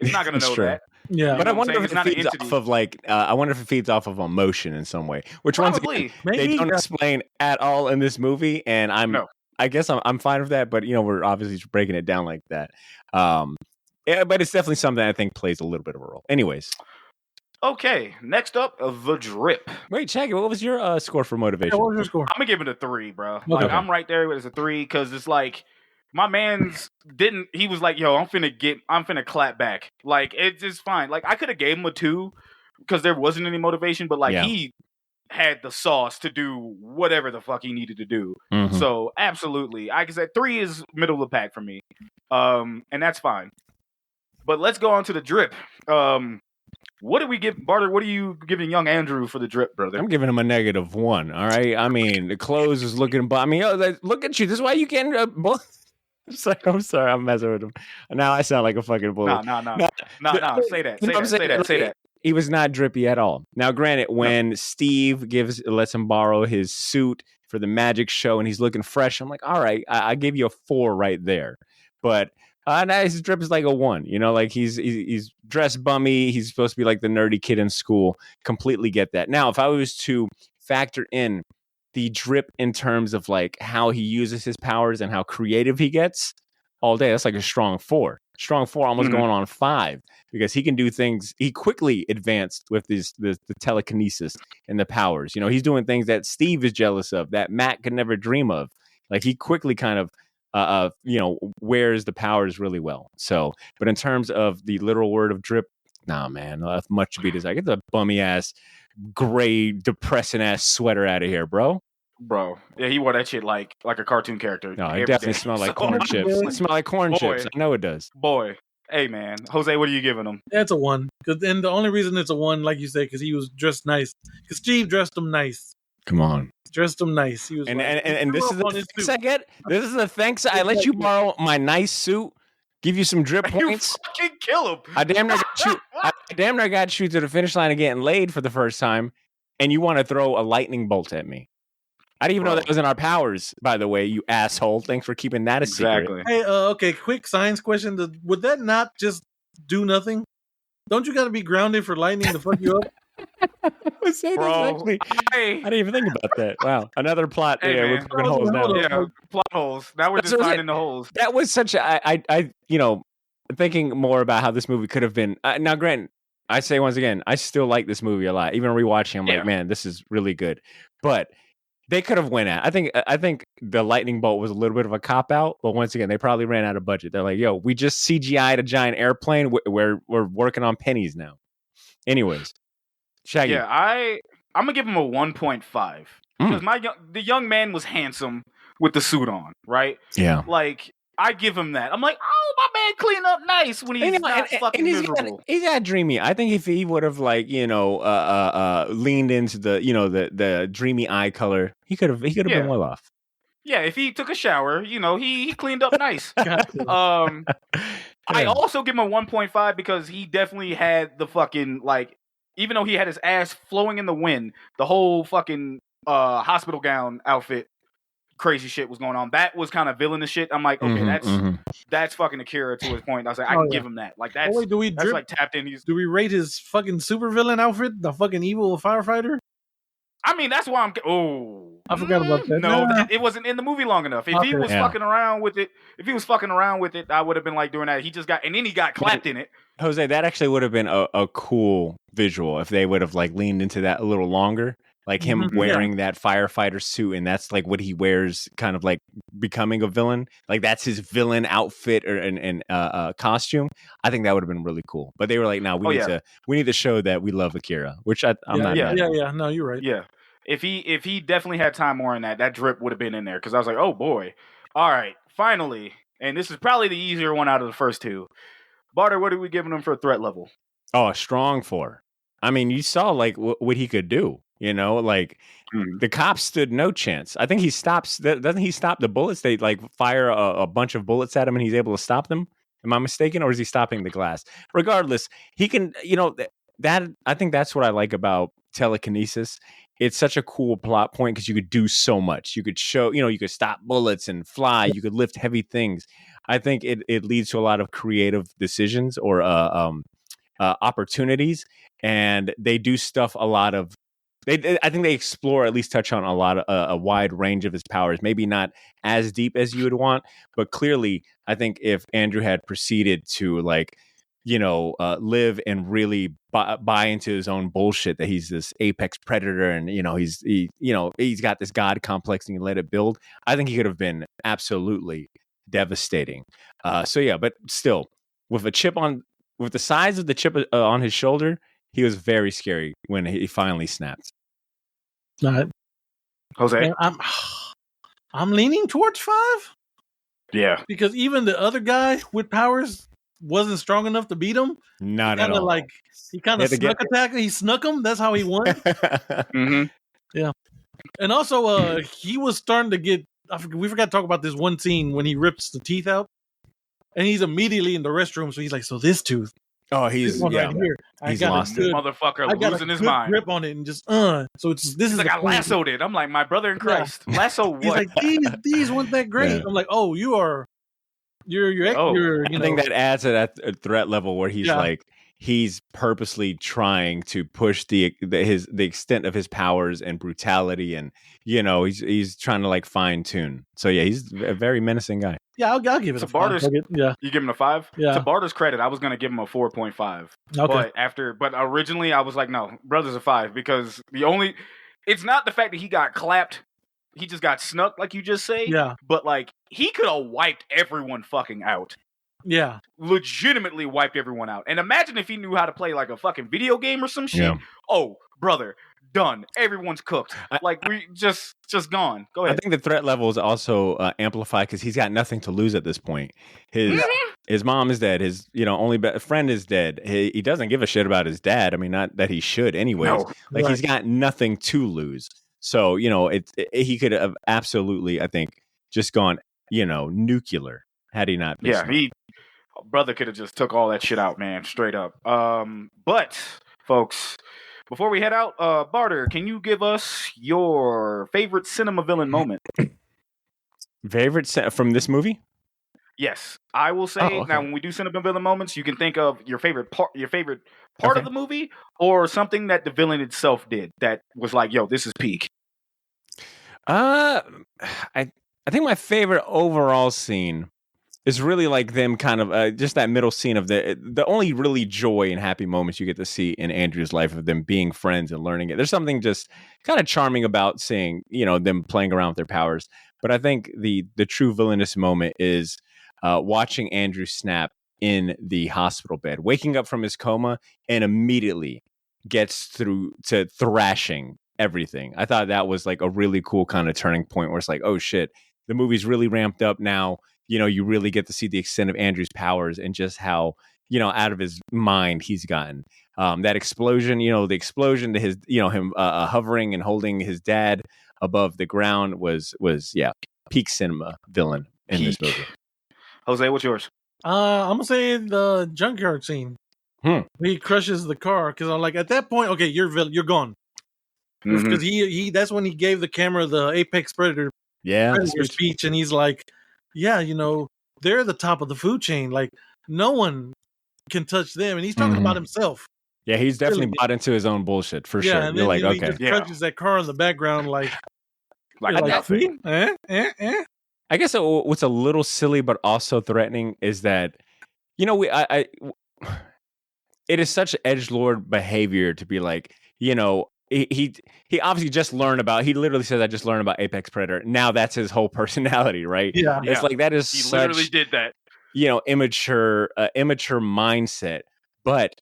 It's not gonna It's know true. that. Yeah, But I know what I'm wonder saying? if It's it not an feeds entity. off of like I wonder if it feeds off of emotion in some way, which once again Probably. they maybe. don't explain at all in this movie, and No. I guess I'm fine with that. But we're obviously just breaking it down like that. Yeah, but it's definitely something I think plays a little bit of a role. Anyways, Okay, next up, the drip. wait, Shaggy, what was your score for Yeah, motivation? what was your score? I'm gonna give it a 3, bro. Like Okay. I'm right there with a 3 because it's like my man's didn't. He was like, "Yo, I'm finna clap back." Like it's just fine. Like I could have gave him a 2 because there wasn't any motivation, but like Yeah. he had the sauce to do whatever the fuck he needed to do. Mhm. So absolutely, like I said, 3 is middle of the pack for me, and that's fine. But let's go on to the drip. What do we give, Barter? What are you giving young Andrew for the drip, brother? I'm giving him a -1. All right. I mean, the clothes is looking. I mean, look at you. This is why you can't. I'm sorry. I'm messing with him. Now I sound like a fucking bully. Nah. Say that. You know what I'm saying? Say that. He was not drippy at all. Now, granted, when Steve lets him borrow his suit for the magic show and he's looking fresh, I'm like, all right, I give you a 4 right there. But now his drip is like a 1. Like he's dressed bummy. He's supposed to be like the nerdy kid in school. Completely get that. Now, if I was to factor in the drip in terms of like how he uses his powers and how creative he gets all day, that's like a strong 4. Strong 4, almost going on 5, because he can do things. He quickly advanced with the telekinesis and the powers. He's doing things that Steve is jealous of, that Matt could never dream of. Like he quickly kind of wears the powers really well. So, but in terms of the literal word of drip, nah, man, much to be desired. Get the bummy ass, gray, depressing ass sweater out of here, bro. Yeah, he wore that shit like a cartoon character. No, it definitely smells like corn chips. It smells like corn chips. I know it does. Boy, hey man, Jose, what are you giving him? That's a 1. And the only reason it's a 1, like you said, because he was dressed nice. Because Steve dressed him nice. Come on. Dressed him nice. He was And like, this is the thanks I get. This is the thanks I let you borrow my nice suit, give you some drip You points. fucking kill him. I damn near got you to the finish line of getting laid for the first time, and you want to throw a lightning bolt at me. I didn't even know that was in our powers, by the way, you asshole. Thanks for keeping that a secret. Hey, okay, quick science question. Would that not just do nothing? Don't you got to be grounded for lightning to fuck you up? Bro, I didn't even think about that. Wow, another plot. Hey, yeah, man. we're poking holes now. Yeah, plot holes. Now we're just finding the holes. That was such a I thinking more about how this movie could have been. Now, granted, I say once again, I still like this movie a lot. Even rewatching, I'm like, man, this is really good. But they could have went at. I think the lightning bolt was a little bit of a cop out. But once again, they probably ran out of budget. They're like, yo, we just CGI'd a giant airplane. We're working on pennies now. Anyways, Shaggy. Yeah, I'm gonna give him a 1.5 because the young man was handsome with the suit on, right? Yeah, like I give him that. I'm like, oh, my man clean up nice when he's not fucking miserable. He's got dreamy. I think if he would have leaned into the dreamy eye color, he could have been well off. Yeah, if he took a shower, he cleaned up nice. I also give him a 1.5 because he definitely had the fucking even though he had his ass flowing in the wind, the whole fucking hospital gown outfit, crazy shit was going on. That was kind of villainous shit. I'm like, okay, that's fucking Akira to his point. I was like, I can give him that. Like that's like tapped in. Do we rate his fucking supervillain outfit, the fucking evil firefighter? I mean, that's why I'm. Oh, I forgot about that. No, it wasn't in the movie long enough. If he was fucking around with it, I would have been like doing that. He just got, and then he got clapped in it. Jose, that actually would have been a cool visual if they would have leaned into that a little longer. Like him wearing that firefighter suit, and that's like what he wears, kind of like becoming a villain. Like that's his villain outfit and costume. I think that would have been really cool. But they were like, "No, we need to show that we love Akira," which I'm not. Yeah. No, you're right. Yeah, if he definitely had time more in that drip would have been in there because I was like, "Oh boy, all right, finally." And this is probably the easier one out of the first two. Barter, what are we giving him for a threat level? Oh, a strong 4. I mean, you saw what he could do. The cops stood no chance. I think he stops. Doesn't he stop the bullets? They fire a bunch of bullets at him, and he's able to stop them. Am I mistaken, or is he stopping the glass? Regardless, he can. That I think that's what I like about telekinesis. It's such a cool plot point because you could do so much. You could show, you could stop bullets and fly. You could lift heavy things. I think it leads to a lot of creative decisions or opportunities, and they do stuff a lot of. I think they explore, at least touch on a lot of a wide range of his powers. Maybe not as deep as you would want, but clearly, I think if Andrew had proceeded to live and really buy into his own bullshit that he's this apex predator and he's got this god complex and he let it build, I think he could have been absolutely devastating. But still, with the size of the chip on his shoulder, he was very scary when he finally snapped. Jose, I'm leaning towards 5. Yeah, because even the other guy with powers wasn't strong enough to beat him. Not at all. He kind of snuck attack. He snuck him. That's how he won. mm-hmm. Yeah, and also he was starting to get. We forgot to talk about this one scene when he rips the teeth out, and he's immediately in the restroom. So he's like, "So this tooth." Oh, he's right here. He's lost it. Motherfucker losing his mind. Grip on it and just So this is like I lassoed it. I'm like, my brother in Christ. Yeah. Lasso what? He's like, these weren't that great. Yeah. I'm like, oh, you're I think that adds to that threat level where he's he's purposely trying to push the extent of his powers and brutality, and he's trying to fine tune. So yeah, he's a very menacing guy. Yeah, I'll give it a 5. Yeah, you give him a 5. Yeah. To Barter's credit, I was gonna give him a 4.5. Okay. But originally I was like, no, brother's a 5 because it's not the fact that he got clapped. He just got snuck, like you just say. Yeah. But he could have wiped everyone fucking out. Yeah. Legitimately wiped everyone out. And imagine if he knew how to play a fucking video game or some shit. Yeah. Oh, brother, done. Everyone's cooked. We just gone. Go ahead. I think the threat level is also amplified because he's got nothing to lose at this point. His mom is dead. His only friend is dead. He doesn't give a shit about his dad. I mean, not that he should anyways. No. He's got nothing to lose. So, he could have absolutely, I think, just gone, nuclear had he not been smart. Brother could have just took all that shit out, man, straight up. But, folks, before we head out, Barter, can you give us your favorite cinema villain moment? Favorite from this movie? Yes, I will say. Okay. Now, when we do cinema villain moments, you can think of your favorite part of the movie, or something that the villain itself did that was like, "Yo, this is peak." I think my favorite overall scene is really them kind of just that middle scene of the only really joy and happy moments you get to see in Andrew's life of them being friends and learning it. There's something just kind of charming about seeing them playing around with their powers. But I think the true villainous moment is watching Andrew snap in the hospital bed, waking up from his coma, and immediately gets through to thrashing everything. I thought that was a really cool kind of turning point where it's like, oh shit, the movie's really ramped up now. You really get to see the extent of Andrew's powers and just how, out of his mind he's gotten. That explosion, the explosion to his, him hovering and holding his dad above the ground was peak cinema villain in this movie. Jose, what's yours? I'm gonna say the junkyard scene. He crushes the car because I'm like, at that point, okay, you're gone. Because he that's when he gave the camera the apex predator speech, and he's like, yeah, they're the top of the food chain. Like no one can touch them, and he's talking about himself. Yeah, he's definitely bought into his own bullshit for sure. And then, he just crushes that car in the background, like nothing. I guess what's a little silly but also threatening is that, it is such edgelord behavior to be like, he obviously just learned about. He literally says, "I just learned about Apex Predator." Now that's his whole personality, right? Yeah, it's like that is he such, literally did that. Immature mindset, but.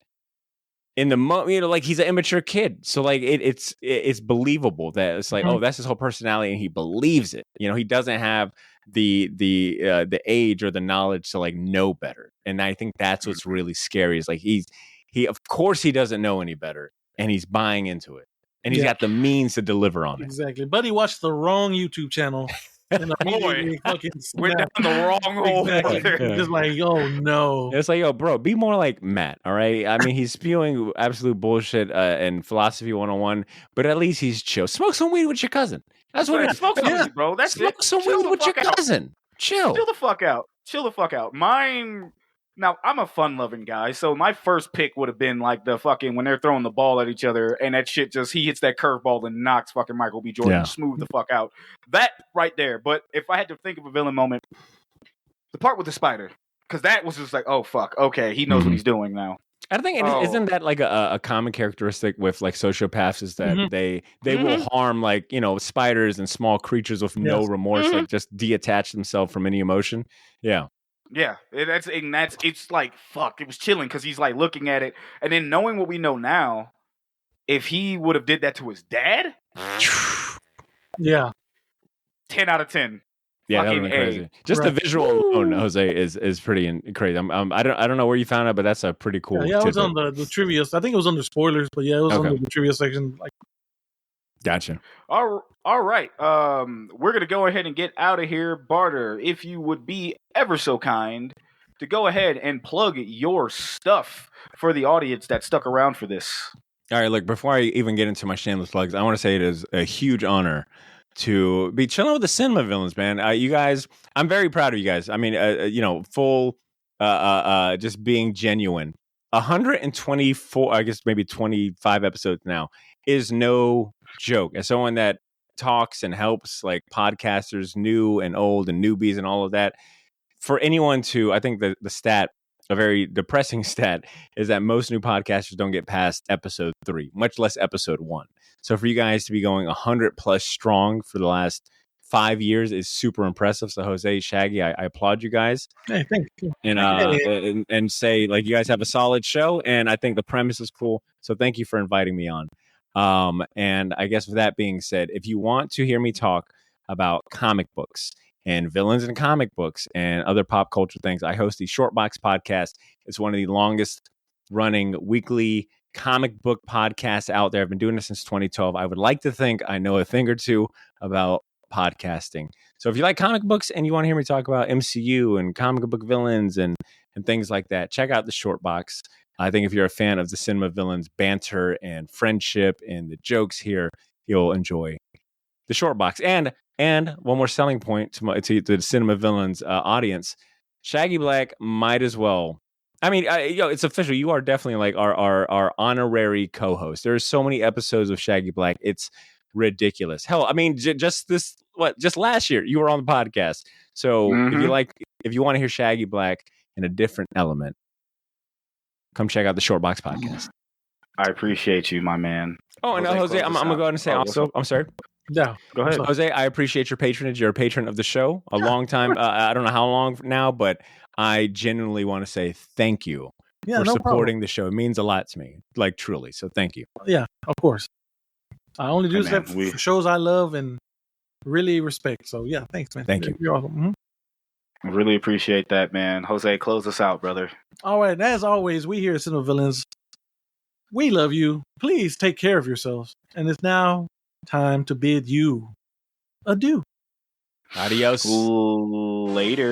In the moment, he's an immature kid, so it's believable that it's like, oh, that's his whole personality, and he believes it. He doesn't have the age or the knowledge to know better, and I think that's what's really scary. Is he of course he doesn't know any better, and he's buying into it, and he's got the means to deliver on it. Exactly, but he watched the wrong YouTube channel. and immediately fucking Went snap. down the wrong hole. Exactly. Yeah. Just like, oh no. It's like, yo, bro, be more like Matt, all right? I mean, he's spewing absolute bullshit and philosophy 101, but at least he's chill. Smoke some weed with your cousin. That's what it is. Smoke some weed, bro. That's Smoke it. some Chill weed the with your fuck out. cousin. Chill. Chill the fuck out. Chill the fuck out. Mine. Now, I'm a fun-loving guy, so my first pick would have been like the fucking when they're throwing the ball at each other, and that shit just he hits that curveball and knocks fucking Michael B. Jordan smooth the fuck out. That right there. But if I had to think of a villain moment, the part with the spider, because that was just like, oh fuck, okay, he knows what he's doing now. I think isn't that like a common characteristic with like sociopaths is that they will harm like spiders and small creatures with no remorse, like just detach themselves from any emotion. Yeah. Yeah, it's like fuck. It was chilling because he's like looking at it, and then knowing what we know now, if he would have did that to his dad, 10 out of 10. Yeah, that would be crazy. Just the visual alone, Jose, is pretty crazy. I don't know where you found it, but that's a pretty cool. Yeah, it was on the trivia. I think it was under spoilers, but yeah, it was under the trivia section. Like, gotcha. All right. We're gonna go ahead and get out of here, Barter. If you would be ever so kind to go ahead and plug your stuff for the audience that stuck around for this. All right, look. Before I even get into my shameless plugs, I want to say it is a huge honor to be chilling with the cinema villains, man. You guys, I'm very proud of you guys. I mean, full, just being genuine. 124, I guess maybe 25 episodes now is no joke. As someone that talks and helps like podcasters, new and old and newbies and all of that, for anyone to, I think the stat, a very depressing stat, is that most new podcasters don't get past episode 3, much less episode 1. So for you guys to be going 100 plus strong for the last 5 years is super impressive. So Jose, Shaggy, I applaud you guys. Hey, thank you. And say like you guys have a solid show, and I think the premise is cool. So thank you for inviting me on. And I guess with that being said, if you want to hear me talk about comic books and villains in comic books and other pop culture things, I host the SHORTBOX podcast. It's one of the longest running weekly comic book podcasts out there. I've been doing this since 2012. I would like to think I know a thing or two about podcasting. So if you like comic books and you want to hear me talk about MCU and comic book villains and things like that, check out the SHORTBOX. I think if you're a fan of the cinema villains banter and friendship and the jokes here, you'll enjoy the SHORTBOX. And one more selling point to the cinema villains audience, Shaggy Black might as well. I mean, it's official. You are definitely like our honorary co-host. There's so many episodes of Shaggy Black. It's ridiculous. Hell, I mean, just last year you were on the podcast. So if you want to hear Shaggy Black in a different element, come check out the SHORTBOX podcast. I appreciate you, my man. Oh, and Jose, I'm gonna go ahead and say also. I'm sorry. Yeah, go ahead, Jose. I appreciate your patronage. You're a patron of the show a long time. I don't know how long now, but I genuinely want to say thank you for supporting the show. It means a lot to me, like truly. So thank you. Yeah, of course. I only do that for shows I love and really respect. So yeah, thanks, man. Thank you. You're welcome. I really appreciate that, man. Jose, close us out, brother. All right. As always, we here at Cinema Villains, we love you. Please take care of yourselves. And it's now time to bid you adieu. Adios. Later.